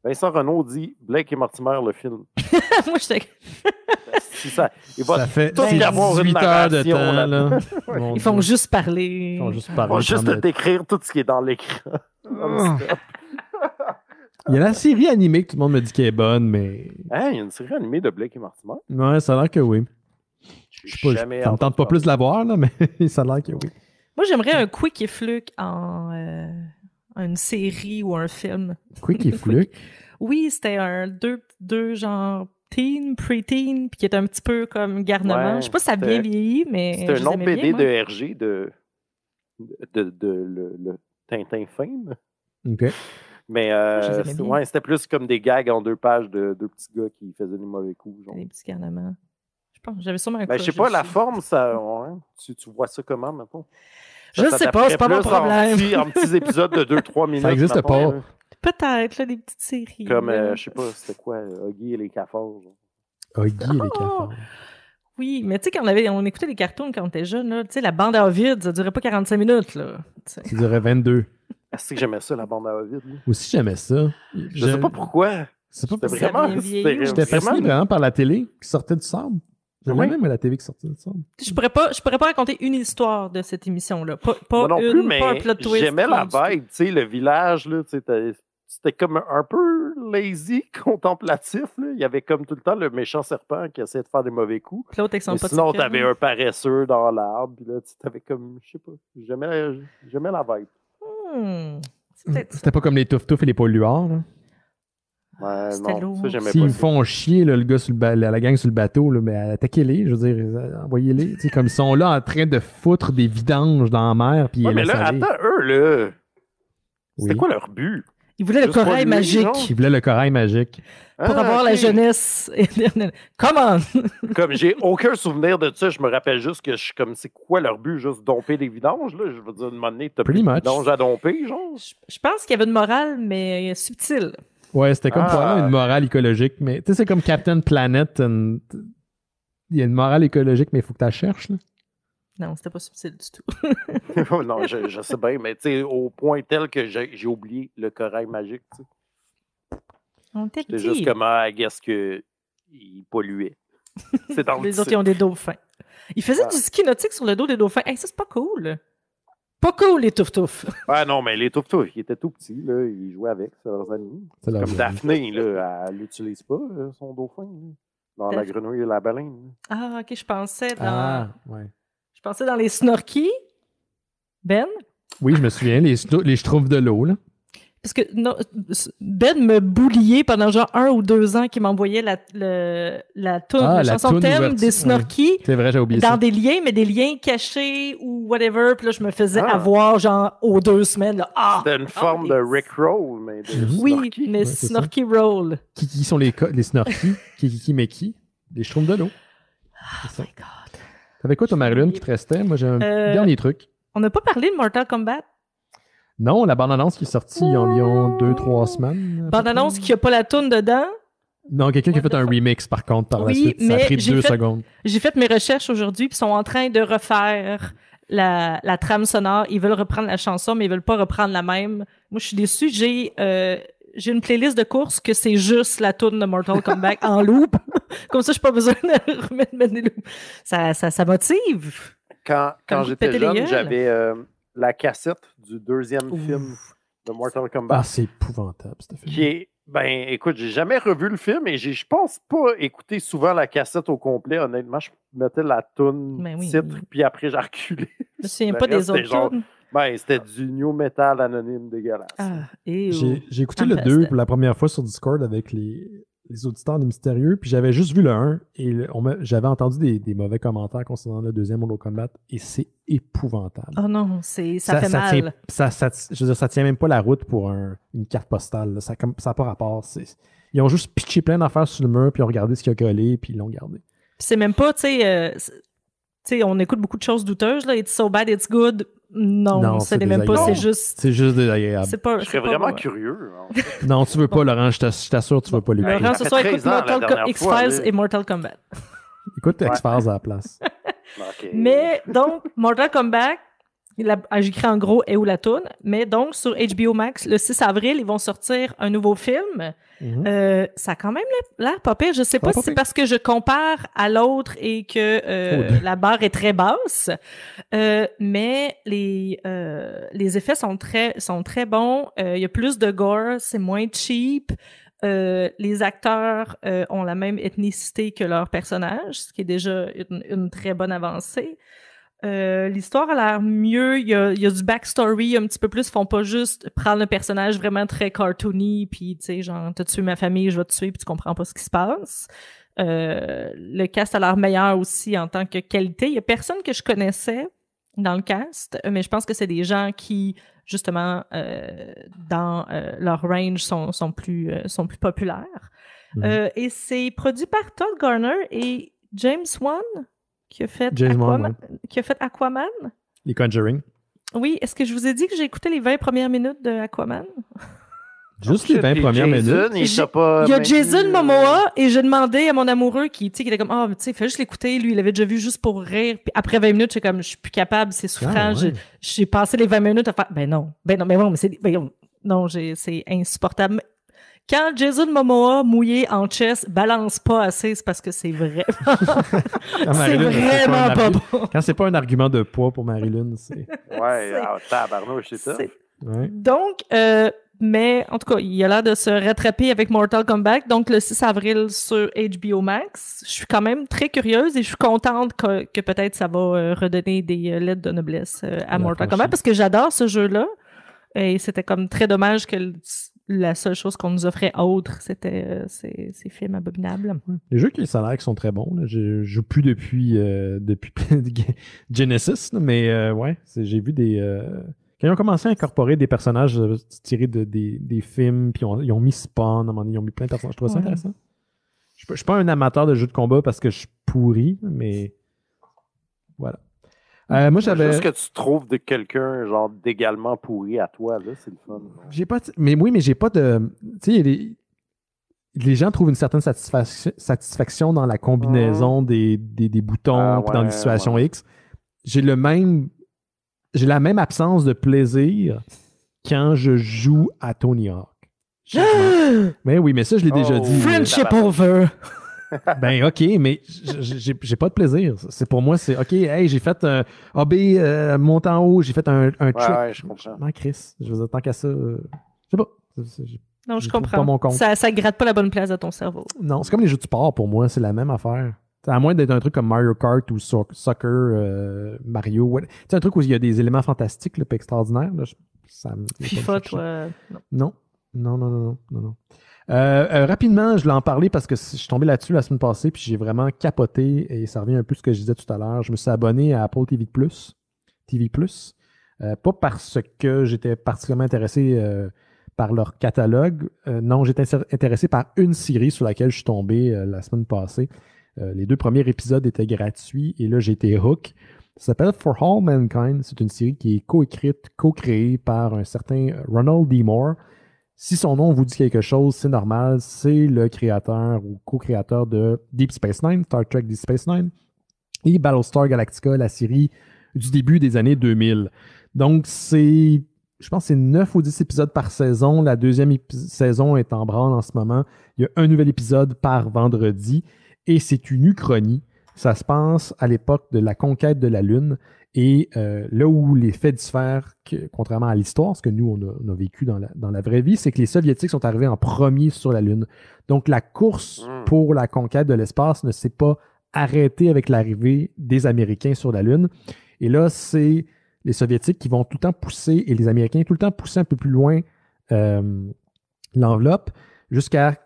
Vincent Renaud dit Blake et Mortimer, le film. Moi, j'étais... ça fait tout y avoir 18 une heures de narration, temps. Là. Ils font juste parler. Ils font juste Ils parler. vont juste décrire tout ce qui est dans l'écran. Il y a la série animée que tout le monde me dit qu'elle est bonne, mais... Hein, il y a une série animée de Blake et Mortimer? Ouais, ça a l'air que oui. Ça me tente pas plus de la voir, là, mais ça a l'air que oui. Moi, j'aimerais un Quick et Fluke en une série ou un film. Quick et Fluke? Oui, c'était deux genre teen, pre-teen, puis qui est un petit peu comme garnement. Je sais pas si ça a bien vieilli, mais c'était un autre BD bien, de RG de le Tintin Fame. OK. Mais c'était plus comme des gags en 2 pages de 2 petits gars qui faisaient des mauvais coups. Genre. Des petits garnements. Je pense j'avais sûrement un je sais pas, la forme, ça. Ouais, tu vois ça comment, maintenant? Je sais pas, c'est pas mon problème. En petits épisodes de 2-3 minutes. Ça existe pas. Peut-être, là, des petites séries. Comme, je sais pas, c'était quoi, Huggy et les cafards. Huggy et les cafards. Oui, mais tu sais, quand on écoutait les cartoons quand on était jeune, tu sais, la bande à Ovid, ça durait pas 45 minutes, là. Ça durait 22. Est-ce que j'aimais ça, la bande à Ovid? Aussi, j'aimais ça. Je sais pas pourquoi. C'est pas c'était vraiment... J'étais fasciné vraiment par la télé qui sortait du sable. J'aimais même la télé qui sortait du sable. Je pourrais pas raconter une histoire de cette émission-là. Pas non plus, mais pas un plot twist. J'aimais la vibe, tu sais, le village, là, c'était comme un peu lazy, contemplatif. Là. Il y avait comme tout le temps le méchant serpent qui essayait de faire des mauvais coups. Sinon, t'avais un paresseux dans l'arbre. Puis là, t'avais comme, je sais pas, j'aimais la vibe. C'était pas comme les Touf-Touf et les polluards, là? Ouais, C'était non, lourd. ça, j'aimais S'ils pas me ça. font chier, là, le gars sur la gang sur le bateau, là, mais attaquez-les, je veux dire, envoyez-les. Tu sais, comme ils sont là en train de foutre des vidanges dans la mer, puis Ouais, ils mais laissent là, aller. attends, eux, là, c'était Oui. quoi leur but? Il voulait le Juste corail polluer, magique genre? Ils voulaient le corail magique. pour Ah, avoir ok. la jeunesse éternelle. Comment? Comme j'ai aucun souvenir de ça, je me rappelle juste que je suis comme, c'est quoi leur but? Juste domper des vidanges, là? Je veux dire, de un moment donné, t'as plus Pretty de much. vidanges à domper, genre? Je pense qu'il y avait une morale, mais subtile. Ouais, c'était comme Ah. probablement une morale écologique, mais tu sais, c'est comme Captain Planet. Il y a une morale écologique, mais il faut que tu la cherches, là. Non, c'était pas subtil du tout. Non, je sais bien, mais tu sais, au point tel que j'ai oublié le corail magique, tu sais. On était C'était petits. juste comme, I guess que il polluait. C'est dans le Les autres, titre. ils ont des dauphins. Ils faisaient Ah. du ski nautique sur le dos des dauphins. Hey, ça, c'est pas cool. Pas cool, les touf-touf. Ah non, mais les touf ils étaient tout petits, là, ils jouaient avec, c'est leurs amis. C'est leur Comme vie. Daphné, là, elle l'utilise pas, son dauphin, là, dans la Daphné. grenouille et la baleine. là. Ah, OK, je pensais dans... Ah, ouais. Je pensais dans les snorkies. Ben? Oui, je me souviens, les schtroumpfs de l'eau, là. Parce que non, Ben me bouliait pendant genre 1 ou 2 ans qui m'envoyait la toune, Ah, la la chanson toune thème ouverture, des Snorkies C'est vrai, j'ai oublié dans ça. des liens, mais des liens cachés ou whatever. Puis là, je me faisais Ah. avoir genre aux 2 semaines. Là. Ah! C'était une forme Ah, de mais- Rickroll, mais de Oui, Snorky. mais Ouais, c'est ça. Snorky Roll. Qui sont les snorkies? Qui, mais qui? Les schtroumpfs de l'eau. C'est ça. Oh my God. T'avais quoi, toi, Marilyn, qui te restait? Moi, j'ai un dernier truc. On n'a pas parlé de Mortal Kombat. Non, la bande-annonce qui est sortie il y a environ 2-3 semaines. à peu Bande-annonce près. qui n'a pas la toune dedans. Non, quelqu'un qui a What fait the un fuck? remix, par contre, par la Oui, suite. Ça a mais pris j'ai 2 fait- secondes. J'ai fait mes recherches aujourd'hui, puis ils sont en train de refaire la trame sonore. Ils veulent reprendre la chanson, mais ils veulent pas reprendre la même. Moi, je suis déçue. J'ai une playlist de courses que c'est juste la toune de Mortal Kombat en loop. Comme ça, je n'ai pas besoin de remettre des loops. Ça motive. Quand Comme j'étais péter les jeune, gueules. j'avais la cassette du deuxième Ouf. film de Mortal Kombat, Ah, c'est épouvantable, cette film. qui est, ben, écoute, j'ai jamais revu le film et je pense pas écouter souvent la cassette au complet. Honnêtement, je mettais la toune Ben oui. titre, puis après, j'ai reculé. Je me souviens Le pas des reste, autres c'était genre- tunes. Ben, c'était du new metal anonyme dégueulasse. Ah, et J'ai écouté le Fantastique. 2 pour la première fois sur Discord avec les auditeurs des Mystérieux, puis j'avais juste vu le 1 et j'avais entendu des mauvais commentaires concernant le deuxième Mortal Kombat et c'est épouvantable. Oh non, ça fait mal. Je veux dire, ça tient même pas la route pour une carte postale. Là. Ça n'a pas rapport. Ils ont juste pitché plein d'affaires sur le mur, puis ils ont regardé ce qui a collé, puis ils l'ont gardé. Puis c'est même pas, tu sais, on écoute beaucoup de choses douteuses, là. It's so bad, it's good. Non, Non, ce c'est n'est même pas, c'est désagréable. juste. C'est juste désagréable. C'est pas. Je c'est serais pas vraiment bon. curieux. en fait. Non, tu veux pas, Laurent. Je t'assure, tu veux pas l'écouter. Laurent, Ça ce fait soir, 13 écoute ans, la Mortal dernière fois, X-Files là. et Mortal Kombat. Écoute X-Files à la place. Ok. Mais donc, Mortal Kombat, j'écris en gros et où la toune, mais donc sur HBO Max, le 6 avril, ils vont sortir un nouveau film. Mhm. Ça a quand même l'air pas pire. Je sais pas Pas si c'est pire. parce que je compare à l'autre et que la barre est très basse, mais les effets sont très bons. Il y a plus de gore, c'est moins cheap. Les acteurs ont la même ethnicité que leurs personnages, ce qui est déjà une très bonne avancée. L'histoire a l'air mieux, il y a du backstory un petit peu plus, ils font pas juste prendre un personnage vraiment très cartoony puis tu sais genre t'as tué ma famille, je vais te tuer puis tu comprends pas ce qui se passe. Le cast a l'air meilleur aussi en tant que qualité. Il y a personne que je connaissais dans le cast, mais je pense que c'est des gens qui justement dans leur range sont plus populaires. Mhm. Et c'est produit par Todd Garner et James Wan qui a fait James Wan, Aquaman. Qui a fait Aquaman. Les Conjuring. Oui, est-ce que je vous ai dit que j'ai écouté les 20 premières minutes de Aquaman? Juste les 20 premières minutes. Il t'a pas Il y a maintenu, Jason Momoa et j'ai demandé à mon amoureux qui était comme tu sais, fais juste l'écouter. Lui, il l'avait déjà vu juste pour rire. Puis après 20 minutes, je suis plus capable, c'est souffrant. Ah, ouais. J'ai passé les 20 minutes à faire, mais c'est insupportable. Quand Jason Momoa mouillé en chess balance pas assez, c'est parce que c'est vrai. Quand C'est Marilyn, vraiment un pas argu- bon. Quand c'est pas un argument de poids pour Marilyn, c'est. Ouais, tabarnouche, c'est ça. C'est- Ouais. Donc, mais en tout cas, il a l'air de se rattraper avec Mortal Kombat. Donc, le 6 avril sur HBO Max. Je suis quand même très curieuse et je suis contente que peut-être ça va redonner des lettres de noblesse à La Mortal franchise. Kombat parce que j'adore ce jeu-là. Et c'était comme très dommage que la seule chose qu'on nous offrait autre, c'était ces films abominables. Les jeux qui sont très bons. Là. Je joue plus depuis Genesis, là, mais ouais, j'ai vu des... Quand ils ont commencé à incorporer des personnages tirés des films, puis ils ont mis Spawn, à un moment donné, ils ont mis plein de personnages. Je trouve ça intéressant. Je suis pas un amateur de jeux de combat parce que je suis pourri, mais voilà. Moi, j'avais... Juste que tu trouves de quelqu'un genre d'également pourri à toi, là, c'est le fun. Mais j'ai pas de... Tu sais, les gens trouvent une certaine satisfaction dans la combinaison des boutons puis dans les situations X. J'ai la même absence de plaisir quand je joue à Tony Hawk. Mais oui, mais ça, je l'ai déjà dit. Friendship over! Ben, OK, mais j'ai pas de plaisir. C'est pour moi, c'est OK, hey, j'ai fait un AB, monte en haut, j'ai fait un trick. Ouais, je comprends. Non, Chris, je veux dire, tant qu'à ça, je sais pas. Non, je comprends. Pas mon compte. Ça gratte pas la bonne place à ton cerveau. Non, c'est comme les jeux de sport pour moi, c'est la même affaire. À moins d'être un truc comme Mario Kart ou Soccer, Mario. C'est un truc où il y a des éléments fantastiques, là, pas extraordinaires. Là, FIFA, toi, non. Rapidement, je voulais en parler parce que je suis tombé là-dessus la semaine passée puis j'ai vraiment capoté et ça revient un peu à ce que je disais tout à l'heure. Je me suis abonné à Apple TV+. Pas parce que j'étais particulièrement intéressé par leur catalogue. Non, j'étais intéressé par une série sur laquelle je suis tombé la semaine passée. Les 2 premiers épisodes étaient gratuits et là, j'ai été hook. Ça s'appelle For All Mankind. C'est une série qui est co-écrite, co-créée par un certain Ronald D. Moore. Si son nom vous dit quelque chose, c'est normal. C'est le créateur ou co-créateur de Deep Space Nine, Star Trek Deep Space Nine, et Battlestar Galactica, la série du début des années 2000. Donc, je pense que c'est 9 ou 10 épisodes par saison. La deuxième saison est en branle en ce moment. Il y a un nouvel épisode par vendredi et c'est une uchronie. Ça se passe à l'époque de la conquête de la Lune. Et là où les faits diffèrent, contrairement à l'histoire, ce que nous, on a vécu dans la vraie vie, c'est que les Soviétiques sont arrivés en premier sur la Lune. Donc, la course pour la conquête de l'espace ne s'est pas arrêtée avec l'arrivée des Américains sur la Lune. Et là, c'est les Soviétiques qui vont tout le temps pousser, et les Américains tout le temps pousser un peu plus loin l'enveloppe jusqu'à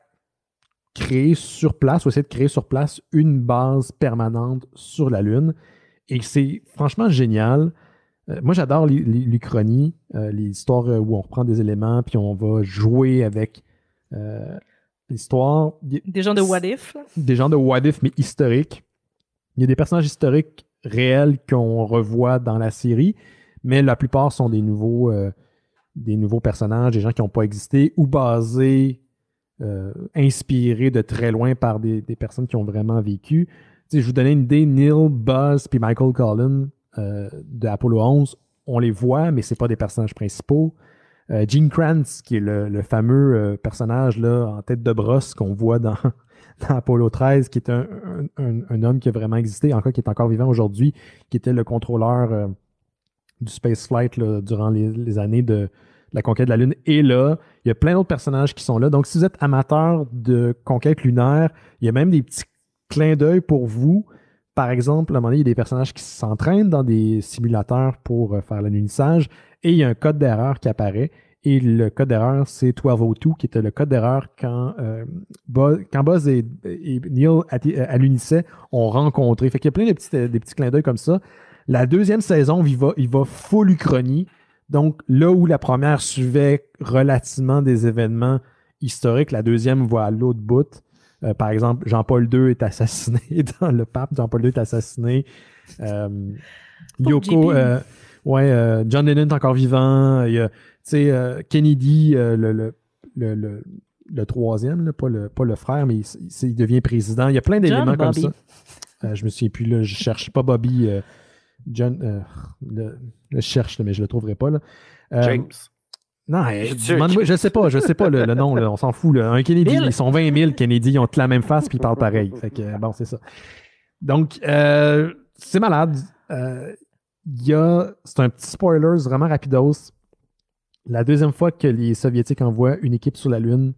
créer sur place, ou essayer de créer sur place une base permanente sur la Lune. Et c'est franchement génial. Moi, j'adore l'Uchronie, les histoires où on reprend des éléments puis on va jouer avec l'histoire. Des gens de What If. Des gens de What If, mais historiques. Il y a des personnages historiques réels qu'on revoit dans la série, mais la plupart sont des nouveaux personnages, des gens qui n'ont pas existé ou basés, inspirés de très loin par des personnes qui ont vraiment vécu. Je vous donnais une idée, Neil, Buzz puis Michael Collin de Apollo 11, on les voit, mais c'est pas des personnages principaux. Gene Kranz, qui est le fameux personnage là, en tête de brosse qu'on voit dans Apollo 13, qui est un homme qui a vraiment existé, qui est encore vivant aujourd'hui, qui était le contrôleur du spaceflight là, durant les années de la conquête de la Lune. Et là, il y a plein d'autres personnages qui sont là. Donc, si vous êtes amateur de conquête lunaire, il y a même des petits clin d'œil pour vous. Par exemple, à un moment donné, il y a des personnages qui s'entraînent dans des simulateurs pour faire l'alunissage et il y a un code d'erreur qui apparaît. Et le code d'erreur, c'est 1202, qui était le code d'erreur quand Buzz et Neil alunissaient, ont rencontré. Fait qu'il y a plein de petits clins d'œil comme ça. La deuxième saison, il va full uchronie. Donc, là où la première suivait relativement des événements historiques, la deuxième va à l'autre bout. Par exemple, Jean-Paul II est assassiné dans le pape. Jean-Paul II est assassiné. Yoko, John Lennon est encore vivant. Il y a, Kennedy, le troisième, là, pas le frère, mais il devient président. Il y a plein d'éléments comme ça. Je me souviens plus, là, je cherche pas Bobby. John, je cherche, mais je le trouverai pas. Là. James. Non, je sais pas le nom, là, on s'en fout. Là. Un Kennedy, ils sont 20 000 Kennedy, ils ont toute la même face puis ils parlent pareil. Fait que, bon, c'est ça. Donc, c'est malade. C'est un petit spoiler vraiment rapidos. La deuxième fois que les Soviétiques envoient une équipe sur la Lune,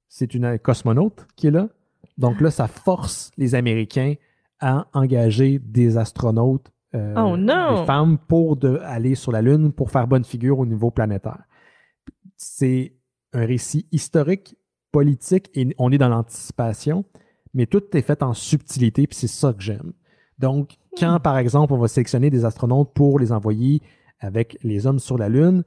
c'est une cosmonaute qui est là. Donc là, ça force les Américains à engager des astronautes, des femmes, pour aller sur la Lune pour faire bonne figure au niveau planétaire. C'est un récit historique, politique, et on est dans l'anticipation, mais tout est fait en subtilité, puis c'est ça que j'aime. Donc, quand, par exemple, on va sélectionner des astronautes pour les envoyer avec les hommes sur la Lune,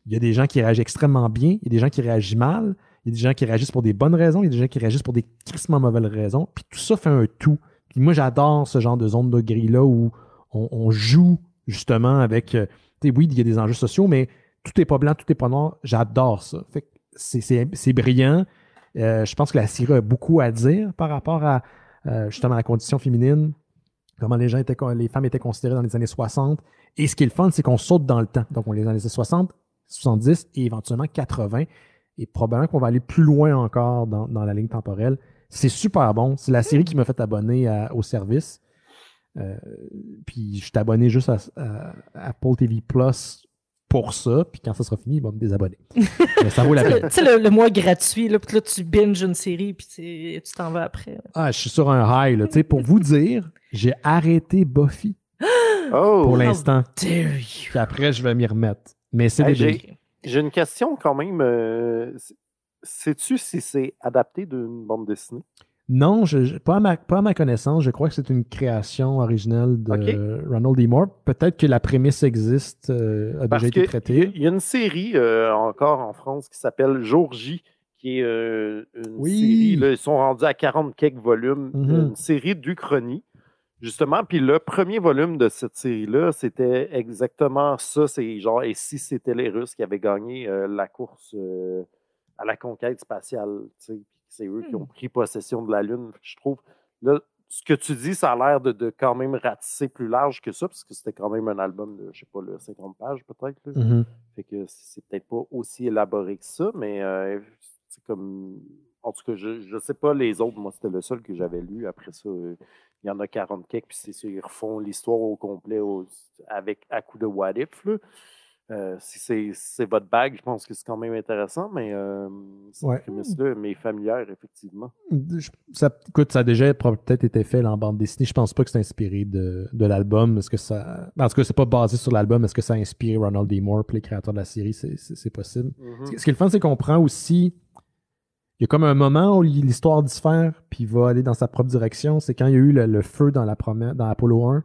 il y a des gens qui réagissent extrêmement bien, il y a des gens qui réagissent mal, il y a des gens qui réagissent pour des bonnes raisons, il y a des gens qui réagissent pour des crissement mauvaises raisons, puis tout ça fait un tout. Puis moi, j'adore ce genre de zone de gris-là où on joue justement avec... oui, il y a des enjeux sociaux, mais tout n'est pas blanc, tout n'est pas noir. J'adore ça. Fait que c'est brillant. Je pense que la série a beaucoup à dire par rapport à justement la condition féminine, comment les femmes étaient considérées dans les années 60. Et ce qui est le fun, c'est qu'on saute dans le temps. Donc, on est dans les années 60, 70 et éventuellement 80. Et probablement qu'on va aller plus loin encore dans la ligne temporelle. C'est super bon. C'est la série qui m'a fait abonner au service. Puis je suis abonné juste à Apple TV Plus pour ça. Puis quand ça sera fini, il va me désabonner. Mais ça vaut la peine. Tu sais, le mois gratuit, là, puis là, tu binges une série, puis tu t'en vas après. Ah, je suis sur un high. Là. Pour vous dire, j'ai arrêté Buffy pour l'instant. Puis après, je vais m'y remettre. Mais c'est j'ai une question quand même. Sais-tu si c'est adapté d'une bande dessinée? Non, pas à ma connaissance. Je crois que c'est une création originale de Ronald D. Moore. Peut-être que la prémisse existe, a déjà été traitée. Il y a une série encore en France qui s'appelle Jour J, qui est une série. Là, ils sont rendus à 40 quelques volumes. Une série d'Uchronie, justement. Puis le premier volume de cette série-là, c'était exactement ça. C'est genre, et si c'était les Russes qui avaient gagné la course à la conquête spatiale, tu sais. C'est eux qui ont pris possession de la Lune. Je trouve, là, ce que tu dis, ça a l'air de quand même ratisser plus large que ça, parce que c'était quand même un album de, je sais pas, 50 pages peut-être. Fait que c'est peut-être pas aussi élaboré que ça, mais c'est comme... En tout cas, je sais pas les autres. Moi, c'était le seul que j'avais lu. Après ça, il y en a 40 quelques, puis c'est sûr, ils refont l'histoire au complet à coup de what if, là. Si c'est votre bague, je pense que c'est quand même intéressant, mais cette prémisse-là m'est familière, effectivement. Écoute, ça a déjà peut-être été fait là, en bande dessinée. Je pense pas que c'est inspiré de l'album. Est-ce que ça... En tout cas, c'est pas basé sur l'album. Est-ce que ça a inspiré Ronald D. Moore et les créateurs de la série? C'est possible. Ce qui est le fun, c'est qu'on prend aussi... Il y a comme un moment où l'histoire diffère puis il va aller dans sa propre direction. C'est quand il y a eu le feu dans Apollo 1.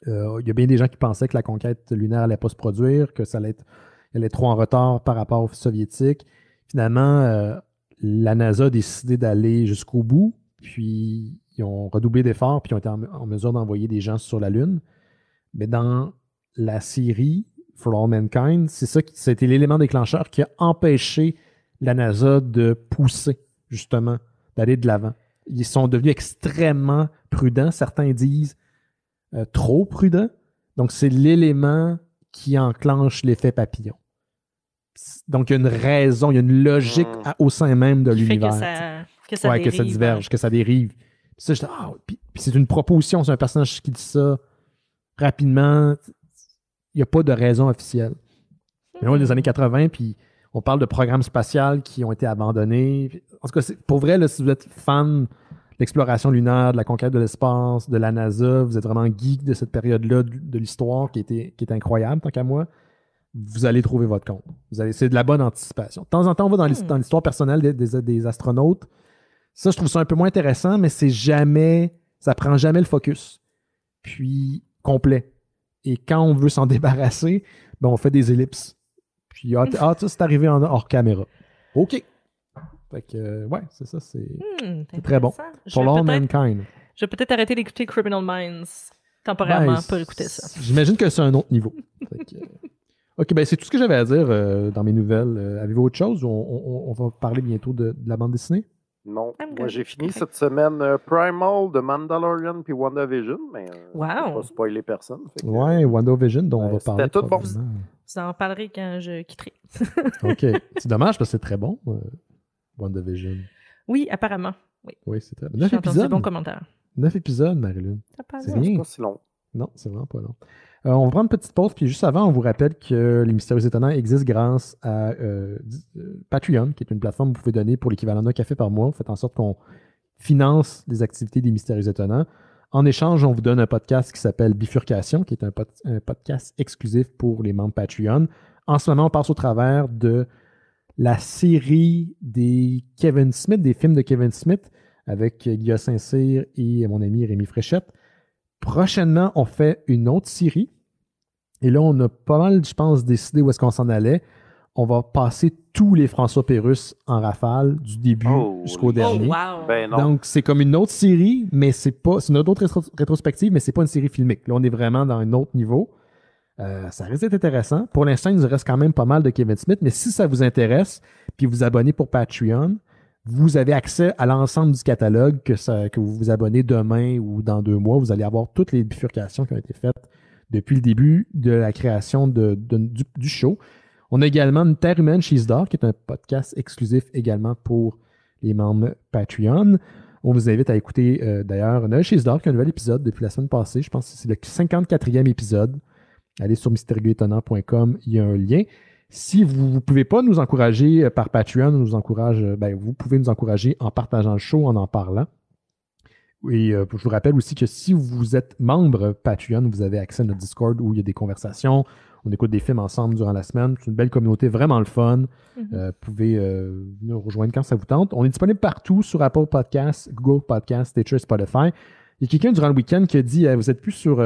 Il y a bien des gens qui pensaient que la conquête lunaire n'allait pas se produire, que elle est trop en retard par rapport aux Soviétiques. Finalement, la NASA a décidé d'aller jusqu'au bout, puis ils ont redoublé d'efforts, puis ils ont été en mesure d'envoyer des gens sur la Lune. Mais dans la série For All Mankind, c'était l'élément déclencheur qui a empêché la NASA de pousser, justement, d'aller de l'avant. Ils sont devenus extrêmement prudents. Certains disent trop prudent. Donc, c'est l'élément qui enclenche l'effet papillon. Donc, il y a une raison, il y a une logique au sein même de l'univers. Que ça diverge, que ça dérive. Puis ça, puis c'est une proposition, c'est un personnage qui dit ça rapidement. Il n'y a pas de raison officielle. Mais on est dans les années 80, puis on parle de programmes spatials qui ont été abandonnés. En tout cas, pour vrai, là, si vous êtes fan l'exploration lunaire, de la conquête de l'espace, de la NASA, vous êtes vraiment geek de cette période-là de l'histoire qui est incroyable, tant qu'à moi, vous allez trouver votre compte. C'est de la bonne anticipation. De temps en temps, on va dans l'histoire personnelle des astronautes. Ça, je trouve ça un peu moins intéressant, mais ça prend jamais le focus. Puis, complet. Et quand on veut s'en débarrasser, on fait des ellipses. Puis, ça, c'est arrivé hors caméra. OK. Fait que, c'est ça, c'est très bon. For All Mankind. Je vais peut-être arrêter d'écouter Criminal Minds temporairement pour écouter ça. J'imagine que c'est un autre niveau. OK, c'est tout ce que j'avais à dire dans mes nouvelles. Avez-vous autre chose? On va parler bientôt de la bande dessinée? Non. Moi, j'ai fini cette semaine Primal, The Mandalorian puis WandaVision, mais je ne vais pas spoiler personne. WandaVision, dont on va parler. C'était tout bon. Vous en parlerez quand je quitterai. OK. C'est dommage parce que c'est très bon. WandaVision. Oui, apparemment. Oui, c'est très bon. 9 épisodes. C'est bon commentaire. 9 épisodes, Marilyn. C'est bien. C'est pas si long. Non, c'est vraiment pas long. On va prendre une petite pause, puis juste avant, on vous rappelle que Les Mystérieux Étonnants existent grâce à Patreon, qui est une plateforme où vous pouvez donner pour l'équivalent d'un café par mois. Faites en sorte qu'on finance les activités des Mystérieux Étonnants. En échange, on vous donne un podcast qui s'appelle Bifurcation, qui est un podcast exclusif pour les membres Patreon. En ce moment, on passe au travers de la série des Kevin Smith, des films de Kevin Smith, avec Guillaume Saint-Cyr et mon ami Rémi Fréchette. Prochainement, on fait une autre série. Et là, on a pas mal, je pense, décidé où est-ce qu'on s'en allait. On va passer tous les François Pérusse en rafale, du début jusqu'au dernier. Wow. Ben non. Donc, c'est comme une autre série, mais c'est une autre rétrospective, mais c'est pas une série filmique. Là, on est vraiment dans un autre niveau. Ça risque d'être intéressant. Pour l'instant, il nous reste quand même pas mal de Kevin Smith, mais si ça vous intéresse, puis vous abonnez pour Patreon, vous avez accès à l'ensemble du catalogue que vous vous abonnez demain ou dans 2 mois. Vous allez avoir toutes les bifurcations qui ont été faites depuis le début de la création du show. On a également Une Terre humaine, She's Dark, qui est un podcast exclusif également pour les membres Patreon. On vous invite à écouter d'ailleurs Noël She's Dark, un nouvel épisode depuis la semaine passée. Je pense que c'est le 54e épisode. Allez sur mystérieuxétonnant.com, il y a un lien. Si vous ne pouvez pas nous encourager par Patreon, vous pouvez nous encourager en partageant le show, en parlant. Et je vous rappelle aussi que si vous êtes membre Patreon, vous avez accès à notre Discord où il y a des conversations. On écoute des films ensemble durant la semaine. C'est une belle communauté, vraiment le fun. Vous pouvez nous rejoindre quand ça vous tente. On est disponible partout sur Apple Podcasts, Google Podcasts, Stitcher, Spotify. Il y a quelqu'un durant le week-end qui a dit vous n'êtes plus sur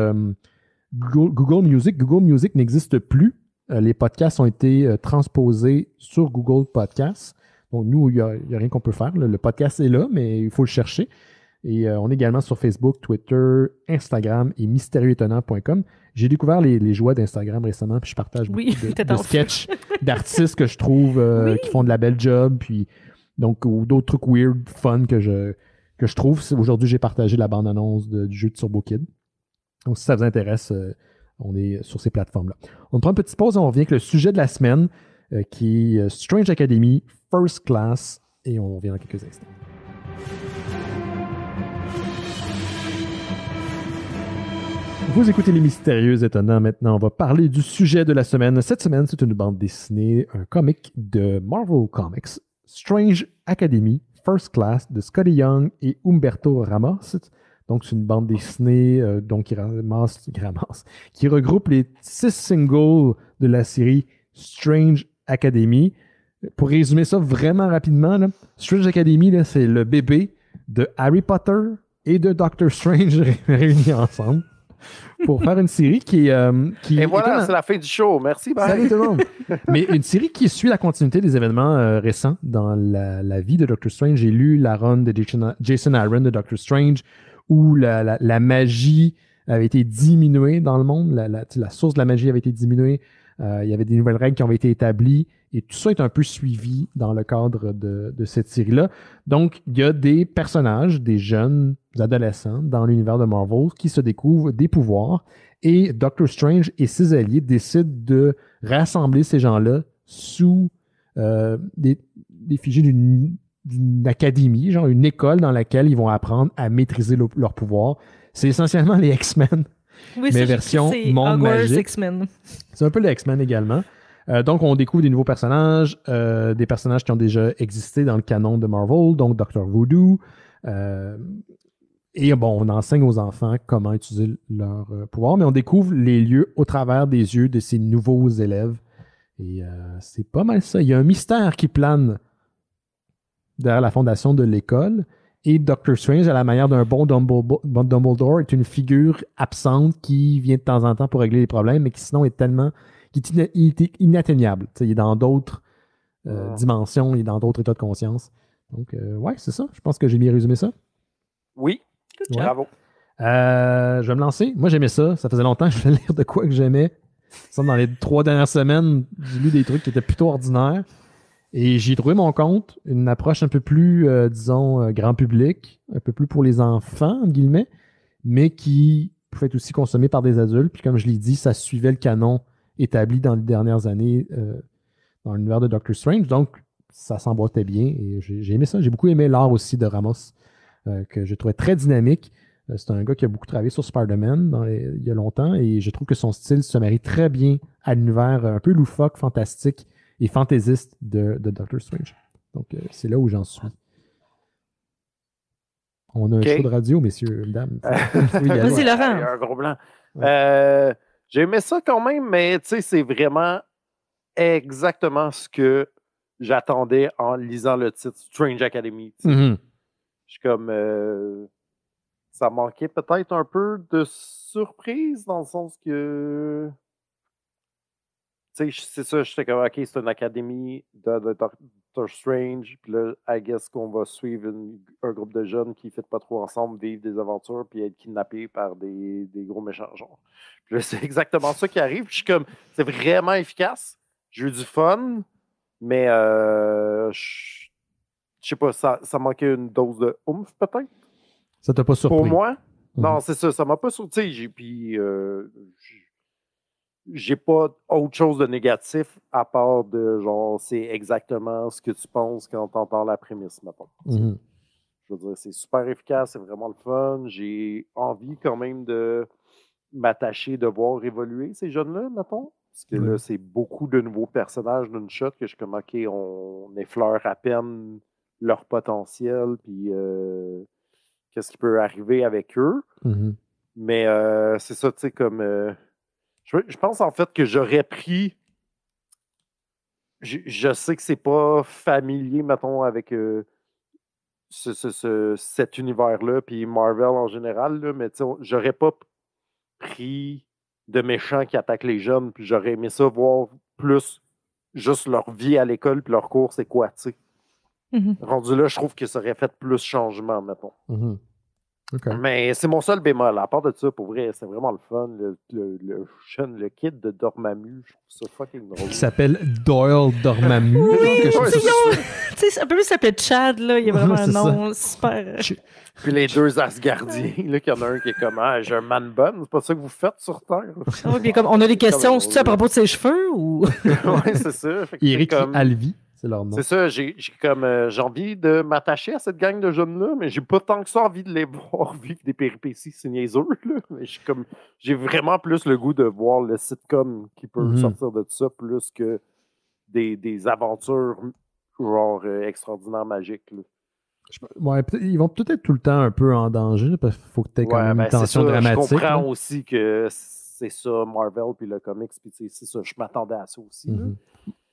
Google Music. Google Music n'existe plus. Les podcasts ont été transposés sur Google Podcasts. Donc, nous, il n'y a rien qu'on peut faire. Le podcast est là, mais il faut le chercher. Et on est également sur Facebook, Twitter, Instagram et mystérieuxétonnant.com. J'ai découvert les joies d'Instagram récemment, puis je partage beaucoup de sketchs d'artistes que je trouve qui font de la belle job, puis donc ou d'autres trucs weird, fun que je trouve. Aujourd'hui, j'ai partagé la bande-annonce du jeu de Turbo Kid. Donc, si ça vous intéresse, on est sur ces plateformes-là. On prend une petite pause et on revient avec le sujet de la semaine, qui est Strange Academy, First Class, et on revient dans quelques instants. Vous écoutez Les Mystérieux Étonnants. Maintenant, on va parler du sujet de la semaine. Cette semaine, c'est une bande dessinée, un comic de Marvel Comics, Strange Academy, First Class, de Scotty Young et Humberto Ramos. Donc, c'est une bande dessinée qui regroupe les 6 singles de la série Strange Academy. Pour résumer ça vraiment rapidement, là, Strange Academy, là, c'est le bébé de Harry Potter et de Doctor Strange réunis ensemble pour faire une série qui Et voilà, c'est la fin du show. Merci, bye. Salut tout le monde. Mais une série qui suit la continuité des événements récents dans la vie de Doctor Strange. J'ai lu la run de Jason Aaron de Doctor Strange, où la magie avait été diminuée dans le monde. La source de la magie avait été diminuée. Il y avait des nouvelles règles qui ont été établies. Et tout ça est un peu suivi dans le cadre de cette série-là. Donc, il y a des personnages, des jeunes adolescents dans l'univers de Marvel qui se découvrent des pouvoirs. Et Doctor Strange et ses alliés décident de rassembler ces gens-là sous l'effigie d'une académie, genre une école dans laquelle ils vont apprendre à maîtriser leur pouvoir. C'est essentiellement les X-Men, mais version monde magique. X-Men. C'est un peu les X-Men également. Donc, on découvre des nouveaux personnages, des personnages qui ont déjà existé dans le canon de Marvel, donc Dr. Voodoo. Et bon, on enseigne aux enfants comment utiliser leur pouvoir, mais on découvre les lieux au travers des yeux de ces nouveaux élèves. Et c'est pas mal ça. Il y a un mystère qui plane derrière la fondation de l'école. Et Doctor Strange, à la manière d'un bon Dumbledore, est une figure absente qui vient de temps en temps pour régler les problèmes, mais qui sinon est inatteignable. T'sais, il est dans d'autres dimensions, il est dans d'autres états de conscience. Donc, ouais, c'est ça. Je pense que j'ai bien résumé ça. Oui, ouais. Bravo. Je vais me lancer. Moi, j'aimais ça. Ça faisait longtemps que je voulais lire de quoi que j'aimais. Ça, dans les 3 dernières semaines, j'ai lu des trucs qui étaient plutôt ordinaires. Et j'ai trouvé mon compte, une approche un peu plus, grand public, un peu plus pour les enfants, entre guillemets, mais qui pouvait être aussi consommé par des adultes. Puis comme je l'ai dit, ça suivait le canon établi dans les dernières années dans l'univers de Doctor Strange. Donc, ça s'emboîtait bien et j'ai aimé ça. J'ai beaucoup aimé l'art aussi de Ramos, que je trouvais très dynamique. C'est un gars qui a beaucoup travaillé sur Spider-Man il y a longtemps et je trouve que son style se marie très bien à l'univers un peu loufoque, fantastique et fantaisiste de Doctor Strange. Donc, c'est là où j'en suis. On a un show de radio, messieurs, dames. Vas-y, Laurent. Un gros blanc. J'ai aimé ça quand même, mais tu sais, c'est vraiment exactement ce que j'attendais en lisant le titre Strange Academy. Mm-hmm. Je suis comme... ça manquait peut-être un peu de surprise dans le sens que... Tu sais, c'est ça, j'étais comme, OK, c'est une académie de Doctor Strange, puis là, I guess qu'on va suivre un groupe de jeunes qui ne fit pas trop ensemble, vivre des aventures, puis être kidnappés par des gros méchants genres. Puis là, c'est exactement ça qui arrive. Puis je suis comme, c'est vraiment efficace. J'ai eu du fun, mais je sais pas, ça manquait une dose de oomph, peut-être. Ça t'a pas surpris? Pour moi? Non, c'est ça m'a pas surpris. Puis j'ai pas autre chose de négatif à part de genre, c'est exactement ce que tu penses quand tu entends la prémisse, mettons. Mm-hmm. Je veux dire, c'est super efficace, c'est vraiment le fun. J'ai envie quand même de m'attacher, de voir évoluer ces jeunes-là, mettons. Parce que là, c'est beaucoup de nouveaux personnages d'une shot que je suis comme, OK, on effleure à peine leur potentiel, puis qu'est-ce qui peut arriver avec eux. Mm-hmm. Mais c'est ça, tu sais, comme... Je pense en fait que j'aurais pris... Je sais que c'est pas familier, mettons, avec cet univers-là, puis Marvel en général, là, mais j'aurais pas pris de méchants qui attaquent les jeunes, puis j'aurais aimé ça voir plus juste leur vie à l'école, puis leur cours, c'est quoi, tu sais. Mm-hmm. Rendu là, je trouve que ça aurait fait plus changement, mettons. Mm-hmm. Okay. Mais c'est mon seul bémol. À part de ça, pour vrai, c'est vraiment le fun. Le jeune, le kid de Dormammu, je trouve ça fucking drôle. Qui s'appelle Doyle Dormammu. Oui, un peu plus s'appelle Chad, là. Il y a vraiment un nom super. Puis les deux Asgardiens, là, qu'il y en a un qui est comme j'ai un man bun, c'est pas ça que vous faites sur Terre. Oui, puis comme on a des questions, c'est-tu à propos de ses cheveux ou. Oui, c'est ça. Eric comme... Alvi. C'est leur nom. C'est ça, j'ai envie de m'attacher à cette gang de jeunes-là, mais j'ai pas tant que ça envie de les voir vivre des péripéties, c'est niaiseux, là. Mais j'ai vraiment plus le goût de voir le sitcom qui peut sortir de ça, plus que des aventures genre extraordinaires magiques, là. Ouais, ils vont peut-être tout le temps un peu en danger, parce qu'il faut que tu aies quand même une tension dramatique. Je comprends aussi que c'est ça, Marvel, puis le comics, puis c'est ça, je m'attendais à ça aussi, là.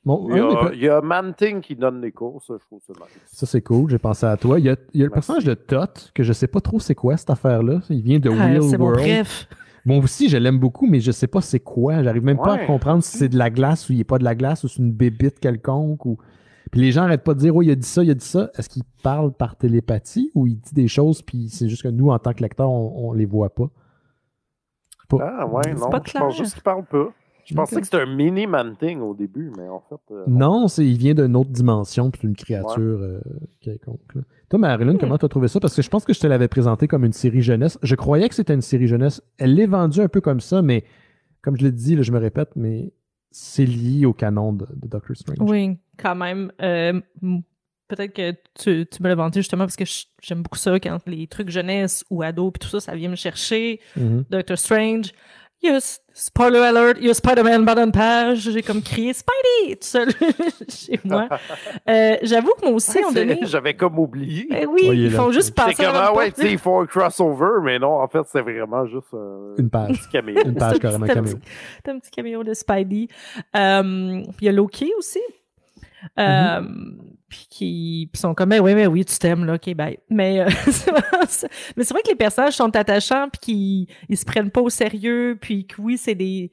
Bon, il y a Man-Thing qui donne les cours, ça, je trouve ça nice. Ça, c'est cool, j'ai pensé à toi. Il y a le personnage de Tot, que je sais pas trop c'est quoi cette affaire-là. Il vient de Real World. Bon, bref. Bon, aussi, je l'aime beaucoup, mais je sais pas c'est quoi. J'arrive même pas à comprendre si c'est de la glace ou il n'est pas de la glace ou c'est une bébite quelconque. Puis les gens n'arrêtent pas de dire, il a dit ça, il a dit ça. Est-ce qu'il parle par télépathie ou il dit des choses, puis c'est juste que nous, en tant que lecteurs, on les voit pas? Ah, ouais, non. Je pense juste qu'il parle pas. Je pensais que c'était un mini Man-Thing au début, mais en fait... non, il vient d'une autre dimension, puis une créature quelconque. Là. Toi, Marilyn, comment tu as trouvé ça? Parce que je pense que je te l'avais présenté comme une série jeunesse. Je croyais que c'était une série jeunesse. Elle l'est vendue un peu comme ça, mais comme je l'ai dit, là, je me répète, mais c'est lié au canon de Doctor Strange. Oui, quand même. Peut-être que tu me l'as vendu justement parce que j'aime beaucoup ça quand les trucs jeunesse ou ado, puis tout ça, ça vient me chercher. Doctor Strange. Spoiler alert, il y a Spider-Man dans une page. J'ai comme crié Spidey tout seul chez moi. J'avoue que moi aussi, on donné. J'avais comme oublié. Oui, ils font juste passer. Ils font un crossover, mais non, en fait, c'est vraiment juste une page. Un petit caméo. Une page carrément caméo. C'est un petit caméo de Spidey. Puis il y a Loki aussi. Puis qui sont comme oui tu t'aimes là, ok bye. Mais c'est vrai que les personnages sont attachants puis qu'ils se prennent pas au sérieux, puis que oui c'est des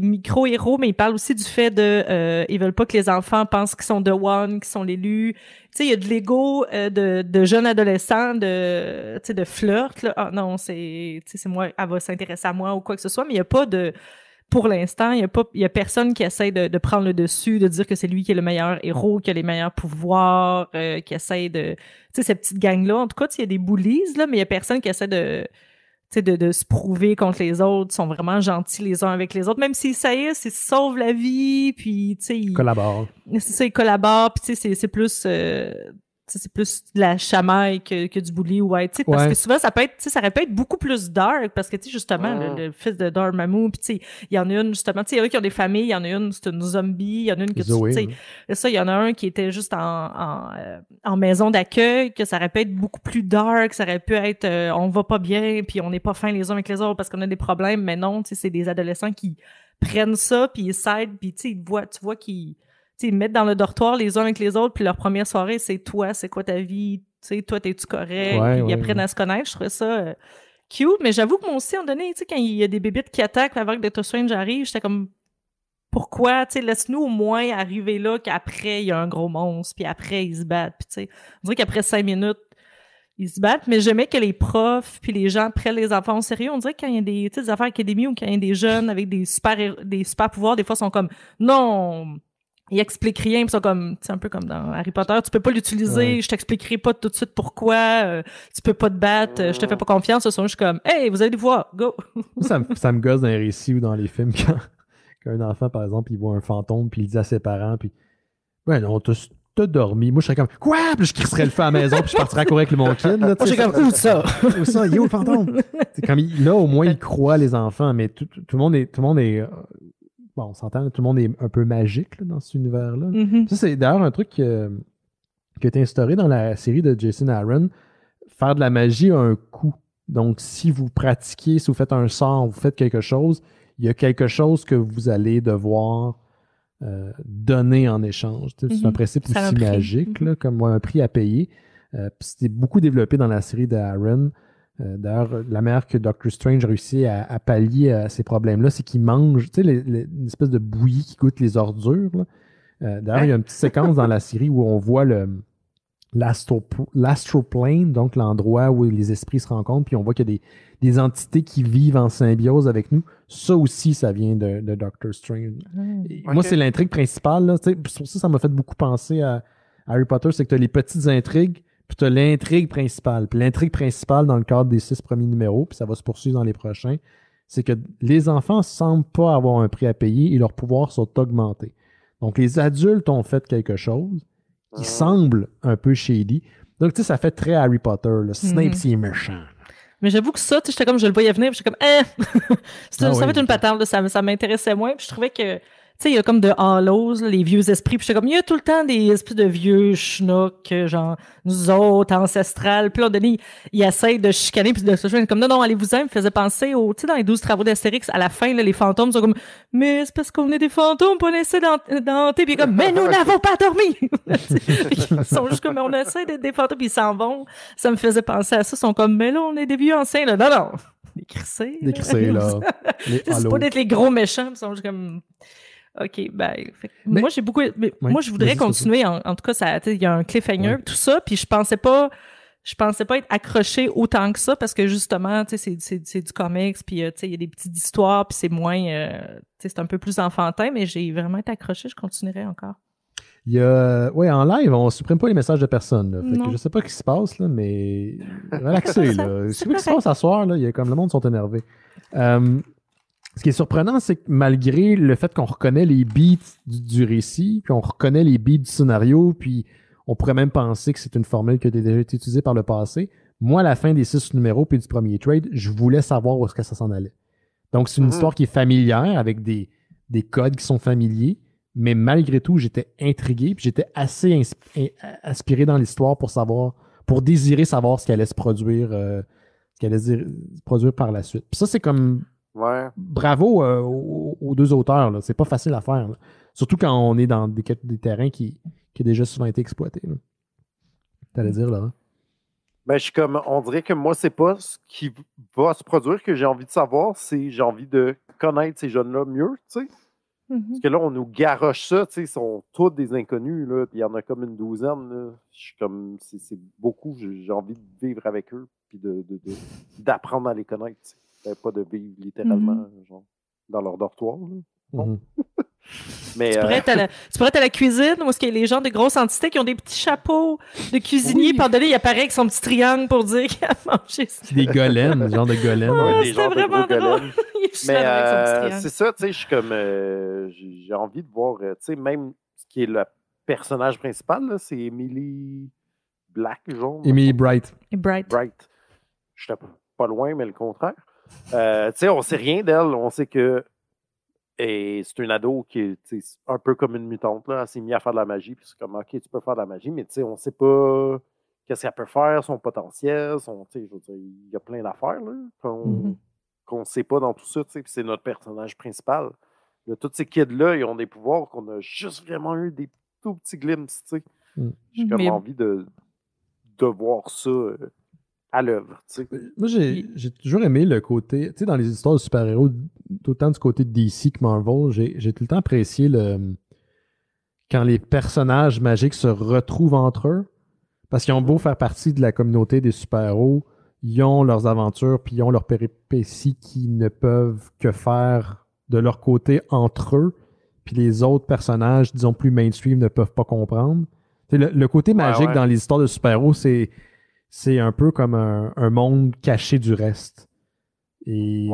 micro héros, mais ils parlent aussi du fait de ils veulent pas que les enfants pensent qu'ils sont The One, qu'ils sont l'élus. Tu sais, il y a de l'ego de jeunes adolescents, de flirt là. Ah non, c'est moi, elle va s'intéresser à moi ou quoi que ce soit, mais il y a pas de... Pour l'instant, il y a personne qui essaie de prendre le dessus, de dire que c'est lui qui est le meilleur héros, qui a les meilleurs pouvoirs, qui essaie de... Tu sais, cette petite gang-là, en tout cas, il y a des bullies, là, mais il y a personne qui essaie de se prouver contre les autres, ils sont vraiment gentils les uns avec les autres, même s'ils saillissent, ils sauvent la vie, puis, tu sais... Ils collaborent. C'est ça, ils collaborent, puis, tu sais, c'est plus... c'est plus de la chamaille que du bully, parce que souvent ça aurait pu être beaucoup plus dark, parce que justement le fils de Dormammu, puis tu sais il y en a une justement, tu sais il y en a qui ont des familles, il y en a une c'est une zombie, il y en a une que tu sais ça, il y en a un qui était juste en maison d'accueil, que ça aurait pu être beaucoup plus dark, ça aurait pu être on va pas bien, puis on n'est pas fins les uns avec les autres parce qu'on a des problèmes, mais non, tu sais c'est des adolescents qui prennent ça, puis ils s'aident, puis tu vois qu'ils ils mettent dans le dortoir les uns avec les autres, puis leur première soirée, c'est toi, c'est quoi ta vie, tu sais, toi, t'es-tu correct, puis ils apprennent à se connaître. Je trouvais ça cute, mais j'avoue que moi aussi, à un moment donné, tu sais, quand il y a des bébites qui attaquent avant que Doctor Strange arrive, j'étais comme, pourquoi, tu sais, laisse-nous au moins arriver là qu'après, il y a un gros monstre, puis après, ils se battent, puis tu sais, on dirait qu'après 5 minutes, ils se battent, mais j'aimais que les profs puis les gens prennent les enfants au sérieux. On dirait que quand il y a des affaires académiques ou quand il y a des jeunes avec des super pouvoirs, des fois, sont comme, non, ils expliquent rien, puis ils sont comme, c'est un peu comme dans Harry Potter, tu peux pas l'utiliser, je t'expliquerai pas tout de suite pourquoi, tu peux pas te battre, je te fais pas confiance, ils sont juste comme, hey, vous allez voir, go! ça me gosse dans les récits ou dans les films quand un enfant, par exemple, il voit un fantôme, puis il dit à ses parents, puis, ouais, non, t'as dormi. Moi, je serais comme, quoi? Puis je crisserais le feu à la maison, puis je partirais courir avec mon kid. Moi, je serais comme, où ça? Où ça? Il est où le fantôme? C'est comme, là, au moins, il croit les enfants, mais tout le monde est, bon, on s'entend, tout le monde est un peu magique là, dans cet univers-là. Mm-hmm. Ça, c'est d'ailleurs un truc qui a été instauré dans la série de Jason Aaron. Faire de la magie a un coût. Donc, si vous pratiquez, si vous faites un sort, vous faites quelque chose, il y a quelque chose que vous allez devoir donner en échange. C'est un principe aussi magique, là, comme un prix à payer. C'était beaucoup développé dans la série d'Aaron. D'ailleurs, la manière que Doctor Strange réussit à pallier à ces problèmes-là, c'est qu'il mange une espèce de bouillie qui goûte les ordures. D'ailleurs, il y a une petite séquence dans la série où on voit l'astroplane, donc l'endroit où les esprits se rencontrent, puis on voit qu'il y a des entités qui vivent en symbiose avec nous. Ça aussi, ça vient de Doctor Strange. Moi, c'est l'intrigue principale. Là, pour ça m'a fait beaucoup penser à Harry Potter, c'est que tu as les petites intrigues, puis tu as l'intrigue principale. Puis l'intrigue principale, dans le cadre des 6 premiers numéros, puis ça va se poursuivre dans les prochains, c'est que les enfants ne semblent pas avoir un prix à payer et leurs pouvoirs sont augmentés. Donc, les adultes ont fait quelque chose qui semble un peu shady. Donc, tu sais, ça fait très Harry Potter. Là. Snape, c'est méchant. Mais j'avoue que ça, tu sais, j'étais comme, je le voyais venir, puis j'étais comme, ça va être une patente, ça m'intéressait moins, puis je trouvais que, tu sais, il y a comme de Hallows, là, les vieux esprits, puis j'étais comme, il y a tout le temps des esprits de vieux schnocks, genre, nous autres, ancestrales, puis là, Denis, il essaie de chicaner, puis de se jouer comme, non, allez-vous-en, il me faisait penser au, tu sais, dans les 12 travaux d'Astérix, à la fin, là, les fantômes sont comme, mais c'est parce qu'on est des fantômes, puis on essaie d'hanter, puis comme, mais nous n'avons pas dormi! Ils sont juste comme, on essaie d'être des fantômes, puis ils s'en vont. Ça me faisait penser à ça, ils sont comme, mais là, on est des vieux anciens, là. Non. Des crissés. Là. C'est pas d'être les gros méchants, puis ils sont juste comme, OK, moi, j'ai beaucoup. Moi, je voudrais continuer. En tout cas, il y a un cliffhanger, tout ça. Puis je pensais pas être accroché autant que ça parce que justement, c'est du comics. Puis il y a des petites histoires. Puis c'est moins. C'est un peu plus enfantin, mais j'ai vraiment été accroché. Je continuerai encore. Il y a. Oui, en live, on ne supprime pas les messages de personne. Là. Fait que je sais pas ce qui se passe, là, mais relaxez. Là. Je sais pas ce qui se passe à soir. Là. Il y a comme le monde sont énervés. Ce qui est surprenant, c'est que malgré le fait qu'on reconnaît les beats du récit, puis on reconnaît les beats du scénario, puis on pourrait même penser que c'est une formule qui a déjà été utilisée par le passé, moi, à la fin des 6 numéros puis du premier trade, je voulais savoir où est-ce que ça s'en allait. Donc, c'est une histoire qui est familière, avec des codes qui sont familiers, mais malgré tout, j'étais intrigué, puis j'étais assez aspiré dans l'histoire pour désirer savoir ce qui allait se produire, produire par la suite. Puis ça, c'est comme... Ouais. Bravo aux deux auteurs. Là. C'est pas facile à faire. Là. Surtout quand on est dans des terrains qui ont déjà souvent été exploités. T'allais dire, Laurent? Ben, je suis comme, on dirait que moi, c'est pas ce qui va se produire que j'ai envie de savoir, c'est j'ai envie de connaître ces jeunes-là mieux, tu sais. Parce que là, on nous garoche ça, tu sais, ils sont tous des inconnus, là, puis il y en a comme une douzaine, là. Je suis comme, c'est beaucoup, j'ai envie de vivre avec eux, puis d'apprendre à les connaître, tu sais. Pas de vivre littéralement genre, dans leur dortoir. Bon. Mais, tu pourrais être à la cuisine où est-ce qu'il y a les gens de grosses entités qui ont des petits chapeaux de cuisinier, puis il apparaît avec son petit triangle pour dire qu'il a mangé ça. Des golems, genre de golems. C'était vraiment drôle. Mais c'est ça, tu sais, je suis comme j'ai envie de voir, tu sais, même ce qui est le personnage principal, là, c'est Emily Black, genre. Emily Bright. Bright. Je suis pas loin, mais le contraire. Tu sais, on sait rien d'elle. On sait que c'est une ado qui est un peu comme une mutante. Là. Elle s'est mise à faire de la magie. Puis c'est comme, OK, tu peux faire de la magie, mais on ne sait pas qu'est-ce qu'elle peut faire, son potentiel. Je veux dire, il y a plein d'affaires qu'on ne sait pas dans tout ça. Puis c'est notre personnage principal. Là, tous ces kids-là, ils ont des pouvoirs qu'on a juste vraiment eu des tout petits glimpses, tu sais. J'ai comme envie de voir ça à l'œuvre, tu sais. Moi, j'ai toujours aimé le côté, tu sais, dans les histoires de super-héros, autant du côté de DC que Marvel, j'ai tout le temps apprécié quand les personnages magiques se retrouvent entre eux, parce qu'ils ont beau faire partie de la communauté des super-héros, ils ont leurs aventures, puis ils ont leurs péripéties qu'ils ne peuvent que faire de leur côté entre eux, puis les autres personnages, disons plus mainstream, ne peuvent pas comprendre. Le côté magique dans les histoires de super-héros, c'est un peu comme un monde caché du reste. Et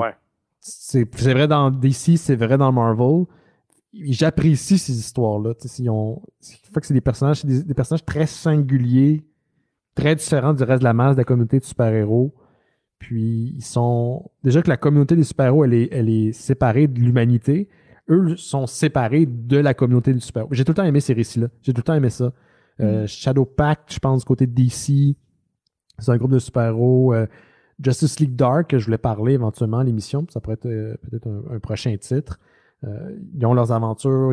c'est vrai dans DC, c'est vrai dans Marvel. J'apprécie ces histoires-là. Fait que c'est des personnages très singuliers, très différents du reste de la masse de la communauté de super-héros. Puis ils sont. Déjà que la communauté des super-héros, elle est séparée de l'humanité. Eux sont séparés de la communauté des super-héros. J'ai tout le temps aimé ces récits-là. J'ai tout le temps aimé ça. Shadow Pact, je pense, du côté de DC. C'est un groupe de super-héros. Justice League Dark, que je voulais parler éventuellement à l'émission. Ça pourrait être peut-être un prochain titre. Ils ont leurs aventures.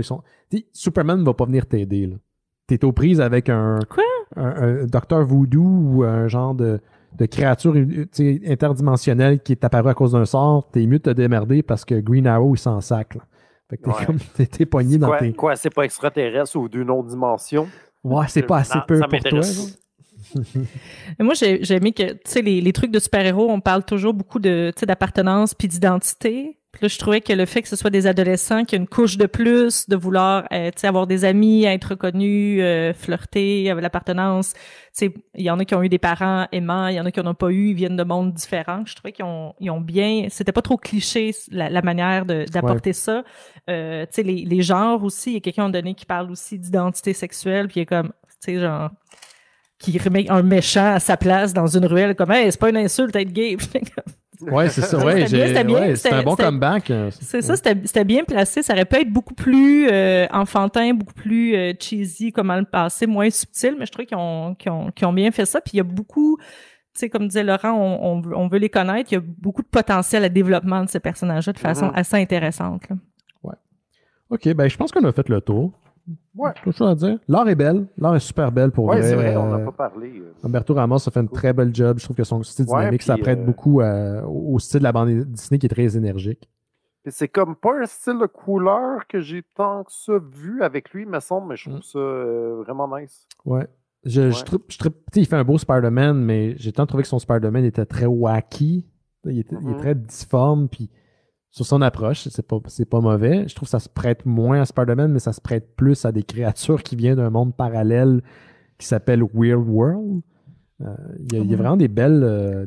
Superman ne va pas venir t'aider. T'es aux prises avec un docteur voodoo ou un genre de créature interdimensionnelle qui est apparue à cause d'un sort. T'es mieux de te démerder parce que Green Arrow, il s'en sac. Fait que t'es pogné dans tes... Quoi, c'est pas extraterrestre ou d'une autre dimension? Ouais, c'est pas assez peu pour toi. Moi, j'ai aimé que, tu sais, les trucs de super-héros, on parle toujours beaucoup d'appartenance puis d'identité. Puis là, je trouvais que le fait que ce soit des adolescents qui ont une couche de plus, de vouloir, avoir des amis, être reconnus, flirter avec l'appartenance. Tu sais, il y en a qui ont eu des parents aimants, il y en a qui n'en ont pas eu, ils viennent de mondes différents. Je trouvais qu'ils ont bien, c'était pas trop cliché la manière d'apporter ça. Tu sais, les genres aussi, il y a quelqu'un donné qui parle aussi d'identité sexuelle, puis il est comme, tu sais, genre, qui remet un méchant à sa place dans une ruelle, comme, hey, c'est pas une insulte d'être gay. Ouais, c'est ça. Ouais, c'était un bon comeback. C'est ça, c'était bien placé. Ça aurait pu être beaucoup plus enfantin, beaucoup plus cheesy, comme le passé, moins subtil, mais je trouve qu'ils ont bien fait ça. Puis il y a beaucoup, tu sais, comme disait Laurent, on veut les connaître. Il y a beaucoup de potentiel à développement de ces personnages-là de façon assez intéressante. Là. Ouais. OK, ben je pense qu'on a fait le tour. Ouais. Tout ça à dire. L'art est belle. L'art est super belle pour vrai. Oui, c'est vrai, on n'a pas parlé. Humberto Ramos a fait une très belle job. Je trouve que son style dynamique s'apprête beaucoup au style de la bande Disney qui est très énergique. C'est comme pas un style de couleur que j'ai tant que ça vu avec lui, me semble, mais je trouve ça vraiment nice. Ouais. Je trouve, il fait un beau Spider-Man, mais j'ai tant trouvé que son Spider-Man était très wacky. Il est très difforme, puis sur son approche, c'est pas mauvais. Je trouve que ça se prête moins à Spider-Man, mais ça se prête plus à des créatures qui viennent d'un monde parallèle qui s'appelle Weird World. Il y a vraiment des belles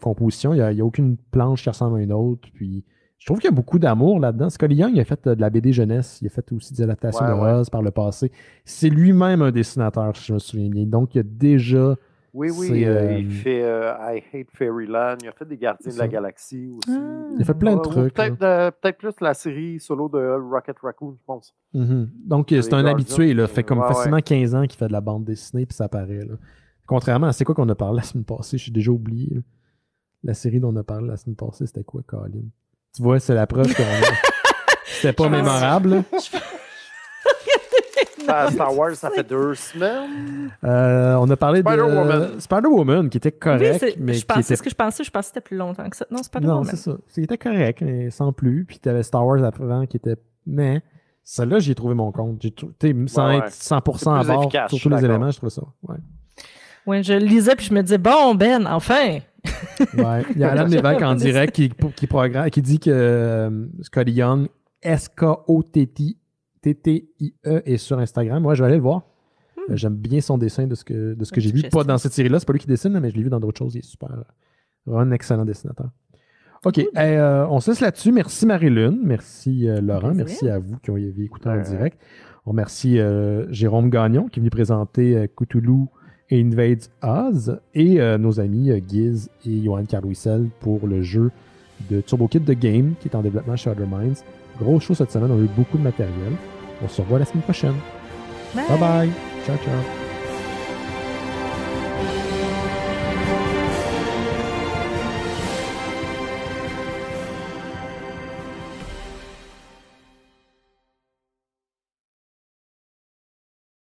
compositions. Il n'y a aucune planche qui ressemble à une autre. Puis je trouve qu'il y a beaucoup d'amour là-dedans. Scotty Young, il a fait de la BD jeunesse. Il a fait aussi des adaptations de Oz par le passé. C'est lui-même un dessinateur, si je me souviens bien. Donc, il y a déjà... Oui, il fait I Hate Fairyland, il a fait des Gardiens de la Galaxie aussi. Il a fait plein de trucs. Peut-être plus la série solo de Rocket Raccoon, je pense. Donc, c'est un habitué. Là, fait comme facilement 15 ans qu'il fait de la bande dessinée, puis ça apparaît. Là. Contrairement à c'est quoi qu'on a parlé la semaine passée, je suis déjà oublié. Là. La série dont on a parlé la semaine passée, c'était quoi, Colin? Tu vois, c'est la preuve que c'était pas mémorable. Star Wars, ça fait 2 semaines. On a parlé de Spider-Woman, qui était correct. Oui, mais je pensais que c'était plus longtemps que ça. Non, Spider-Woman. Non, c'est ça. C'était correct, mais sans plus. Puis tu avais Star Wars avant qui était. Mais celle-là, j'ai trouvé mon compte. Sans être 100% à bord sur tous les éléments, je trouve ça. Ouais, je lisais puis je me disais, bon, Ben, enfin! Ouais. Il y a Alan Lévesque en direct qui dit que Scotty Young, SKOTTIE, est sur Instagram. Moi, je vais aller le voir. J'aime bien son dessin de ce que j'ai vu. Pas dans cette série-là, c'est pas lui qui dessine, mais je l'ai vu dans d'autres choses. Il est super. Vraiment un excellent dessinateur. OK. On se laisse là-dessus. Merci Marie-Lune. Merci Laurent. Merci à vous qui avez écouté en direct. On remercie Jérôme Gagnon qui est venu présenter Cthulhu et Invades Oz et nos amis Giz et Johan Carlouissel pour le jeu de Turbo Kid The Game qui est en développement chez Other Minds. Gros show cette semaine, on a eu beaucoup de matériel. On se revoit la semaine prochaine. Bye bye. Ciao, ciao.